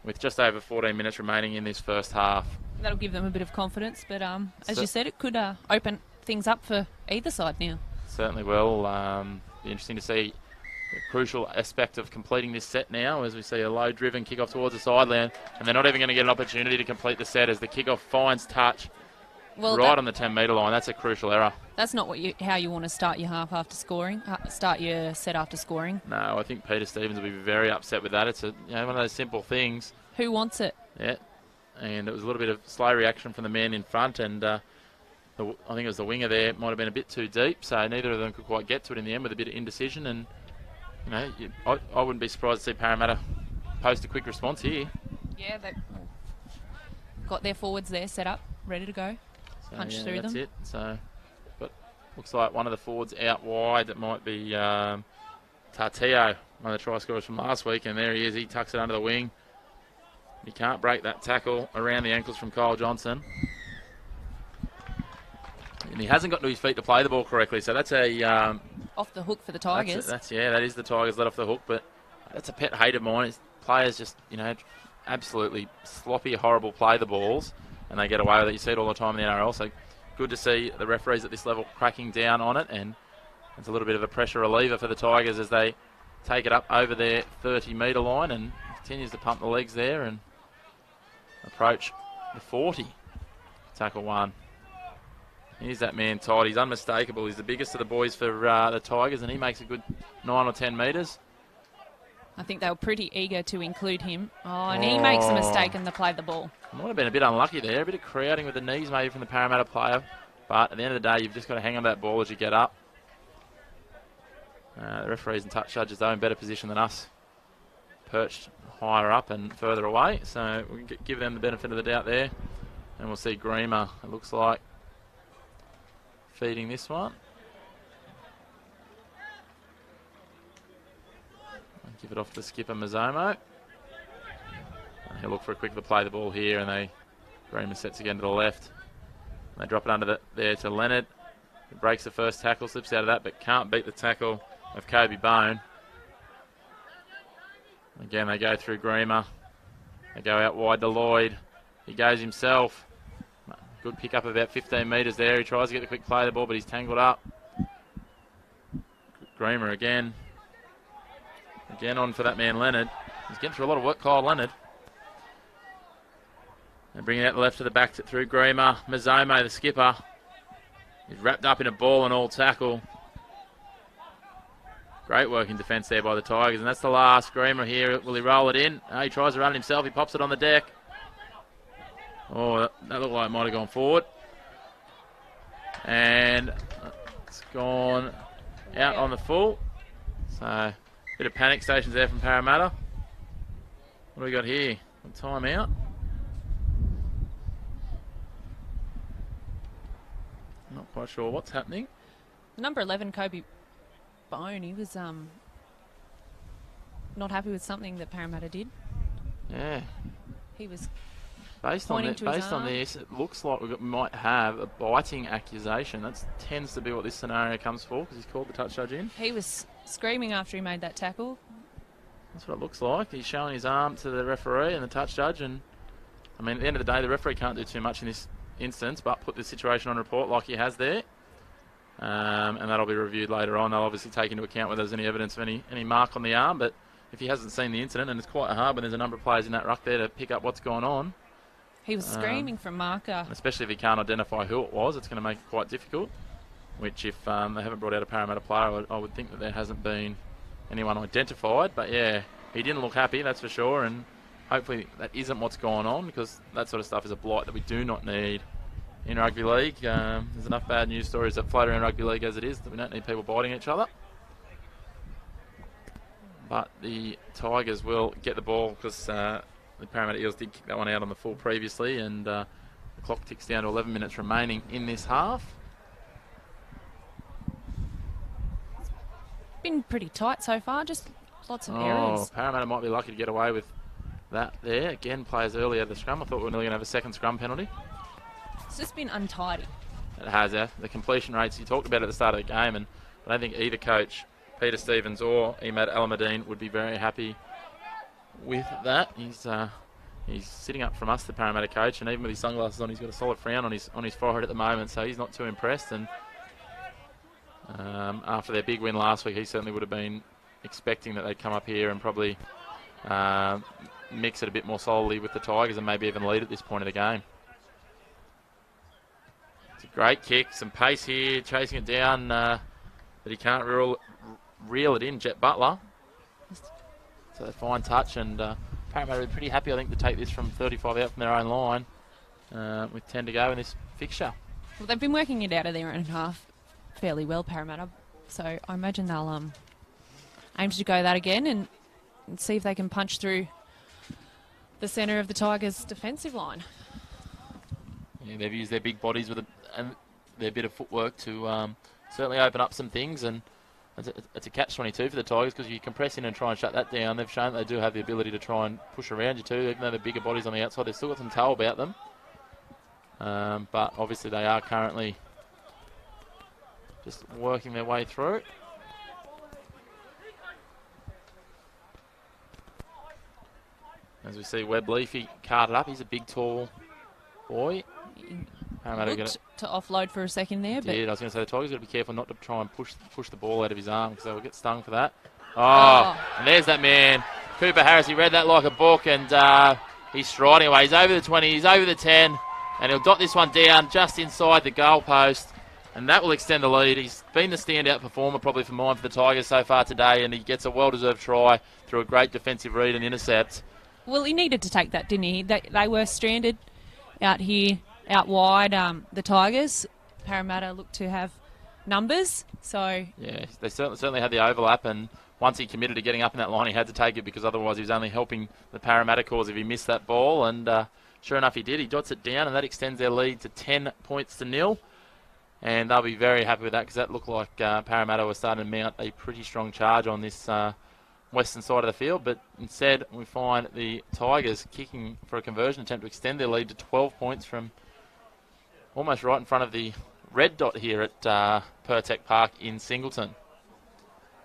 [SPEAKER 1] with just over 14 minutes remaining in this first half.
[SPEAKER 2] That'll give them a bit of confidence, but as you said, it could open things up for either side now.
[SPEAKER 1] Certainly will. Be interesting to see the crucial aspect of completing this set now, as we see a low-driven kickoff towards the sideline, and they're not even going to get an opportunity to complete the set as the kickoff finds touch on the 10-metre line. That's a crucial error.
[SPEAKER 2] That's not how you want to start your half after scoring. Start your set after scoring.
[SPEAKER 1] No, I think Peter Stevens will be very upset with that. It's one of those simple things.
[SPEAKER 2] Who wants it?
[SPEAKER 1] Yeah, and it was a little bit of slow reaction from the man in front, and I think it was the winger there, might have been a bit too deep, so neither of them could quite get to it in the end with a bit of indecision. And I wouldn't be surprised to see Parramatta post a quick response here.
[SPEAKER 2] Yeah, they've got their forwards there set up, ready to go.
[SPEAKER 1] So,
[SPEAKER 2] Punch through them.
[SPEAKER 1] That's it. So, but looks like one of the forwards out wide. That might be Tarteo, one of the try scorers from last week, and there he is. He tucks it under the wing. He can't break that tackle around the ankles from Kyle Johnson. And he hasn't got to his feet to play the ball correctly, so that's a...
[SPEAKER 2] off the hook for the Tigers.
[SPEAKER 1] That is the Tigers let off the hook, but that's a pet hate of mine. Players just, absolutely sloppy, horrible play the balls, and they get away with it. You see it all the time in the NRL, so good to see the referees at this level cracking down on it, and it's a little bit of a pressure reliever for the Tigers as they take it up over their 30-metre line and continues to pump the legs there and approach the 40. Tackle one. Here's that man, Todd. He's unmistakable. He's the biggest of the boys for the Tigers, and he makes a good 9 or 10 metres.
[SPEAKER 2] I think they were pretty eager to include him. And he makes a mistake and they played the ball.
[SPEAKER 1] Might have been a bit unlucky there. A bit of crowding with the knees maybe from the Parramatta player. But at the end of the day, you've just got to hang on that ball as you get up. The referees and touch judges, though, in better position than us. Perched higher up and further away. So we can give them the benefit of the doubt there. And we'll see Grima, it looks like, feeding this one. Give it off to skipper Mazzomo. He'll look for a quick to play the ball here, and Grima sets again to the left. They drop it under there to Leonard. He breaks the first tackle, slips out of that, but can't beat the tackle of Kobe Bone. Again, they go through Grima. They go out wide to Lloyd. He goes himself. Good pick up about 15 metres there. He tries to get the quick play of the ball, but he's tangled up. Grima again. Again on for that man Leonard. He's getting through a lot of work, Kyle Leonard. They bring it out the left to the back through Grima. Mazzomo, the skipper. He's wrapped up in a ball and all tackle. Great work in defence there by the Tigers. And that's the last. Grima here. Will he roll it in? He tries to run it himself. He pops it on the deck. Oh, that looked like it might have gone forward. And it's gone out on the full. So, bit of panic stations there from Parramatta. What do we got here? A timeout. Not quite sure what's happening.
[SPEAKER 2] Number 11, Kobe Bone, he was not happy with something that Parramatta did.
[SPEAKER 1] Yeah.
[SPEAKER 2] He was
[SPEAKER 1] Based on this, it looks like we might have a biting accusation. That tends to be what this scenario comes for, because he's called the touch judge in.
[SPEAKER 2] He was screaming after he made that tackle.
[SPEAKER 1] That's what it looks like. He's showing his arm to the referee and the touch judge, and I mean, at the end of the day, the referee can't do too much in this instance, but put the situation on report like he has there, and that'll be reviewed later on. They'll obviously take into account whether there's any evidence of any mark on the arm, but if he hasn't seen the incident, and it's quite hard when there's a number of players in that ruck there to pick up what's going on.
[SPEAKER 2] He was screaming for marker.
[SPEAKER 1] Especially if he can't identify who it was, it's going to make it quite difficult. Which, if they haven't brought out a Parramatta player, I would think that there hasn't been anyone identified. But yeah, he didn't look happy, that's for sure. And hopefully that isn't what's going on, because that sort of stuff is a blight that we do not need in rugby league. There's enough bad news stories that float around rugby league as it is, that we don't need people biting each other. But the Tigers will get the ball, because the Parramatta Eels did kick that one out on the full previously, and the clock ticks down to 11 minutes remaining in this half.
[SPEAKER 2] Been pretty tight so far, just lots of errors.
[SPEAKER 1] Parramatta might be lucky to get away with that there. Again, players earlier the scrum. I thought we were nearly going to have a second scrum penalty.
[SPEAKER 2] It's just been untidy.
[SPEAKER 1] It has, the completion rates you talked about at the start of the game, and I don't think either coach, Peter Stevens or Emad Alamadine, would be very happy with that. He's sitting up from us, the Parramatta coach, and even with his sunglasses on, he's got a solid frown on his forehead at the moment, so he's not too impressed. And after their big win last week, he certainly would have been expecting that they'd come up here and probably mix it a bit more solidly with the Tigers and maybe even lead at this point of the game. It's a great kick, some pace here, chasing it down, but he can't reel it in, Jet Butler. So a fine touch, and Parramatta are pretty happy, I think, to take this from 35 out from their own line with 10 to go in this fixture.
[SPEAKER 2] Well, they've been working it out of their own half fairly well, Parramatta. So I imagine they'll aim to go that again and see if they can punch through the centre of the Tigers' defensive line.
[SPEAKER 1] Yeah, they've used their big bodies and their bit of footwork to certainly open up some things, and it's a catch-22 for the Tigers because you compress in and try and shut that down. They've shown they do have the ability to try and push around you too, even though they're bigger bodies on the outside. They've still got some toe about them, but obviously they are currently just working their way through. As we see Webb Leafy carted up, he's a big, tall boy.
[SPEAKER 2] Looked to offload for a second there, but
[SPEAKER 1] I was going to say the Tigers got to be careful not to try and push the ball out of his arm because they'll get stung for that. Oh, and there's that man, Cooper Harris. He read that like a book, and he's striding away. He's over the 20, he's over the 10, and he'll dot this one down just inside the goal post, and that will extend the lead. He's been the standout performer probably for mine for the Tigers so far today, and he gets a well-deserved try through a great defensive read and intercept.
[SPEAKER 2] Well, he needed to take that, didn't he? They were stranded out here, out wide, the Tigers. Parramatta looked to have numbers, so... Yeah,
[SPEAKER 1] they certainly had the overlap, and once he committed to getting up in that line, he had to take it because otherwise he was only helping the Parramatta cause if he missed that ball, and sure enough he did. He dots it down, and that extends their lead to 10 points to 0, and they'll be very happy with that because that looked like Parramatta were starting to mount a pretty strong charge on this western side of the field, but instead we find the Tigers kicking for a conversion attempt to extend their lead to 12 points from almost right in front of the red dot here at Pertec Park in Singleton.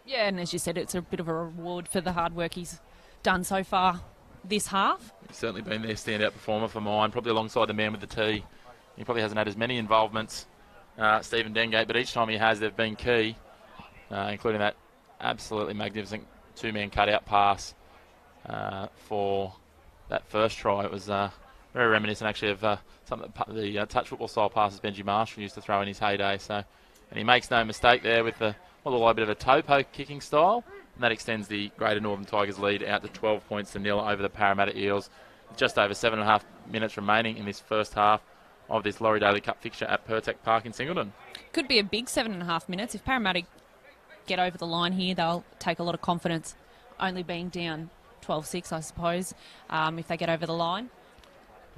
[SPEAKER 2] Yeah, and as you said, it's a bit of a reward for the hard work he's done so far this half.
[SPEAKER 1] He's certainly been their standout performer for mine, probably alongside the man with the tee. He probably hasn't had as many involvements, Stephen Dengate, but each time he has, they've been key, including that absolutely magnificent two-man cutout pass for that first try. It was very reminiscent, actually, of some of the touch football style passes Benji Marshall used to throw in his heyday. And he makes no mistake there with a little bit of a toe poke kicking style, and that extends the Greater Northern Tigers lead out to 12 points to 0 over the Parramatta Eels. Just over 7.5 minutes remaining in this first half of this Laurie Daley Cup fixture at Pertec Park in Singleton.
[SPEAKER 2] Could be a big 7.5 minutes. If Parramatta get over the line here, they'll take a lot of confidence, only being down 12-6, I suppose, if they get over the line.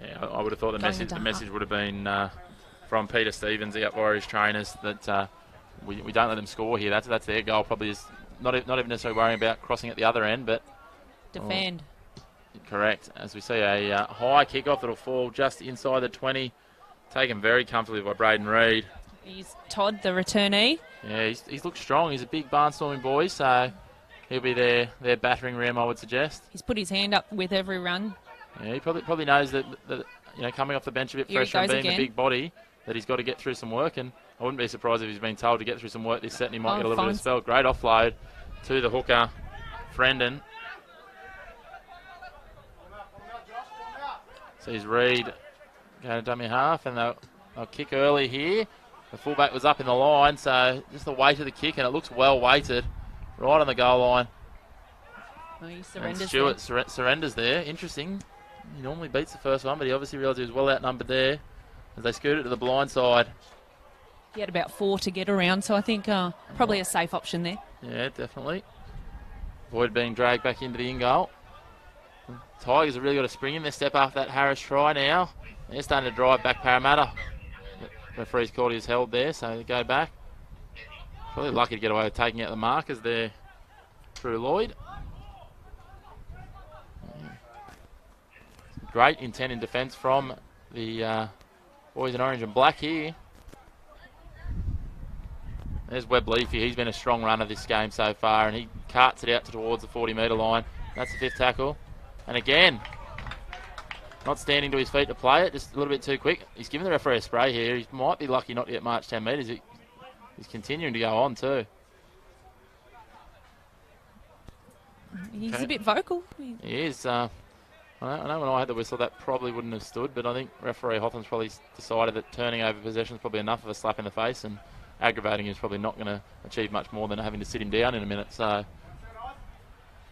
[SPEAKER 1] Yeah, I would have thought the message would have been from Peter Stevens, the Warriors trainers, that we don't let them score here. That's their goal. Probably is not even necessarily worrying about crossing at the other end, but
[SPEAKER 2] defend.
[SPEAKER 1] Correct. As we see a high kickoff that'll fall just inside the 20, taken very comfortably by Braden Reid.
[SPEAKER 2] He's Todd, the returnee.
[SPEAKER 1] Yeah, he's looked strong. He's a big barnstorming boy, so he'll be their battering ram, I would suggest.
[SPEAKER 2] He's put his hand up with every run.
[SPEAKER 1] Yeah, he probably knows that coming off the bench a bit fresher and being a big body, that he's got to get through some work, and I wouldn't be surprised if he's been told to get through some work this set and he might get a little bit of spell. Great offload to the hooker, Frendon. Sees Reid going to dummy half, and they'll kick early here. The fullback was up in the line, so just the weight of the kick, and it looks well weighted, right on the goal line.
[SPEAKER 2] Oh, he surrenders.
[SPEAKER 1] And Stewart surrenders there. Interesting. He normally beats the first one, but he obviously realised he was well outnumbered there as they scoot it to the blind side.
[SPEAKER 2] He had about 4 to get around, so I think probably a safe option there.
[SPEAKER 1] Yeah, definitely. Avoid being dragged back into the in-goal. Tigers have really got a spring in their step after that Harris try now. They're starting to drive back Parramatta. The referee's called his held there, so they go back. Probably lucky to get away with taking out the markers there through Lloyd. Great intent in defence from the boys in orange and black here. There's Webb Leafy. He's been a strong runner this game so far, and he carts it out towards the 40-metre line. That's the 5th tackle. And again, not standing to his feet to play it, just a little bit too quick. He's given the referee a spray here. He might be lucky not to get marched 10 metres. He's continuing to go on too.
[SPEAKER 2] He's a bit vocal.
[SPEAKER 1] He is. I know when I had the whistle that probably wouldn't have stood, but I think referee Hawthorne's probably decided that turning over possession is probably enough of a slap in the face, and aggravating is probably not going to achieve much more than having to sit him down in a minute. So,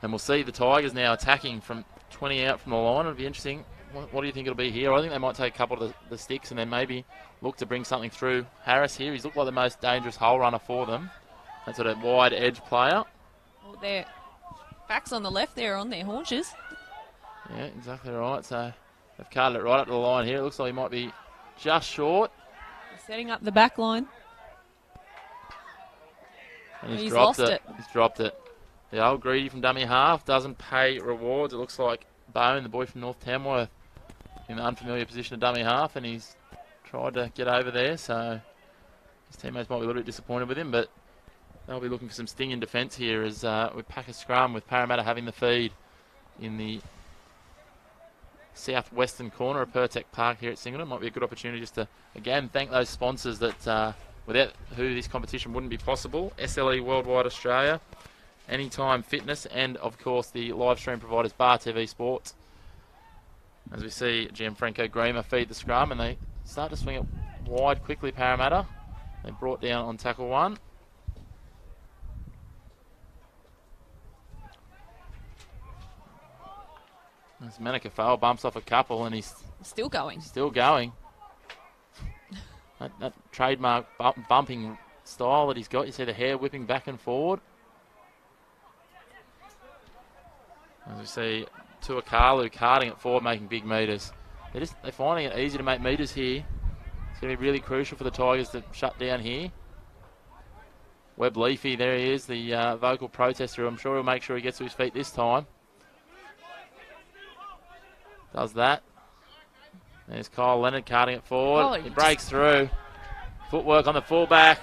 [SPEAKER 1] and we'll see the Tigers now attacking from 20 out from the line. It'll be interesting. What do you think it'll be here? I think they might take a couple of the sticks and then maybe look to bring something through. Harris here, he's looked like the most dangerous hole runner for them. That's sort of wide edge player.
[SPEAKER 2] Well, their backs on the left there on their haunches.
[SPEAKER 1] Yeah, exactly right. So they've carded it right up to the line here. It looks like he might be just short.
[SPEAKER 2] Setting up the back line.
[SPEAKER 1] And he's
[SPEAKER 2] lost it.
[SPEAKER 1] He's dropped it. The old greedy from dummy half doesn't pay rewards. It looks like Bone, the boy from North Tamworth, in the unfamiliar position of dummy half, and he's tried to get over there. So his teammates might be a little bit disappointed with him, but they'll be looking for some sting in defence here as we pack a scrum with Parramatta having the feed in the southwestern corner of Pertec Park here at Singleton. Might be a good opportunity just to, again, thank those sponsors that without who this competition wouldn't be possible. SLE Worldwide Australia, Anytime Fitness, and, of course, the live stream providers Bar TV Sports. As we see Gianfranco Grima feed the scrum, and they start to swing it wide quickly, Parramatta. They brought down on tackle one. As Manika Fowl bumps off a couple, and he's
[SPEAKER 2] still going.
[SPEAKER 1] Still going. that trademark bumping style that he's got. You see the hair whipping back and forward. As we see Tuakalu carding it forward, making big metres. They're finding it easy to make metres here. It's going to be really crucial for the Tigers to shut down here. Webb Leafy, there he is, the vocal protester. I'm sure he'll make sure he gets to his feet this time. Does that. There's Kyle Leonard carding it forward. He breaks through. Footwork on the fullback.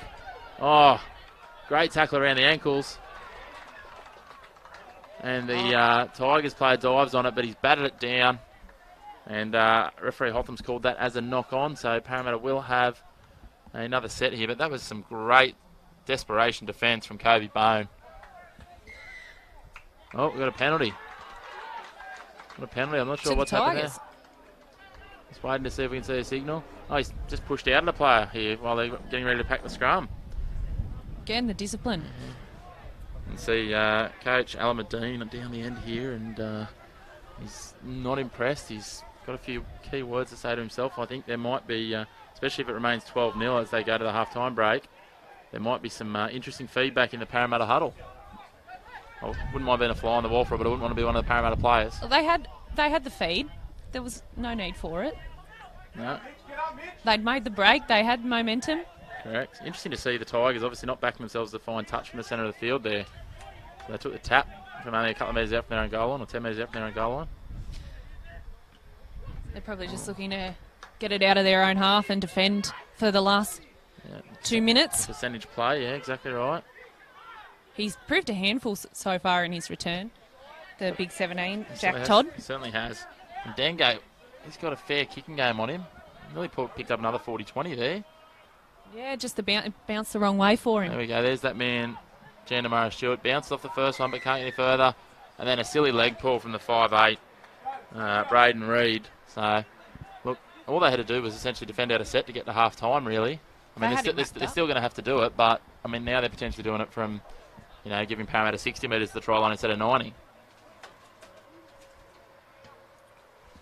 [SPEAKER 1] Oh, great tackle around the ankles. And the Tigers player dives on it, but he's batted it down. And referee Hotham's called that as a knock-on, so Parramatta will have another set here. But that was some great desperation defence from Kobe Bone. Oh, we've got a penalty. What a penalty. I'm not sure what's happened there. Just waiting to see if we can see a signal. Oh, he's just pushed out of the player here while they're getting ready to pack the scrum.
[SPEAKER 2] Again, the discipline.
[SPEAKER 1] And see Coach Alamadine down the end here, and he's not impressed. He's got a few key words to say to himself. I think there might be, especially if it remains 12-0 as they go to the half-time break, there might be some interesting feedback in the Parramatta huddle. I wouldn't mind being a fly on the wall for it, but I wouldn't want to be one of the Parramatta players.
[SPEAKER 2] Well, they had the feed. There was no need for it.
[SPEAKER 1] No.
[SPEAKER 2] They'd made the break. They had momentum.
[SPEAKER 1] Correct. Interesting to see the Tigers obviously not backing themselves to find touch from the centre of the field there. So they took the tap from only a couple of metres out from their own goal line, or 10 metres out from their own goal line.
[SPEAKER 2] They're probably just looking to get it out of their own half and defend for the last 2 minutes.
[SPEAKER 1] Percentage play, yeah, exactly right.
[SPEAKER 2] He's proved a handful so far in his return. The big 17, Jack
[SPEAKER 1] Todd.
[SPEAKER 2] Todd.
[SPEAKER 1] He certainly has. And Dango, he's got a fair kicking game on him. Really picked up another 40-20 there.
[SPEAKER 2] Yeah, just bounced the wrong way for him.
[SPEAKER 1] There we go. There's that man, Jandamara Stewart. Bounced off the first one, but can't get any further. And then a silly leg pull from the 5'8", Braden Reid. So, look, all they had to do was essentially defend out a set to get to half-time, really. I mean, they're still going to have to do it, but, I mean, now they're potentially doing it from, you know, giving Parramatta 60 metres to the try line instead of 90.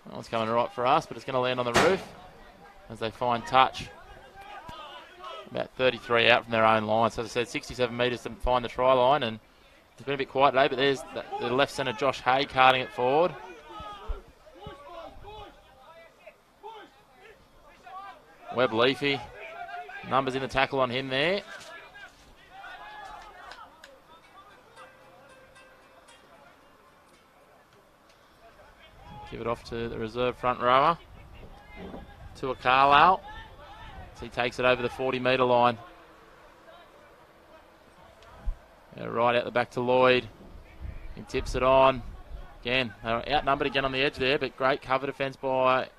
[SPEAKER 1] That one's coming right for us, but it's going to land on the roof as they find touch. About 33 out from their own line. So as I said, 67 metres to find the try line, and it's been a bit quiet today, but there's the left centre, Josh Hay, carding it forward. Webb Leafy. Numbers in the tackle on him there. Give it off to the reserve front rower. To a Carlisle. So he takes it over the 40-metre line. Right out the back to Lloyd. He tips it on. Again, they were outnumbered again on the edge there, but great cover defence by,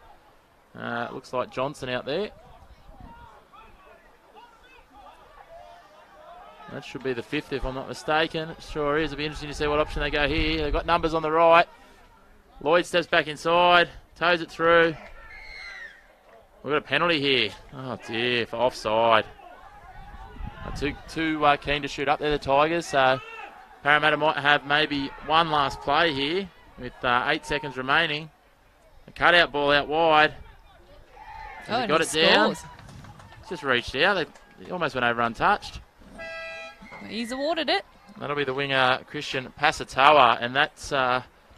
[SPEAKER 1] looks like Johnson out there. That should be the 5th if I'm not mistaken. It sure is. It'll be interesting to see what option they go here. They've got numbers on the right. Lloyd steps back inside, toes it through. We've got a penalty here. Oh dear, for offside. Too keen to shoot up there, the Tigers. So Parramatta might have maybe one last play here with 8 seconds remaining. cut out ball out wide. Has he got it down?
[SPEAKER 2] Scores.
[SPEAKER 1] It's just reached out. He almost went over untouched.
[SPEAKER 2] He's awarded it.
[SPEAKER 1] That'll be the winger, Christian Pasatoa, and that's...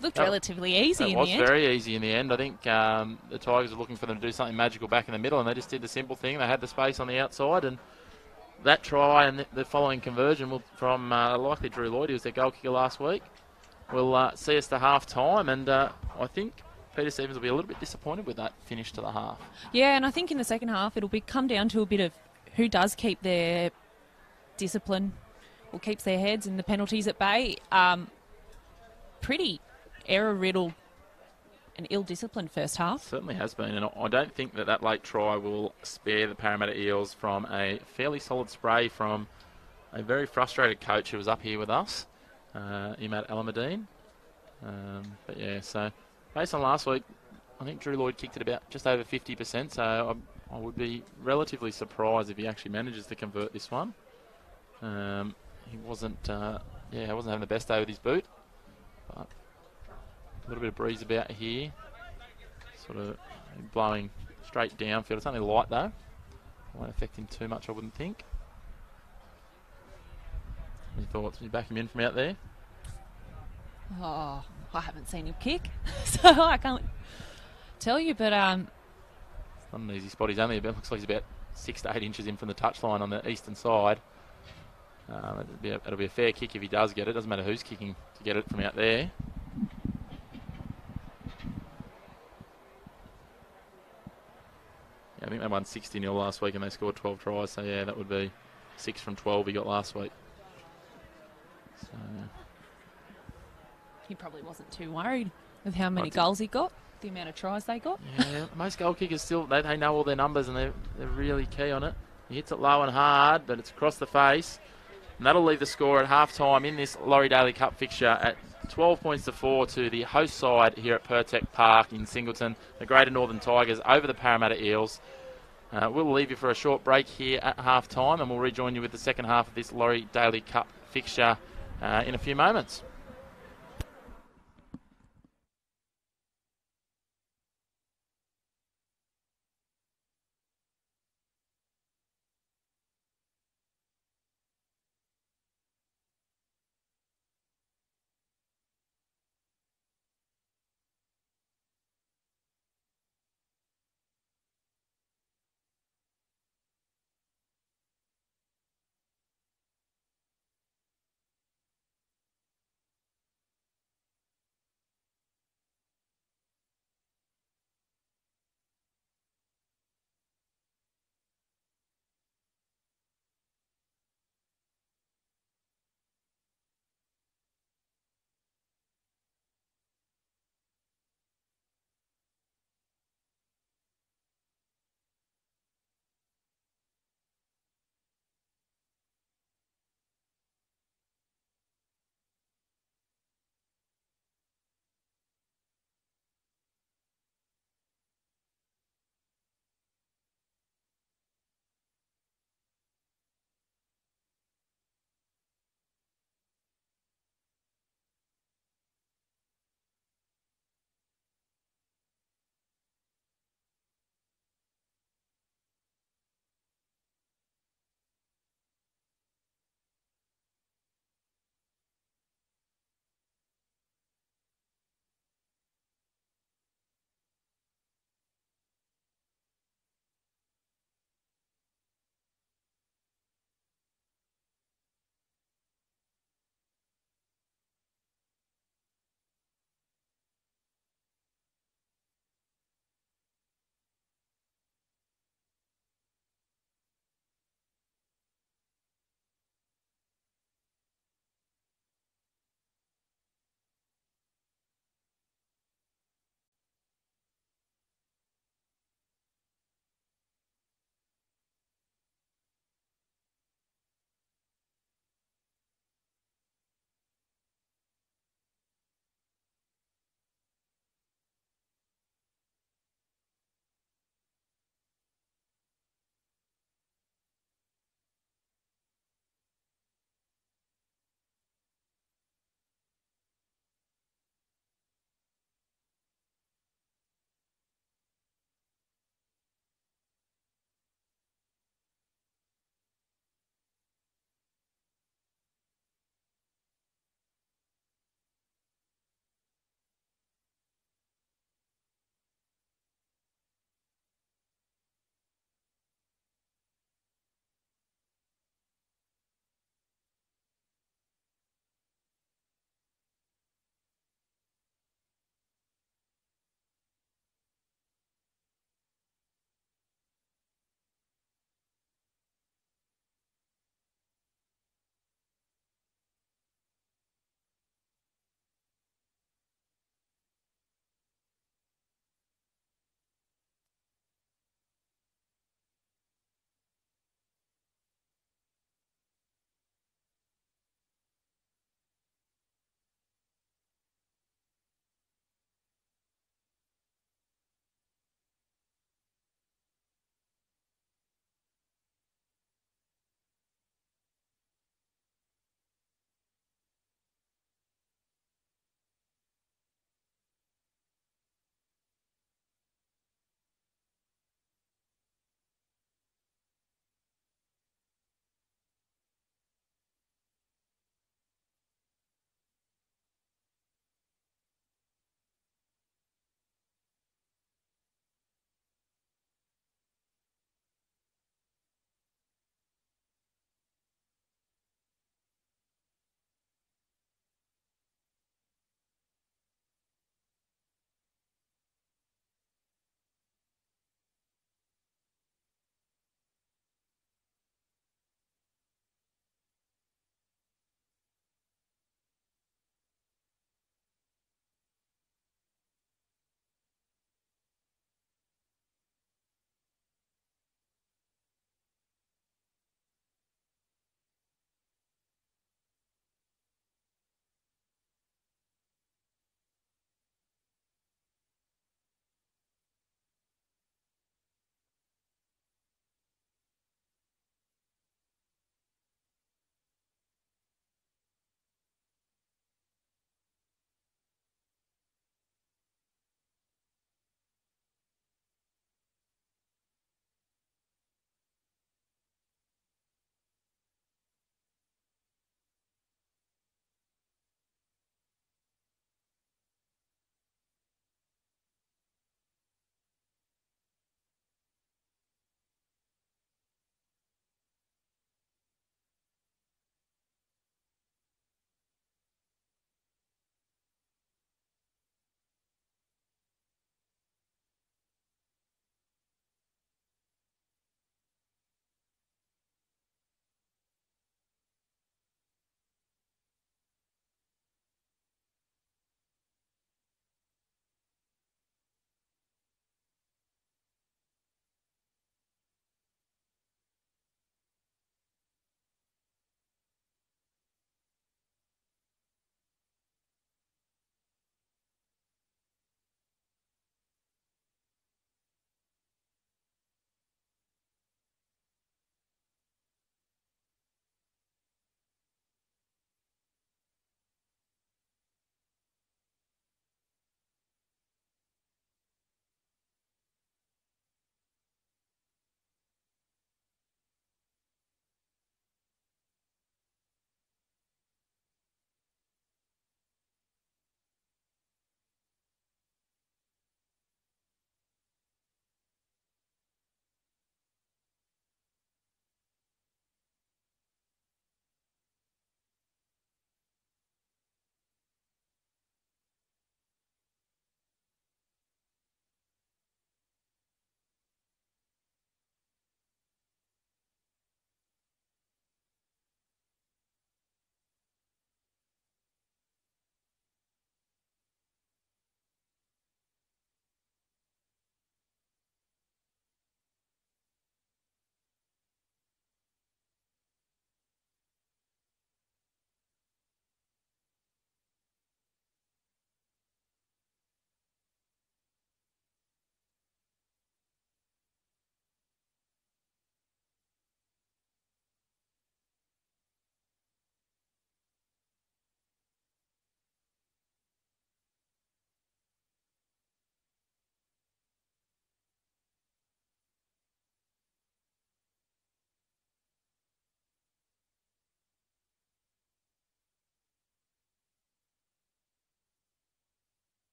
[SPEAKER 2] Looked relatively easy in the end.
[SPEAKER 1] It was very easy in the end. I think the Tigers were looking for them to do something magical back in the middle, and they just did the simple thing. They had the space on the outside, and that try and the following conversion from likely Drew Lloyd, who was their goal kicker last week, will see us to half-time, and I think Peter Stevens will be a little bit disappointed with that finish to the half.
[SPEAKER 2] Yeah, and I think in the second half it'll come down to a bit of who does keep their discipline or keeps their heads and the penalties at bay. Pretty error-riddled and ill-disciplined first half.
[SPEAKER 1] Certainly has been, and I don't think that late try will spare the Parramatta Eels from a fairly solid spray from a very frustrated coach who was up here with us, Imad Alamadine. But yeah, so based on last week, I think Drew Lloyd kicked it about just over 50%, so I would be relatively surprised if he actually manages to convert this one. He wasn't having the best day with his boot, but a little bit of breeze about here, sort of blowing straight downfield. It's only light though, won't affect him too much, I wouldn't think. Any thoughts when you back him in from out there?
[SPEAKER 2] Oh, I haven't seen him kick, so I can't tell you, but
[SPEAKER 1] it's not an easy spot. Looks like he's about 6 to 8 inches in from the touchline on the eastern side. It'll be a fair kick if he does get it. Doesn't matter who's kicking to get it from out there. Yeah, I think they won 60-0 last week and they scored 12 tries. So yeah, that would be 6 from 12 he got last week. So
[SPEAKER 2] he probably wasn't too worried with how many goals he got, the amount of tries they got.
[SPEAKER 1] Yeah, most goal kickers still, they know all their numbers and they're really key on it. He hits it low and hard, but it's across the face. And that'll leave the score at half-time in this Laurie Daley Cup fixture at 12 points to 4 to the host side here at Pertec Park in Singleton. The Greater Northern Tigers over the Parramatta Eels. We'll leave you for a short break here at half-time and we'll rejoin you with the second half of this Laurie Daley Cup fixture in a few moments.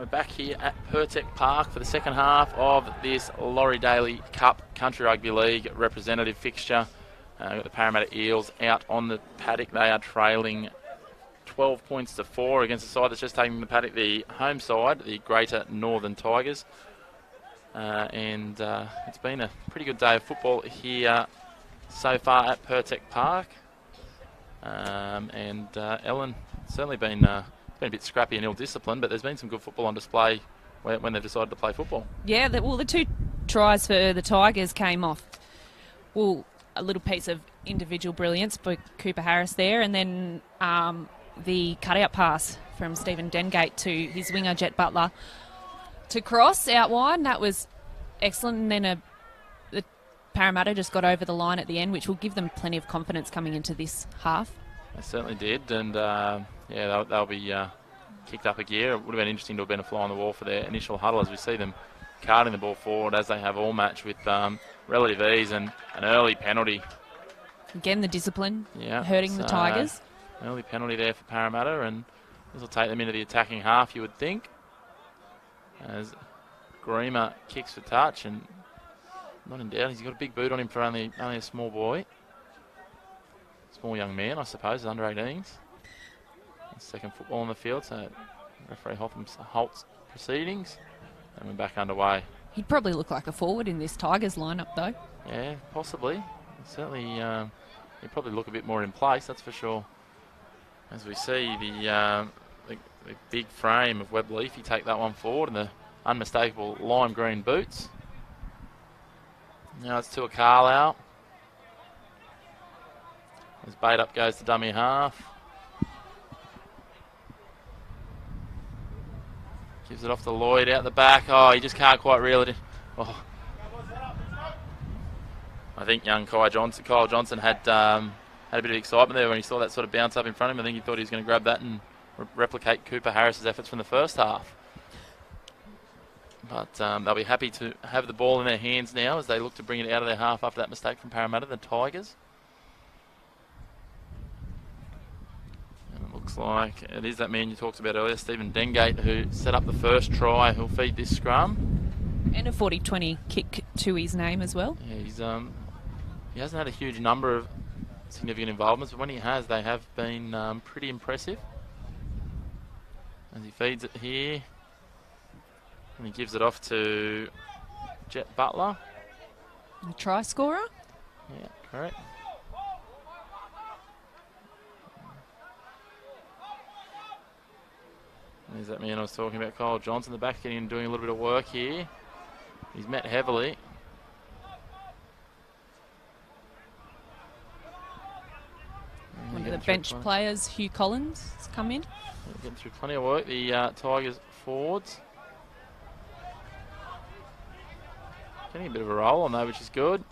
[SPEAKER 1] We're back here at Pertec Park for the second half of this Laurie Daley Cup Country Rugby League representative fixture. We've got the Parramatta Eels out on the paddock. They are trailing 12 points to 4 against the side that's just taking the paddock, the home side, the Greater Northern Tigers. It's been a pretty good day of football here so far at Pertec Park. Ellen, certainly been a bit scrappy and ill-disciplined, but there's been some good football on display when they've decided to play football. Yeah,
[SPEAKER 2] the 2 tries for the Tigers came off, a little piece of individual brilliance by Cooper Harris there, and then the cut-out pass from Stephen Dengate to his winger, Jet Butler, to cross out wide. That was excellent, and then the Parramatta just got over the line at the end, which will give them plenty of confidence coming into this half.
[SPEAKER 1] They certainly did, and they'll be kicked up a gear. It would have been interesting to have been a fly on the wall for their initial huddle as we see them carting the ball forward as they have all match with relative ease and an early penalty.
[SPEAKER 2] Again, the discipline hurting the Tigers.
[SPEAKER 1] Early penalty there for Parramatta, and this will take them into the attacking half, you would think, as Greamer kicks for touch, and not in doubt, he's got a big boot on him for only a small boy. Small young man, I suppose, under 18s. Second football on the field, so referee halts proceedings, and we're back underway.
[SPEAKER 2] He'd probably look like a forward in this Tigers lineup, though.
[SPEAKER 1] Yeah, possibly. Certainly, he'd probably look a bit more in place, that's for sure. As we see the big frame of Webb Leafy take that one forward, and the unmistakable lime green boots. Now it's to a Carlisle. As buildup goes to dummy half. Gives it off to Lloyd out the back. Oh, he just can't quite reel it in. Oh. I think young Kyle Johnson had a bit of excitement there when he saw that sort of bounce up in front of him. I think he thought he was going to grab that and replicate Cooper Harris's efforts from the first half. But they'll be happy to have the ball in their hands now as they look to bring it out of their half after that mistake from Parramatta, the Tigers. And it looks like it is that man you talked about earlier, Stephen Dengate, who set up the first try, who'll feed this scrum.
[SPEAKER 2] And a 40-20 kick to his name as well.
[SPEAKER 1] Yeah, he hasn't had a huge number of significant involvements, but when he has, they have been pretty impressive. As he feeds it here. And he gives it off to Jet Butler.
[SPEAKER 2] A try scorer?
[SPEAKER 1] Yeah, correct. There's that man I was talking about, Kyle Johnson, the back getting in, doing a little bit of work here. He's met heavily.
[SPEAKER 2] One of the bench players, Hugh Collins, has come in.
[SPEAKER 1] Getting through plenty of work, the Tigers forwards. Getting a bit of a roll on though, which is good.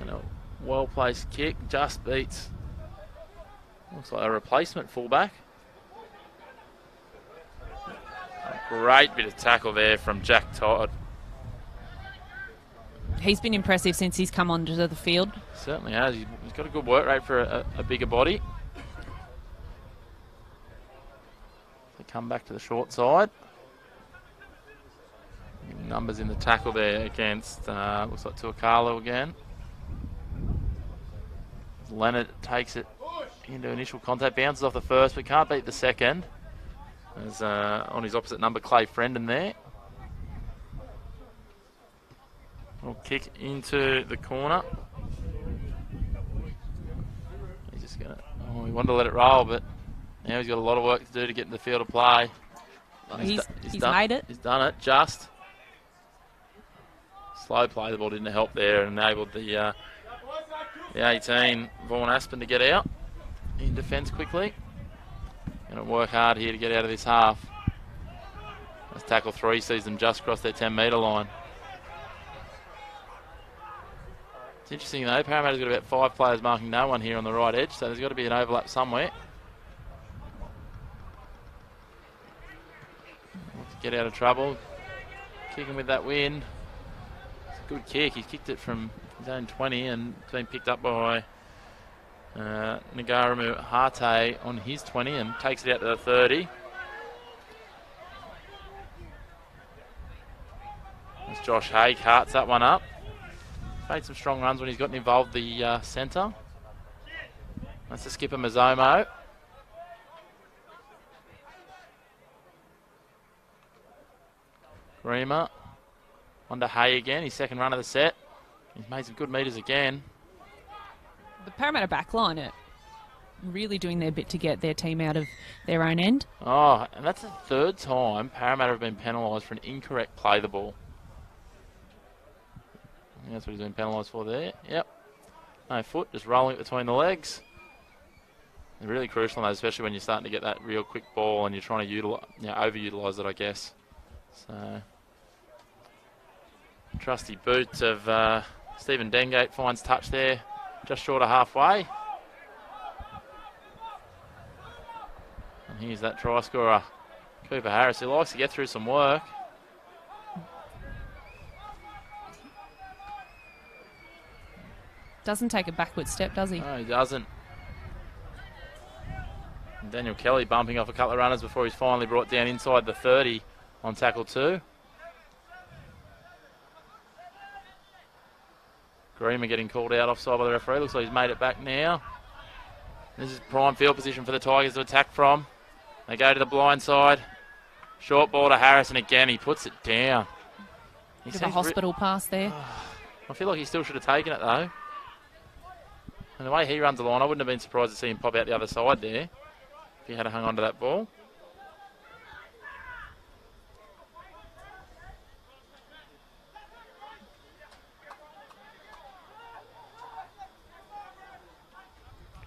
[SPEAKER 1] And a well-placed kick just beats, looks like a replacement fullback. A great bit of tackle there from Jack Todd.
[SPEAKER 2] He's been impressive since he's come onto the field.
[SPEAKER 1] Certainly has. He's got a good work rate for a bigger body. They come back to the short side. Numbers in the tackle there against, looks like Tuakalo again. Leonard takes it into initial contact, bounces off the first, but can't beat the second. There's on his opposite number, Clay Frendon there. Will kick into the corner. He's just going to, he wanted to let it roll, but now he's got a lot of work to do to get in the field of play.
[SPEAKER 2] He's made it.
[SPEAKER 1] He's done it, just. Slow play, the ball didn't help there and enabled the 18, Vaughan Aspen, to get out in defence quickly. Going to work hard here to get out of this half. As tackle 3 sees them just cross their 10-metre line. It's interesting though, Parramatta's got about 5 players marking no one here on the right edge, so there's got to be an overlap somewhere. Get out of trouble. Kicking with that wind. Good kick. He's kicked it from his own 20 and it's been picked up by Ngaramu Harte on his 20 and takes it out to the 30. Josh Hay carts that one up. Made some strong runs when he's gotten involved the centre. That's the skipper Mazzomo. Reamer. On to Hay again, his second run of the set. He's made some good metres again.
[SPEAKER 2] The Parramatta backline are really doing their bit to get their team out of their own end.
[SPEAKER 1] Oh, and that's the third time Parramatta have been penalised for an incorrect play the ball. I think that's what he's been penalised for there. Yep. No foot, just rolling it between the legs. They're really crucial on those, especially when you're starting to get that real quick ball and you're trying to overutilise it, I guess. So, trusty boot of Stephen Dengate finds touch there, just short of halfway. And here's that try scorer, Cooper Harris, who likes to get through some work.
[SPEAKER 2] Doesn't take a backward step, does he?
[SPEAKER 1] No, he doesn't. And Daniel Kelly bumping off a couple of runners before he's finally brought down inside the 30 on tackle 2. Greenman getting called out offside by the referee. Looks like he's made it back now. This is prime field position for the Tigers to attack from. They go to the blind side. Short ball to Harris, and again he puts it down.
[SPEAKER 2] Bit of a hospital pass there.
[SPEAKER 1] I feel like he still should have taken it though. And the way he runs the line, I wouldn't have been surprised to see him pop out the other side there if he had hung on to that ball.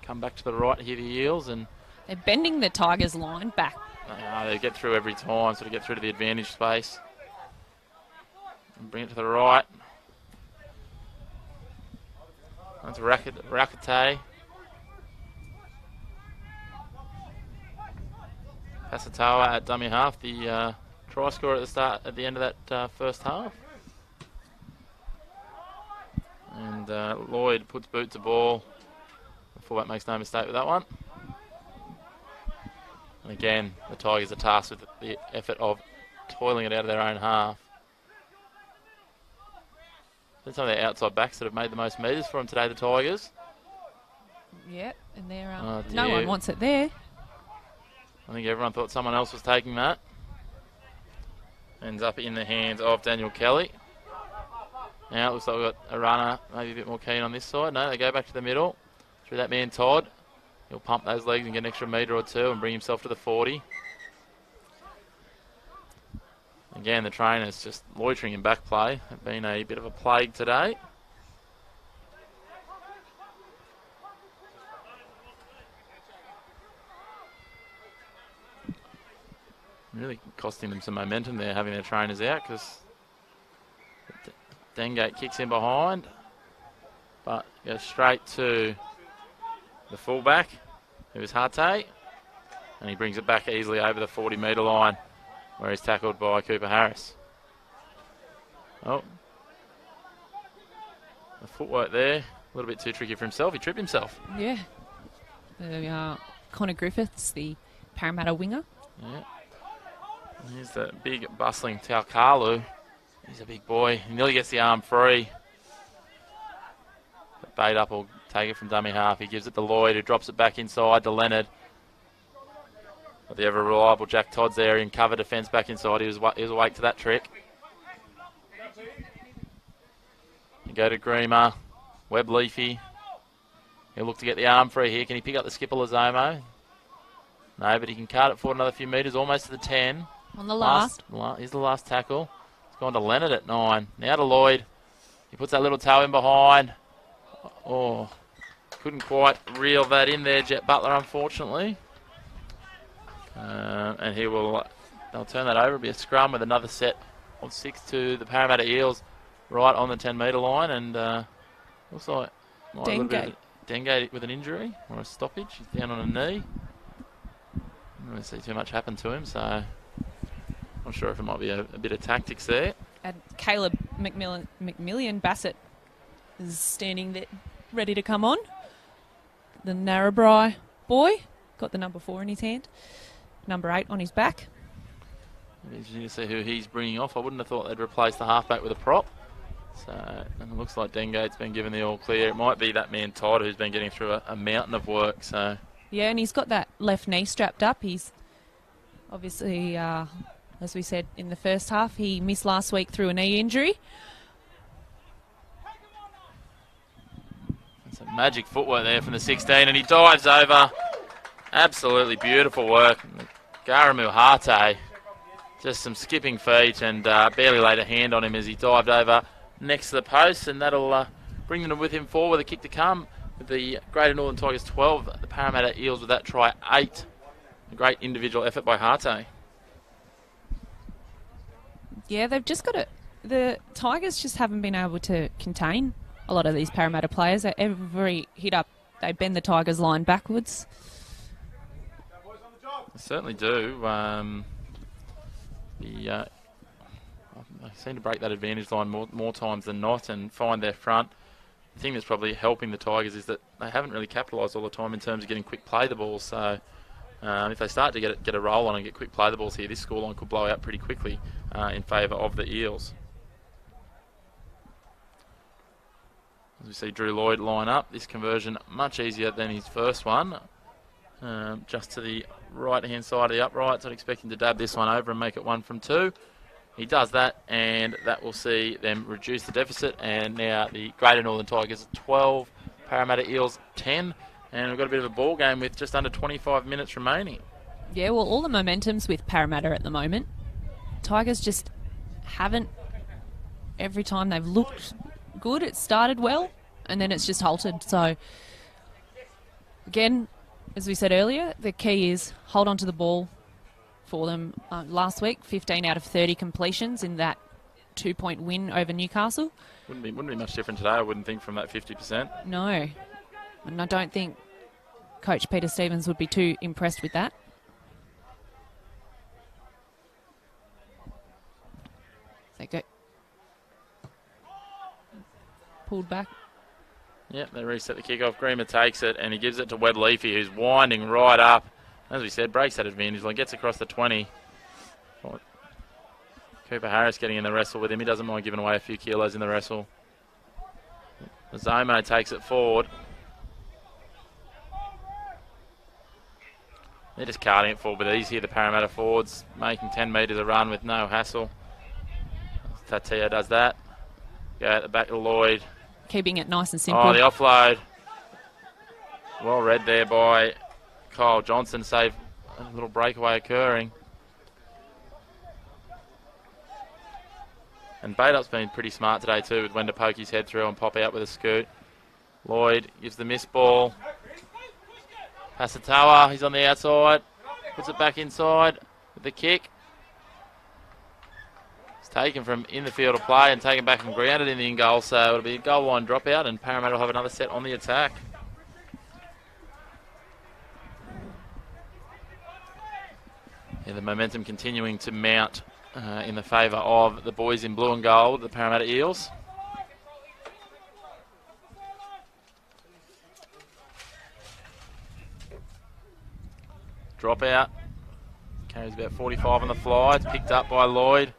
[SPEAKER 1] Come back to the right here, the Eels, and
[SPEAKER 2] they're bending the Tigers line back.
[SPEAKER 1] They get through every time, sort of get through to the advantage space. And bring it to the right. That's Rakate. Pasatoa at dummy half, the try scorer at the end of that first half. And Lloyd puts boot to ball. The fullback makes no mistake with that one. And again, the Tigers are tasked with the effort of toiling it out of their own half. Some of their outside backs that have made the most metres for them today, the Tigers.
[SPEAKER 2] Yep, and they're no one wants it there.
[SPEAKER 1] I think everyone thought someone else was taking that. Ends up in the hands of Daniel Kelly. Now it looks like we've got a runner maybe a bit more keen on this side. No, they go back to the middle. Through that man Todd. He'll pump those legs and get an extra metre or two and bring himself to the 40. Again, the trainers just loitering in back play. Have been a bit of a plague today. Really costing them some momentum there, having their trainers out, because Dengate kicks in behind, but goes straight to the fullback, who is Harte, and he brings it back easily over the 40-metre line, where he's tackled by Cooper Harris. Oh, the footwork there, a little bit too tricky for himself. He tripped himself.
[SPEAKER 2] Yeah. Connor Griffiths, the Parramatta winger.
[SPEAKER 1] Yeah. Here's the big, bustling Taukalu. He's a big boy. He nearly gets the arm free. But buildup will take it from dummy half. He gives it to Lloyd, who drops it back inside to Leonard. But the ever-reliable Jack Todd's there in cover defence back inside. He was awake to that trick. You go to Greamer. Webb Leafy. He'll look to get the arm free here. Can he pick up the skipper Lazomo? No, but he can cart it forward another few metres, almost to the 10.
[SPEAKER 2] On the last.
[SPEAKER 1] Here's the last tackle. It's gone to Leonard at 9. Now to Lloyd. He puts that little toe in behind. Oh, couldn't quite reel that in there, Jet Butler, unfortunately. And they'll turn that over. It'll be a scrum with another set of 6 to the Parramatta Eels right on the 10-metre line. And looks like Dengate with an injury or a stoppage. He's down on a knee. I don't see too much happen to him, so not sure if it might be a bit of tactics there.
[SPEAKER 2] And Caleb McMillian Bassett is standing there, ready to come on. The Narrabri boy got the number 4 in his hand, number 8 on his back.
[SPEAKER 1] Interesting to see who he's bringing off. I wouldn't have thought they'd replace the halfback with a prop. So, and it looks like Dengate's been given the all clear. It might be that man Todd who's been getting through a mountain of work. So
[SPEAKER 2] yeah, and he's got that left knee strapped up. He's obviously, as we said in the first half, he missed last week through a knee injury.
[SPEAKER 1] Some magic footwork there from the 16, and he dives over. Absolutely beautiful work. Garamu Harte, just some skipping feet, and barely laid a hand on him as he dived over next to the post, and that'll bring them with him forward with a kick to come. With the Greater Northern Tigers 12, the Parramatta Eels with that try 8. A great individual effort by Harte.
[SPEAKER 2] Yeah, they've just got it. The Tigers just haven't been able to contain a lot of these Parramatta players. At every hit up, they bend the Tigers line backwards.
[SPEAKER 1] They certainly do. They seem to break that advantage line more times than not and find their front. The thing that's probably helping the Tigers is that they haven't really capitalised all the time in terms of getting quick play the ball. So if they start to get a roll on and get quick play the balls here, this scoreline could blow out pretty quickly in favour of the Eels. As we see Drew Lloyd line up, this conversion much easier than his first one. Just to the right-hand side of the uprights. I'd expect him to dab this one over and make it 1 from 2. He does that, and that will see them reduce the deficit. And now the Greater Northern Tigers 12, Parramatta Eels 10. And we've got a bit of a ball game with just under 25 minutes remaining.
[SPEAKER 2] Yeah, well, all the momentum's with Parramatta at the moment. Tigers just haven't, every time they've looked good, it started well, and then it's just halted. So, again, as we said earlier, the key is hold on to the ball for them. Last week, 15 out of 30 completions in that 2-point win over Newcastle.
[SPEAKER 1] Wouldn't be much different today, I wouldn't think, from that 50%.
[SPEAKER 2] No, and I don't think Coach Peter Stevens would be too impressed with that. They go pulled back.
[SPEAKER 1] Yep, they reset the kickoff. Greener takes it, and he gives it to Webb Leafy, who's winding right up. As we said, breaks that advantage line, gets across the 20. Cooper Harris getting in the wrestle with him. He doesn't mind giving away a few kilos in the wrestle. Zomo takes it forward. They're just carting it forward with ease here, the Parramatta forwards, making 10 metres a run with no hassle. Tatia does that. Go at the back to Lloyd.
[SPEAKER 2] Keeping it nice and simple.
[SPEAKER 1] Oh, the offload. Well read there by Kyle Johnson. Save a little breakaway occurring. And Buildup's been pretty smart today too, with when to poke his head through and pop out with a scoot. Lloyd gives the missed ball. Pasatoa, he's on the outside. Puts it back inside with the kick. It's taken from in the field of play and taken back and grounded in the in-goal. So it'll be a goal line dropout, and Parramatta will have another set on the attack. Yeah, the momentum continuing to mount in the favour of the boys in blue and gold, the Parramatta Eels. Dropout. Carries about 45 on the fly. It's picked up by Lloyd.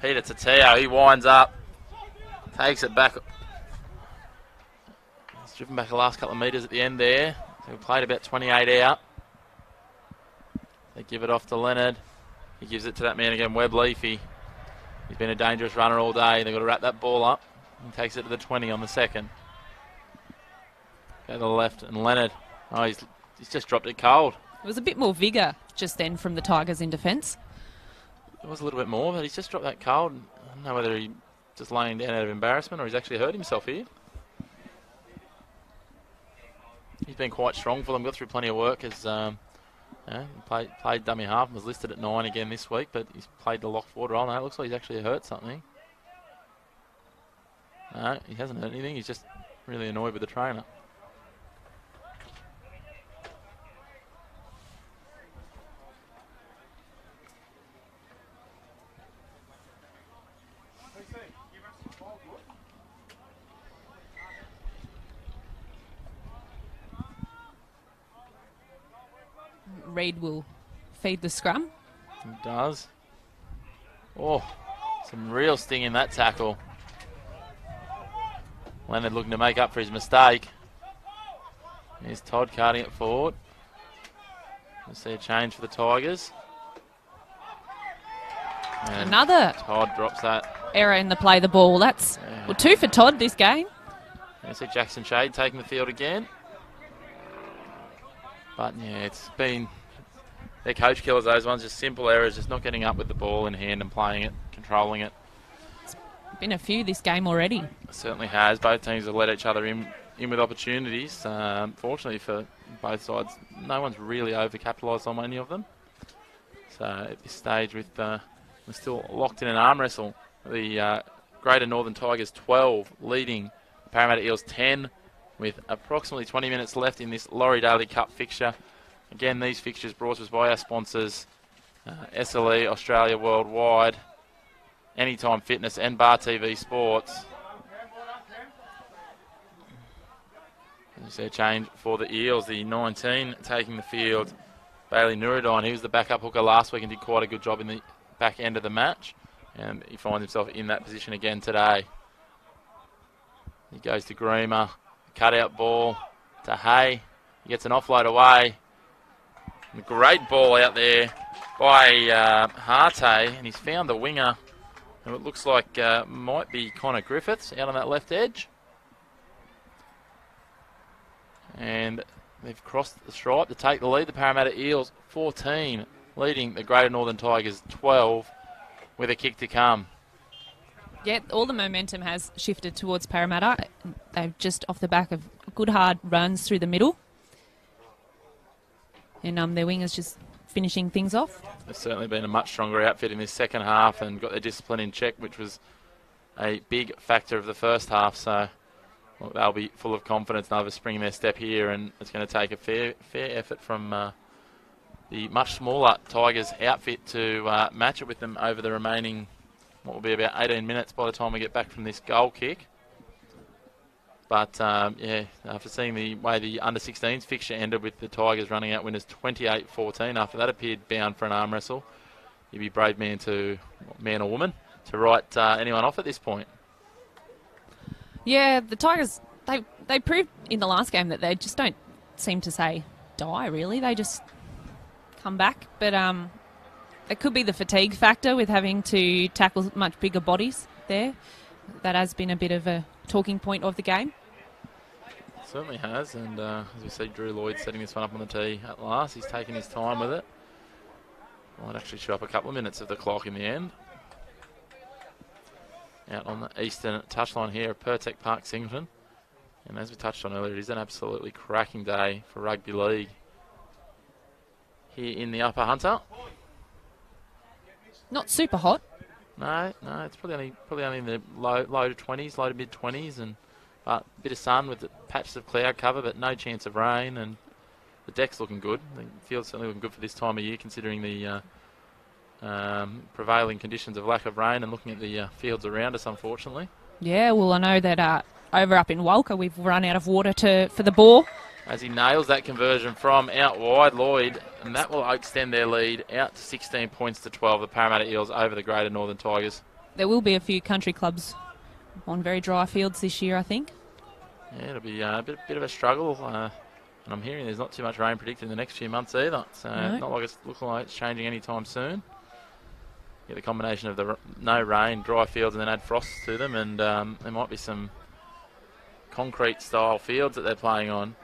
[SPEAKER 1] Peter Tateo, he winds up. Takes it back. He's driven back the last couple of metres at the end there. So we played about 28 out. They give it off to Leonard. He gives it to that man again, Webb Leafy. He's been a dangerous runner all day. They've got to wrap that ball up. He takes it to the 20 on the second. Go to the left, and Leonard. Oh, he's just dropped it cold.
[SPEAKER 2] It was a bit more vigour just then from the Tigers in defence.
[SPEAKER 1] It was a little bit more, but he's just dropped that cold. I don't know whether he's just laying down out of embarrassment or he's actually hurt himself here. He's been quite strong for them. Got through plenty of work as played dummy half and was listed at 9 again this week, but he's played the lock forward role. No, it looks like he's actually hurt something. No, he hasn't hurt anything. He's just really annoyed with the trainer.
[SPEAKER 2] Reid will feed the scrum.
[SPEAKER 1] He does. Oh, some real sting in that tackle. Leonard looking to make up for his mistake. Here's Todd carting it forward. We'll see a change for the Tigers. And
[SPEAKER 2] Another
[SPEAKER 1] Todd drops that.
[SPEAKER 2] error in the play of the ball. That's 2 for Todd this game.
[SPEAKER 1] You see Jackson Shade taking the field again. But yeah, it's been their coach killers, those ones, just simple errors, just not getting up with the ball in hand and playing it, controlling it.
[SPEAKER 2] It's been a few this game already.
[SPEAKER 1] It certainly has. Both teams have let each other in with opportunities. Fortunately for both sides, no one's really over-capitalised on any of them. So at this stage, we're still locked in an arm wrestle. The Greater Northern Tigers 12 leading Parramatta Eels 10 with approximately 20 minutes left in this Laurie Daley Cup fixture. Again, these fixtures brought to us by our sponsors, SLE, Australia Worldwide, Anytime Fitness and Bar TV Sports. You see a change for the Eels, the 19 taking the field, Bailey Nuruddin. He was the backup hooker last week and did quite a good job in the back end of the match. And he finds himself in that position again today. He goes to Groomer, cutout ball to Hay. He gets an offload away. And a great ball out there by Harte, and he's found the winger, who it looks like might be Connor Griffiths out on that left edge. And they've crossed the stripe to take the lead. The Parramatta Eels 14, leading the Greater Northern Tigers 12, with a kick to come.
[SPEAKER 2] Yeah, all the momentum has shifted towards Parramatta. They've just off the back of good hard runs through the middle. And their wingers just finishing things off.
[SPEAKER 1] They've certainly been a much stronger outfit in this second half and got their discipline in check, which was a big factor of the first half. So well, they'll be full of confidence and over springing their step here, and it's going to take a fair effort from the much smaller Tigers outfit to match it with them over the remaining, what will be about 18 minutes by the time we get back from this goal kick. But, yeah, after seeing the way the under-16s fixture ended with the Tigers running out winners 28-14, after that appeared bound for an arm wrestle, you'd be a brave man or woman, to write anyone off at this point.
[SPEAKER 2] Yeah, the Tigers, they proved in the last game that they just don't seem to say die, really. They just come back. But it could be the fatigue factor with having to tackle much bigger bodies there. That has been a bit of a talking point of the game.
[SPEAKER 1] Certainly has, and as we see, Drew Lloyd setting this one up on the tee at last. He's taking his time with it. Might actually show up a couple of minutes of the clock in the end. Out on the eastern touchline here at Pertec Park, Singleton. And as we touched on earlier, it is an absolutely cracking day for rugby league here in the Upper Hunter.
[SPEAKER 2] Not super hot.
[SPEAKER 1] No, it's probably only in the low to 20s, low to mid 20s, and a bit of sun with the patches of cloud cover, but no chance of rain, and the deck's looking good. The field's certainly looking good for this time of year, considering the prevailing conditions of lack of rain and looking at the fields around us, unfortunately.
[SPEAKER 2] Yeah, well, I know that over up in Walker, we've run out of water for the bore.
[SPEAKER 1] As he nails that conversion from out wide, Lloyd, and that will extend their lead out to 16 points to 12, the Parramatta Eels over the Greater Northern Tigers.
[SPEAKER 2] There will be a few country clubs on very dry fields this year, I think.
[SPEAKER 1] Yeah, it'll be a bit of a struggle, and I'm hearing there's not too much rain predicted in the next few months either, so
[SPEAKER 2] No.
[SPEAKER 1] Not like it's looking like it's changing anytime soon. Get the combination of the no rain, dry fields, and then add frost to them, and there might be some concrete-style fields that they're playing on.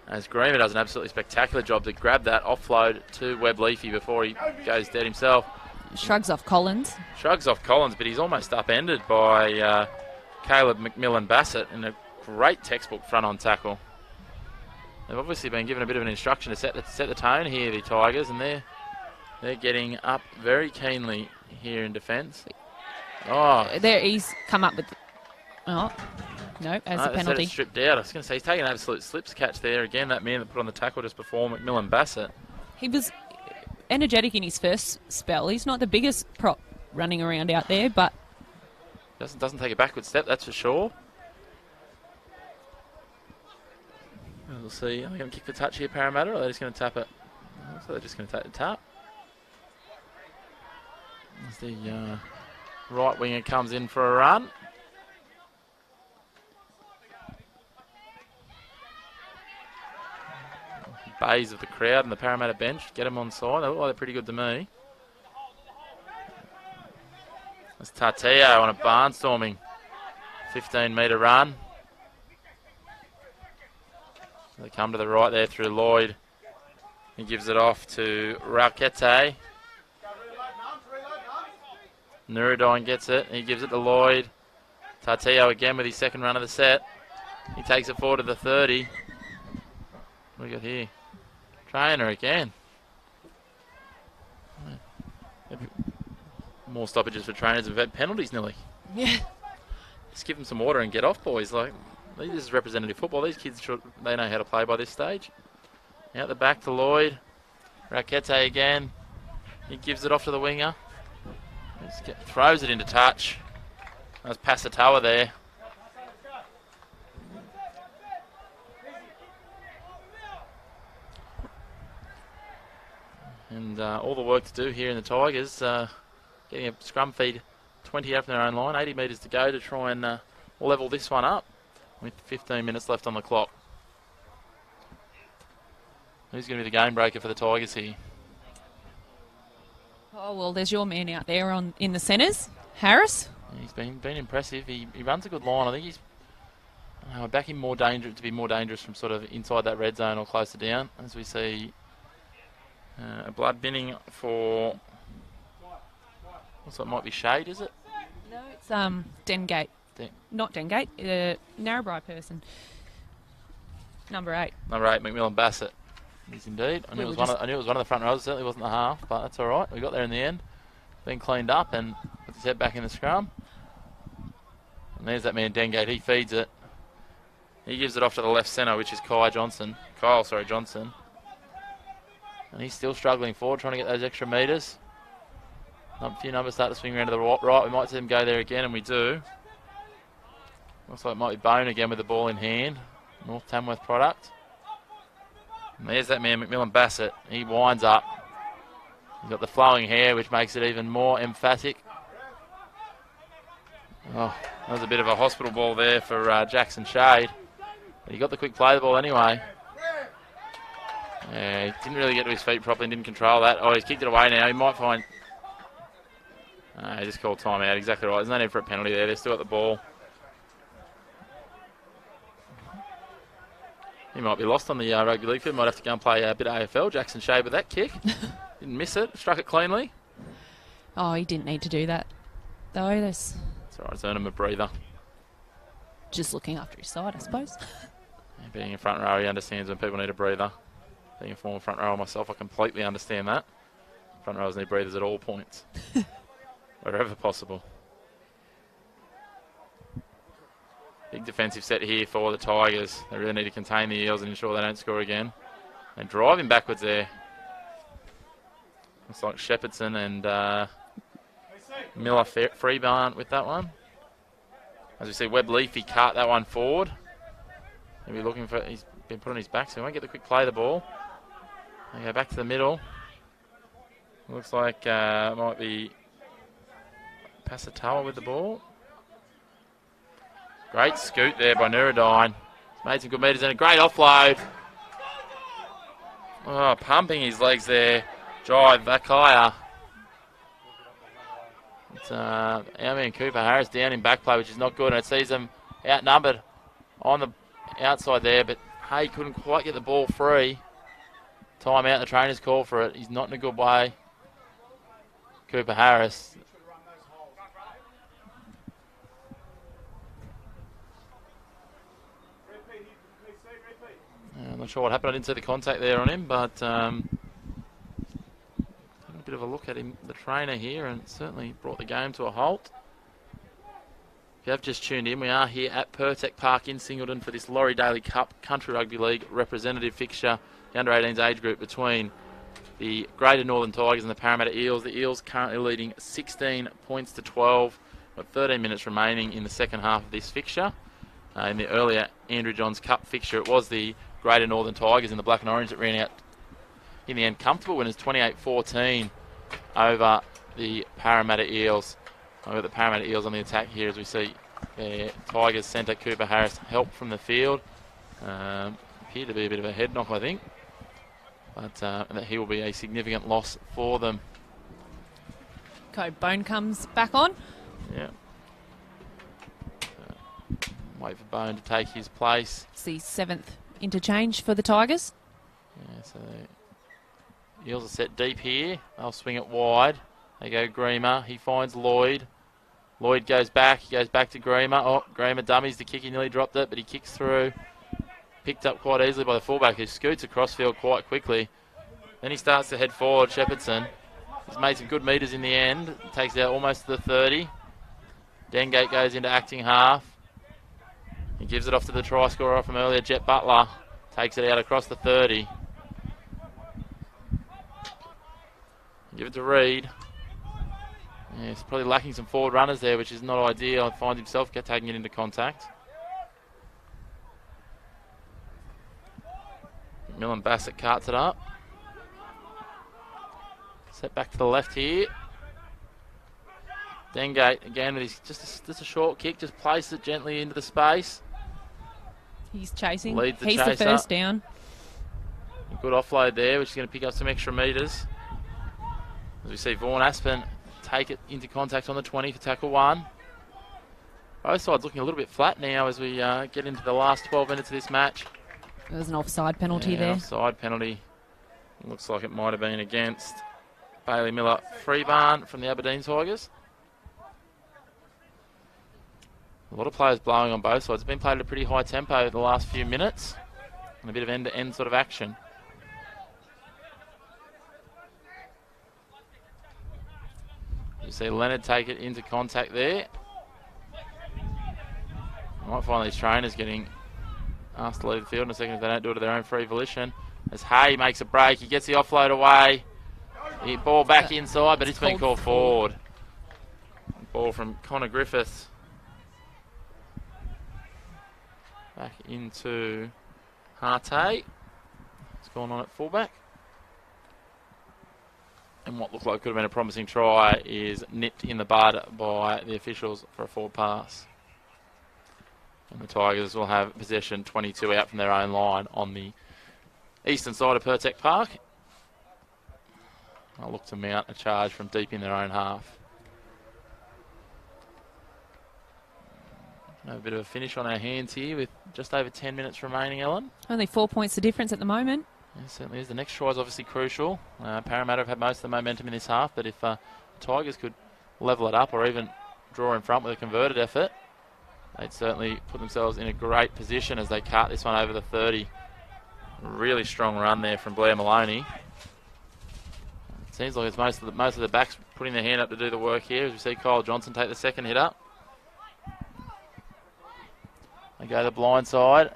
[SPEAKER 1] As Greener does an absolutely spectacular job to grab that offload to Webb Leafy before he goes dead himself.
[SPEAKER 2] Shrugs off Collins.
[SPEAKER 1] Shrugs off Collins, but he's almost upended by Caleb McMillan Bassett in a great textbook front-on tackle. They've obviously been given a bit of an instruction to set the tone here, the Tigers, and they're getting up very keenly here in defence. Oh,
[SPEAKER 2] There he's come up with... Oh, no, as a penalty.
[SPEAKER 1] It's stripped out. I was going to say, he's taking an absolute slips catch there. Again, that man that put on the tackle just before, McMillan Bassett.
[SPEAKER 2] He was energetic in his first spell. He's not the biggest prop running around out there, but...
[SPEAKER 1] Doesn't take a backward step, that's for sure. And we'll see. Are they going to kick the touch here, Parramatta, or are they just going to tap it? Looks like they're just going to take the tap. As the right winger comes in for a run. Bays of the crowd and the Parramatta bench. Get them on side. They look like they're pretty good to me. That's Tarteo on a barnstorming 15-metre run. They come to the right there through Lloyd. He gives it off to Raukete. Nuruddin gets it. He gives it to Lloyd. Tarteo again with his second run of the set. He takes it forward to the 30. What do we got here? Trainer again. More stoppages for trainers and vet penalties nearly.
[SPEAKER 2] Yeah.
[SPEAKER 1] Just give them some order and get off, boys. Like, this is representative football. These kids, they know how to play by this stage. Out the back to Lloyd. Raukete again. He gives it off to the winger. Throws it into touch. That's Pasatoa there. And all the work to do here in the Tigers. Getting a scrum feed 20 out from their own line. 80 metres to go to try and level this one up with 15 minutes left on the clock. Who's going to be the game breaker for the Tigers here?
[SPEAKER 2] Oh, well, there's your man out there in the centres, Harris.
[SPEAKER 1] He's been impressive. He runs a good line. I think he's back him to be more dangerous from sort of inside that red zone or closer down, as we see a blood binning for what's it might be Shade, is it?
[SPEAKER 2] No, it's Dengate. Not Dengate, Narrabri person. Number 8.
[SPEAKER 1] Number 8, McMillan Bassett. Yes, indeed. I knew it was one of the front rows. It certainly wasn't the half, but that's all right. We got there in the end. Been cleaned up and puts his head back in the scrum. And there's that man Dengate. He feeds it. He gives it off to the left centre, which is Kyle Johnson. And he's still struggling forward, trying to get those extra metres. A few numbers start to swing around to the right. We might see them go there again, and we do. Looks like it might be Bone again with the ball in hand. North Tamworth product. And there's that man, McMillan Bassett. He winds up. He's got the flowing hair, which makes it even more emphatic. Oh, that was a bit of a hospital ball there for Jackson Shade. But he got the quick play the ball anyway. Yeah, he didn't really get to his feet properly and didn't control that. Oh, he's kicked it away now. He might find... he just called timeout. Exactly right. There's no need for a penalty there. They've still got the ball. He might be lost on the rugby league field. Might have to go and play a bit of AFL. Jackson Shade with that kick. Didn't miss it. Struck it cleanly.
[SPEAKER 2] Oh, he didn't need to do that, though. It's
[SPEAKER 1] all right. It's earned him a breather.
[SPEAKER 2] Just looking after his side, I suppose.
[SPEAKER 1] Being a front row, he understands when people need a breather. Being a former front rower myself, I completely understand that. Front rowers need breathers at all points. Wherever possible. Big defensive set here for the Tigers. They really need to contain the Eels and ensure they don't score again. And driving backwards there. Looks like Shepherdson and Miller Freebarn with that one. As we see, Webb Leafy cart that one forward. He'll be looking for... He's been put on his back, so he won't get the quick play of the ball. They go back to the middle. Looks like it might be Pasatoa with the ball. Great scoot there by Nuruddin. Made some good metres and a great offload. Oh, pumping his legs there. Jive back higher. It's our man Cooper Harris down in back play, which is not good, and it sees them outnumbered on the outside there, but Hay couldn't quite get the ball free. Time out, the trainer's call for it. He's not in a good way. Cooper Harris. I'm not sure what happened. I didn't see the contact there on him, but having a bit of a look at him, the trainer here, and certainly brought the game to a halt. If you have just tuned in, we are here at Pertec Park in Singleton for this Laurie Daley Cup Country Rugby League representative fixture, the under-18s age group between the Greater Northern Tigers and the Parramatta Eels. The Eels currently leading 16 points to 12, with 13 minutes remaining in the second half of this fixture. In the earlier Andrew Johns Cup fixture, it was the Greater Northern Tigers in the black and orange that ran out in the end comfortable winners 28-14 over the Parramatta Eels. I've got the Parramatta Eels on the attack here as we see Tigers centre Cooper Harris help from the field. Appeared to be a bit of a head knock, I think. But that he will be a significant loss for them.
[SPEAKER 2] Code Bone comes back on.
[SPEAKER 1] Yeah. Wait for Bone to take his place.
[SPEAKER 2] It's the 7th interchange for the Tigers.
[SPEAKER 1] Yeah, so the Eels are set deep here. They'll swing it wide. They go Greamer. He finds Lloyd. Lloyd goes back. He goes back to Greamer. Oh, Greamer dummies the kick. He nearly dropped it, but he kicks through. Picked up quite easily by the fullback, who scoots across field quite quickly. Then he starts to head forward, Shepherdson. He's made some good metres in the end. Takes it out almost to the 30. Dengate goes into acting half. He gives it off to the try scorer from earlier, Jet Butler. Takes it out across the 30. Give it to Reed. Yeah, he's probably lacking some forward runners there, which is not ideal. Finds himself taking it into contact. McMillan Bassett carts it up. Set back to the left here. Dengate again with his just a short kick, just places it gently into the space.
[SPEAKER 2] He's chasing.
[SPEAKER 1] Leads the
[SPEAKER 2] He's
[SPEAKER 1] chaser.
[SPEAKER 2] the first down.
[SPEAKER 1] A good offload there, which is going to pick up some extra metres. As we see Vaughan Aspen take it into contact on the 20 for tackle 1. Both sides looking a little bit flat now as we get into the last 12 minutes of this match.
[SPEAKER 2] There's an offside penalty there.
[SPEAKER 1] Offside penalty. Looks like it might have been against Bailey Miller Freebarn from the Aberdeen Tigers. A lot of players blowing on both sides. It's been played at a pretty high tempo the last few minutes. And a bit of end-to-end sort of action. You see Leonard take it into contact there. I might find these trainers getting asked to leave the field in a second if they don't do it of their own free volition. As Hay makes a break, he gets the offload away. The ball back inside, but it's been called forward. Ball from Connor Griffiths. Back into Harte. What's going on at fullback? And what looked like could have been a promising try is nipped in the bud by the officials for a forward pass. And the Tigers will have possession 22 out from their own line on the eastern side of Pertec Park. I'll look to mount a charge from deep in their own half. A bit of a finish on our hands here with just over 10 minutes remaining, Ellen.
[SPEAKER 2] Only 4 points the difference at the moment.
[SPEAKER 1] Yeah, it certainly is. The next try is obviously crucial. Parramatta have had most of the momentum in this half, but if Tigers could level it up or even draw in front with a converted effort, they'd certainly put themselves in a great position as they cart this one over the 30. Really strong run there from Blair Maloney. It seems like it's most of the backs putting their hand up to do the work here, as we see Kyle Johnson take the second hit up. They go the blind side.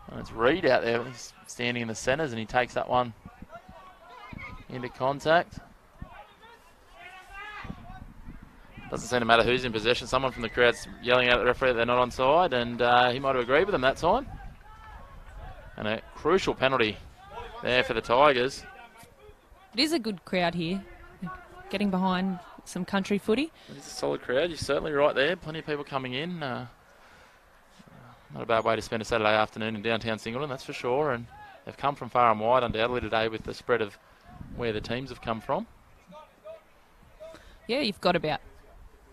[SPEAKER 1] And it's Reed out there. He's standing in the centres and he takes that one into contact. Doesn't seem to matter who's in possession. Someone from the crowd's yelling out at the referee that they're not onside, and he might have agreed with them that time. And a crucial penalty there for the Tigers.
[SPEAKER 2] It is a good crowd here, getting behind some country footy.
[SPEAKER 1] It's a solid crowd. You're certainly right there. Plenty of people coming in. Not a bad way to spend a Saturday afternoon in downtown Singleton, that's for sure. And they've come from far and wide, undoubtedly, today with the spread of where the teams have come from.
[SPEAKER 2] Yeah, you've got about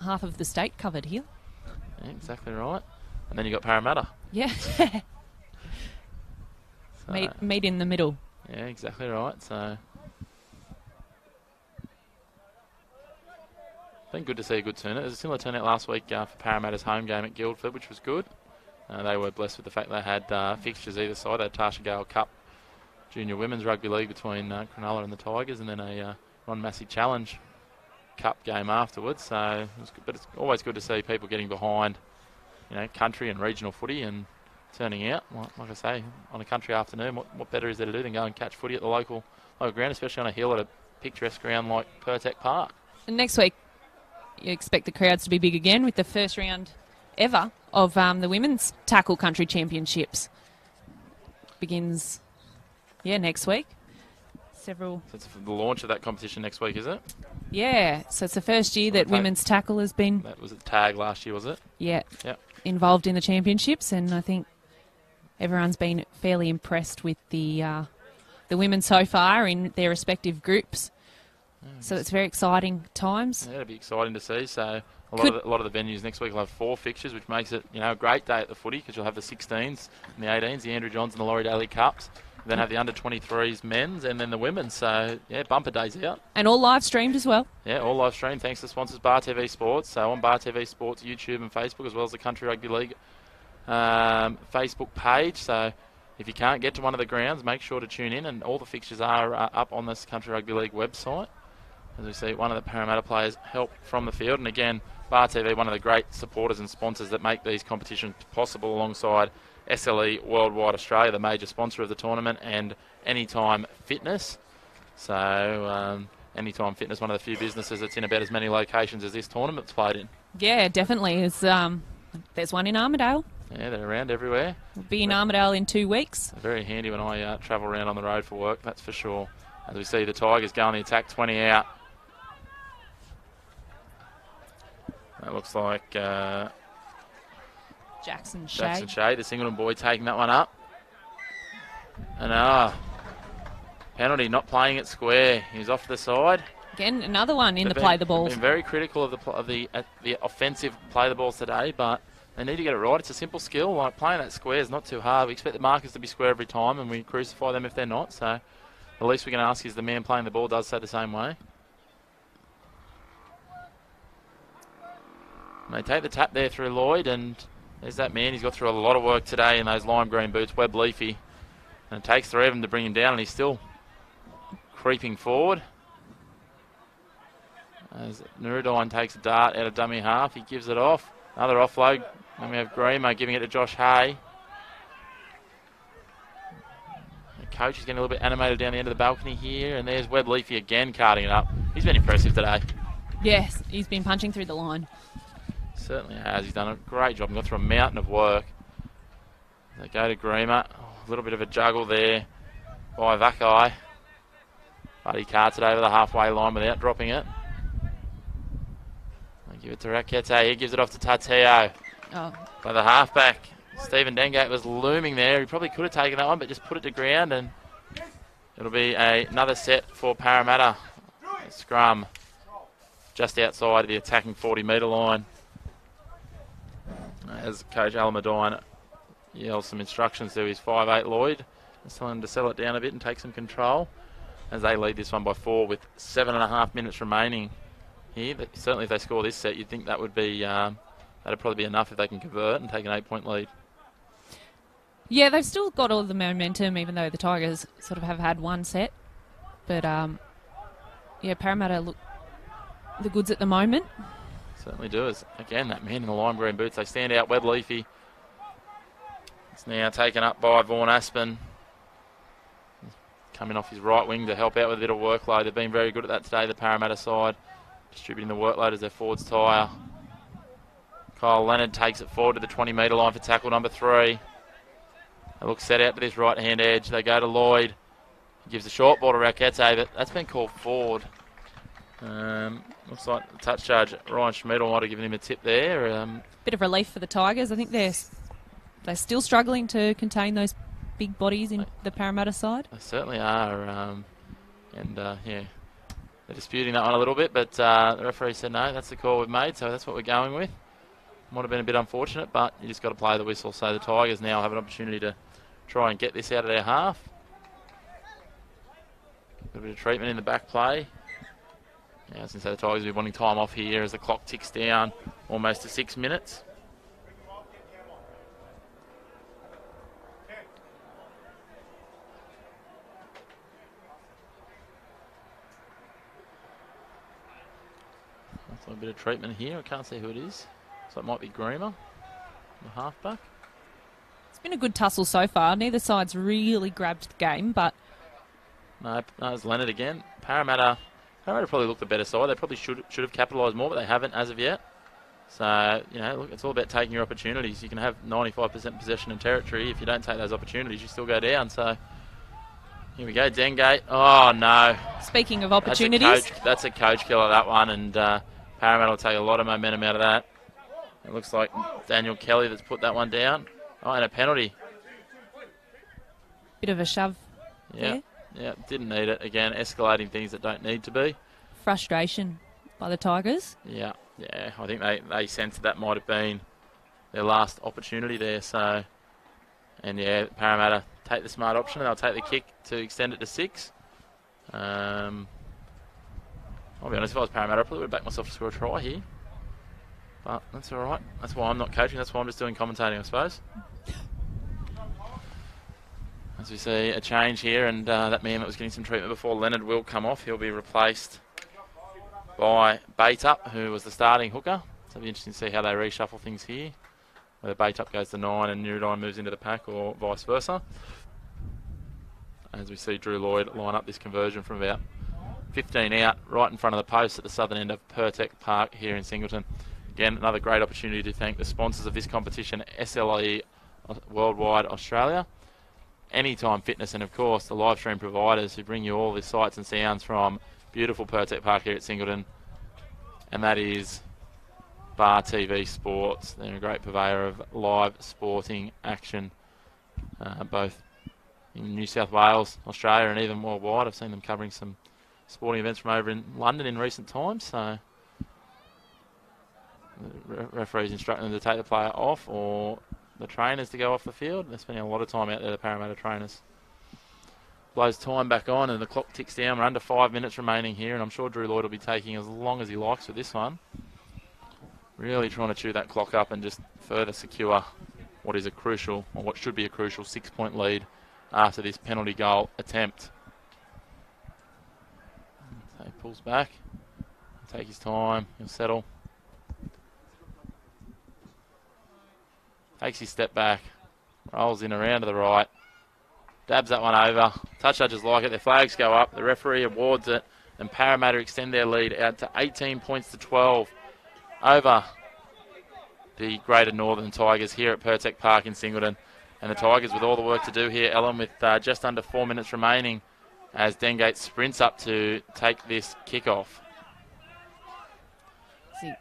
[SPEAKER 2] half of the state covered here.
[SPEAKER 1] Yeah, exactly right. And then you've got Parramatta.
[SPEAKER 2] Yeah.
[SPEAKER 1] So,
[SPEAKER 2] meet in the middle.
[SPEAKER 1] Yeah, exactly right. So been good to see a good turnout. There's a similar turnout last week for Parramatta's home game at Guildford, which was good. They were blessed with the fact they had fixtures either side. They had Tarsha Gale Cup Junior Women's Rugby League between Cronulla and the Tigers, and then a Ron Massey Challenge Cup game afterwards. So it was good, but it's always good to see people getting behind, country and regional footy and turning out. Like I say, on a country afternoon, what better is there to do than go and catch footy at the local ground, especially on a hill at a picturesque ground like Pertec Park.
[SPEAKER 2] And next week, you expect the crowds to be big again with the first round ever of the Women's Tackle Country Championships. Begins, next week. several.
[SPEAKER 1] So it's the launch of that competition next week, is it?
[SPEAKER 2] Yeah, so it's the first year that women's tackle has been.
[SPEAKER 1] That was a tag last year, was it?
[SPEAKER 2] Yeah.
[SPEAKER 1] Yep.
[SPEAKER 2] Involved in the championships, and I think everyone's been fairly impressed with the women so far in their respective groups. So it's very exciting times.
[SPEAKER 1] Yeah, it'll be exciting to see. So a lot of the venues next week will have 4 fixtures, which makes it a great day at the footy because you'll have the 16s and the 18s, the Andrew Johns and the Laurie Daley Cups. Then have the under-23s men's and then the women. So, yeah, bumper days out. And
[SPEAKER 2] all live streamed as well.
[SPEAKER 1] Yeah, all live streamed. Thanks to sponsors Bar TV Sports. So on Bar TV Sports, YouTube and Facebook, as well as the Country Rugby League Facebook page. So if you can't get to one of the grounds, make sure to tune in. And all the fixtures are up on this Country Rugby League website. As we see, one of the Parramatta players help from the field. And again, Bar TV, one of the great supporters and sponsors that make these competitions possible alongside SLE Worldwide Australia, the major sponsor of the tournament, and Anytime Fitness. So Anytime Fitness, one of the few businesses that's in about as many locations as this tournament's played in.
[SPEAKER 2] Yeah, definitely. There's one in Armidale.
[SPEAKER 1] Yeah, they're around everywhere.
[SPEAKER 2] We'll be in Armidale in 2 weeks.
[SPEAKER 1] Very handy when I travel around on the road for work, that's for sure. As we see the Tigers go on the attack, 20 out. That looks like
[SPEAKER 2] Jackson Shea,
[SPEAKER 1] the Singleton boy, taking that one up. And penalty, not playing it square. He's off to the side.
[SPEAKER 2] Again, another one in the play the balls.
[SPEAKER 1] Been very critical of the offensive play the balls today, but they need to get it right. It's a simple skill. Like playing that square is not too hard. We expect the markers to be square every time, and we crucify them if they're not. So the least we can ask is the man playing the ball does so the same way. And they take the tap there through Lloyd, and there's that man. He's got through a lot of work today in those lime green boots, Webb Leafy. And it takes 3 of them to bring him down, and he's still creeping forward. As Nuruddin takes a dart out of dummy half, he gives it off. Another offload. And we have Grima giving it to Josh Hay. The coach is getting a little bit animated down the end of the balcony here, and there's Webb Leafy again carting it up. He's been impressive today.
[SPEAKER 2] Yes, he's been punching through the line.
[SPEAKER 1] Certainly has. He's done a great job. He's gone through a mountain of work. They go to Grima. A little bit of a juggle there by Vakai. But he carts it over the halfway line without dropping it. They give it to Rakete. He gives it off to Tateo. By the halfback. Stephen Dengate was looming there. He probably could have taken that one, but just put it to ground, and it'll be another set for Parramatta. Scrum just outside of the attacking 40-metre line. As Coach Alamadine yells some instructions to his 5'8 Lloyd, just telling him to settle it down a bit and take some control as they lead this one by 4 with 7.5 minutes remaining here. But certainly if they score this set, you'd think that would be that'd probably be enough if they can convert and take an 8-point lead.
[SPEAKER 2] Yeah, they've still got all the momentum, even though the Tigers sort of have had one set. But yeah, Parramatta look the goods at the moment.
[SPEAKER 1] Certainly do. Again, that man in the lime green boots, they stand out. Webb Leafy. It's now taken up by Vaughan Aspen. Coming off his right wing to help out with a bit of workload. They've been very good at that today, the Parramatta side. Distributing the workload as their forwards tire. Kyle Leonard takes it forward to the 20-metre line for tackle number 3. They look set out to this right-hand edge. They go to Lloyd. He gives the short ball to Rakete, but that's been called forward. Looks like the touch charge, Ryan Schmidl might have given him a tip there.
[SPEAKER 2] Bit of relief for the Tigers. I think they're still struggling to contain those big bodies in the Parramatta side.
[SPEAKER 1] They certainly are. Yeah, they're disputing that one a little bit, but the referee said no, that's the call we've made, so that's what we're going with. Might have been a bit unfortunate, but you just got to play the whistle. So the Tigers now have an opportunity to try and get this out of their half. Got a bit of treatment in the back play. Yeah, I was going to say the Tigers will be wanting time off here as the clock ticks down almost to 6 minutes. That's a bit of treatment here. I can't see who it is. So it might be Grima, the halfback.
[SPEAKER 2] It's been a good tussle so far. Neither side's really grabbed the game, but...
[SPEAKER 1] No, it's Leonard again. Parramatta probably looked the better side. They probably should have capitalised more, but they haven't as of yet. So, look, it's all about taking your opportunities. You can have 95% possession and territory. If you don't take those opportunities, you still go down. So, Here we go, Dengate. Oh, no.
[SPEAKER 2] Speaking of opportunities.
[SPEAKER 1] That's a coach killer, that one, and Parramatta will take a lot of momentum out of that. It looks like Daniel Kelly that's put that one down. Oh, and a penalty.
[SPEAKER 2] Bit of a shove.
[SPEAKER 1] Yeah, yeah, didn't need it. Again, escalating things that don't need to be.
[SPEAKER 2] Frustration by the Tigers.
[SPEAKER 1] Yeah, I think they sensed that might have been their last opportunity there. So, and yeah, Parramatta take the smart option and they'll take the kick to extend it to 6. I'll be honest, if I was Parramatta, I probably would back myself to score a try here. But that's all right. That's why I'm not coaching. That's why I'm just doing commentating, I suppose. As we see a change here, and that man that was getting some treatment before, Leonard, will come off. He'll be replaced by Buildup, who was the starting hooker. So it'll be interesting to see how they reshuffle things here. Whether Buildup goes to 9 and Newdine moves into the pack, or vice versa. As we see Drew Lloyd line up this conversion from about 15 out, right in front of the post at the southern end of Pertec Park here in Singleton. Again, another great opportunity to thank the sponsors of this competition, SLE Worldwide Australia, Anytime Fitness, and of course the live stream providers who bring you all the sights and sounds from beautiful Pertec Park here at Singleton. And that is Bar TV Sports. They're a great purveyor of live sporting action, both in New South Wales, Australia, and even worldwide. I've seen them covering some sporting events from over in London in recent times. So the referees instructing them to take the player off, or the trainers to go off the field. They're spending a lot of time out there, the Parramatta trainers. Blows time back on and the clock ticks down. We're under 5 minutes remaining here, and I'm sure Drew Lloyd will be taking as long as he likes with this one. Really trying to chew that clock up and just further secure what is a crucial, or what should be a crucial 6-point lead after this penalty goal attempt. So he pulls back, take his time, he'll settle. Takes his step back, rolls in around to the right, dabs that one over. Touch judges like it, their flags go up, the referee awards it, and Parramatta extend their lead out to 18 points to 12 over the Greater Northern Tigers here at Pertec Park in Singleton. And the Tigers with all the work to do here, Ellen, with just under 4 minutes remaining as Dengate sprints up to take this kickoff.
[SPEAKER 2] Is he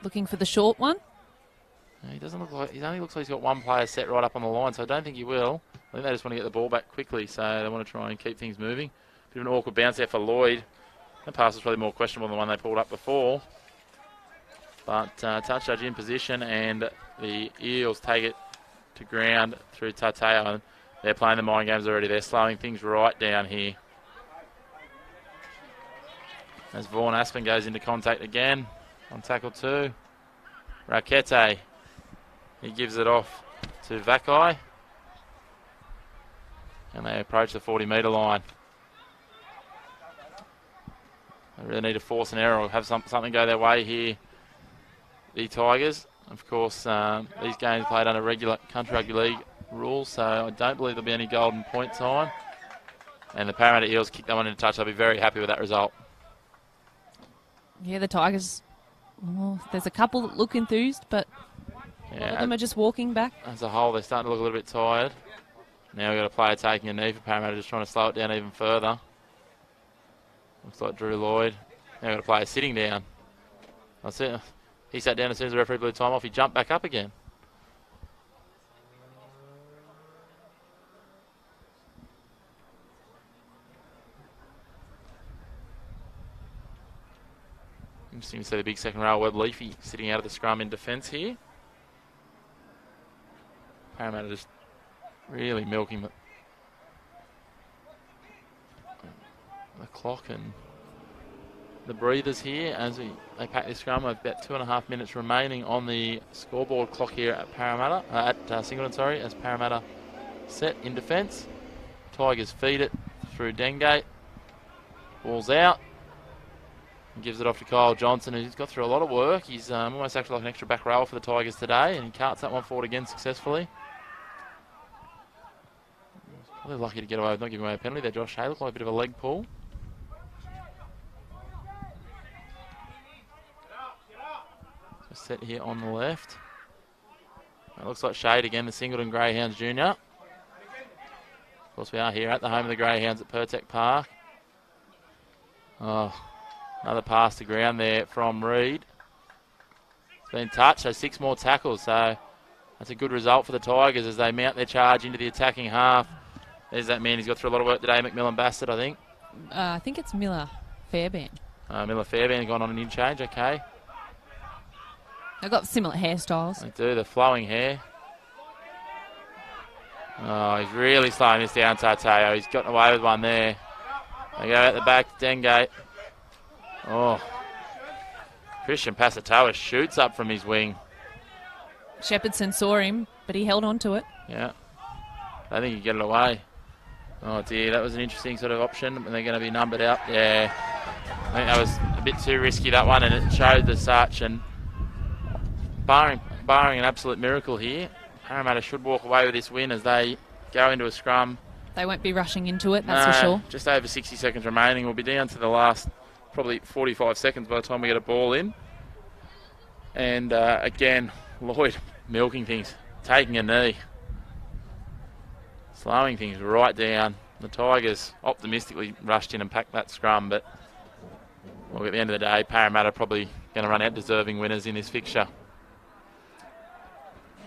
[SPEAKER 2] looking for the short one?
[SPEAKER 1] He doesn't look like, he only looks like he's got one player set right up on the line, so I don't think he will. I think they just want to get the ball back quickly, so they want to try and keep things moving. Bit of an awkward bounce there for Lloyd. That pass was probably more questionable than the one they pulled up before. But touch judge in position, and the Eels take it to ground through Tateo. And they're playing the mind games already. They're slowing things right down here. As Vaughan Aspen goes into contact again on tackle 2. Rakete. He gives it off to Vakai. And they approach the 40-metre line. They really need to force an error or have something go their way here, the Tigers. Of course, these games played under regular Country Rugby League rules, so I don't believe there'll be any golden point time. And the Parramatta Eels kick that one into touch. I'll be very happy with that result.
[SPEAKER 2] Yeah, the Tigers, there's a couple that look enthused, but a lot of them are just walking back.
[SPEAKER 1] As a whole, they're starting to look a little bit tired. Now we've got a player taking a knee for Parramatta, just trying to slow it down even further. Looks like Drew Lloyd. Now we've got a player sitting down. That's it. He sat down as soon as the referee blew time off. He jumped back up again. Interesting to see the big second row, Webb Leafy sitting out of the scrum in defence here. Parramatta just really milking the clock and the breathers here as they pack this scrum with about 2.5 minutes remaining on the scoreboard clock here at Parramatta, at Singleton, sorry, as Parramatta set in defence. Tigers feed it through Dengate. Ball's out. He gives it off to Kyle Johnson, who's got through a lot of work. He's almost acted like an extra back rower for the Tigers today, and he carts that one forward again successfully. Probably lucky to get away with not giving away a penalty there, Josh Hay. Looked like a bit of a leg pull. Set here on the left. It looks like Shade again, the Singleton Greyhounds junior. Of course, we are here at the home of the Greyhounds at Pertec Park. Oh, another pass to ground there from Reed. It's been touched, so 6 more tackles. So that's a good result for the Tigers as they mount their charge into the attacking half. There's that man. He's got through a lot of work today, McMillan Bassett, I think.
[SPEAKER 2] I think it's Miller Fairbairn.
[SPEAKER 1] Miller Fairbairn gone on an in-change, okay.
[SPEAKER 2] They've got similar hairstyles.
[SPEAKER 1] They do, the flowing hair. Oh, he's really slowing this down, Tateo. He's gotten away with one there. They go out the back to Dengate. Oh. Christian Pasatoa shoots up from his wing.
[SPEAKER 2] Shepherdson saw him, but he held on to it.
[SPEAKER 1] Yeah. I think he get it away. Oh, dear. That was an interesting sort of option. They're going to be numbered out. Yeah. I think that was a bit too risky, that one, and it showed as such. And barring an absolute miracle here, Parramatta should walk away with this win as they go into a scrum.
[SPEAKER 2] They won't be rushing into it, that's for sure.
[SPEAKER 1] Just over 60 seconds remaining. We'll be down to the last probably 45 seconds by the time we get a ball in. And again, Lloyd milking things, taking a knee, slowing things right down. The Tigers optimistically rushed in and packed that scrum, but well, at the end of the day, Parramatta probably going to run out deserving winners in this fixture.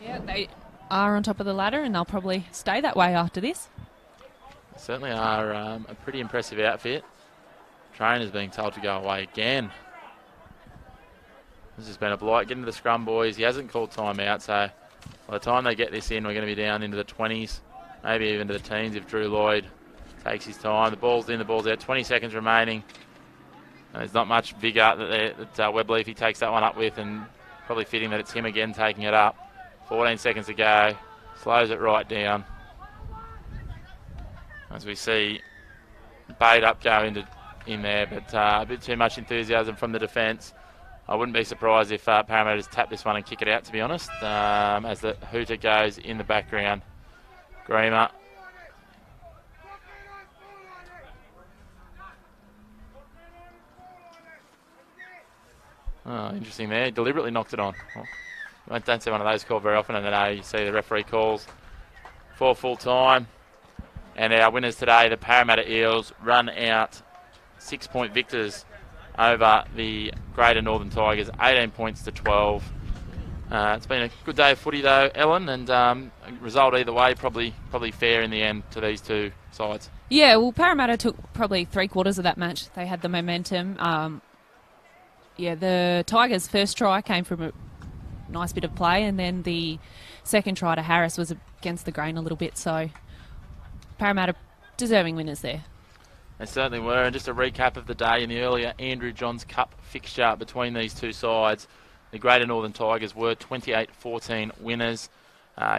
[SPEAKER 2] Yeah, they are on top of the ladder and they'll probably stay that way after this.
[SPEAKER 1] They certainly are a pretty impressive outfit. Trainer's being told to go away again. This has been a blight. Get into the scrum, boys. He hasn't called time out, so by the time they get this in, we're going to be down into the 20s, maybe even to the teens if Drew Lloyd takes his time. The ball's in, the ball's out. 20 seconds remaining. And there's not much vigour that Webb Leafy takes that one up with, and probably fitting that it's him again taking it up. 14 seconds to go. Slows it right down. As we see buildup go in there, but a bit too much enthusiasm from the defence. I wouldn't be surprised if Parramatta just tap this one and kick it out, to be honest, as the hooter goes in the background. Greamer. Oh, interesting there. Deliberately knocked it on. Well, I don't see one of those called very often, and then you see the referee calls for full time. And our winners today, the Parramatta Eels, run out 6-point victors over the Greater Northern Tigers, 18 points to 12. It's been a good day of footy though, Ellen, and a result either way probably fair in the end to these two sides.
[SPEAKER 2] Yeah, well, Parramatta took probably 3/4 of that match. They had the momentum. The Tigers' first try came from a nice bit of play, and then the second try to Harris was against the grain a little bit, so Parramatta deserving winners there.
[SPEAKER 1] They certainly were. And just a recap of the day in the earlier Andrew Johns Cup fixture between these two sides. The Greater Northern Tigers were 28-14 winners.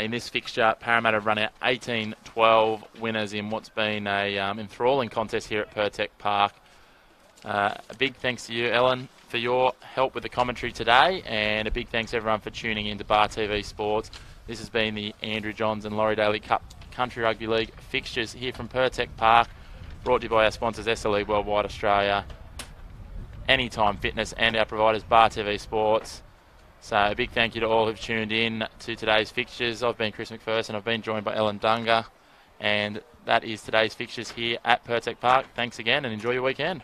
[SPEAKER 1] In this fixture, Parramatta run out 18-12 winners in what's been a enthralling contest here at Pertec Park. A big thanks to you, Ellen, for your help with the commentary today, and a big thanks everyone for tuning in to Bar TV Sports. This has been the Andrew Johns and Laurie Daley Cup Country Rugby League fixtures here from Pertec Park, brought to you by our sponsors SLE Worldwide Australia, Anytime Fitness, and our providers Bar TV Sports. So a big thank you to all who've tuned in to today's fixtures. I've been Chris McPherson. I've been joined by Ellen Dunga, and that is today's fixtures here at Pertec Park. Thanks again and enjoy your weekend.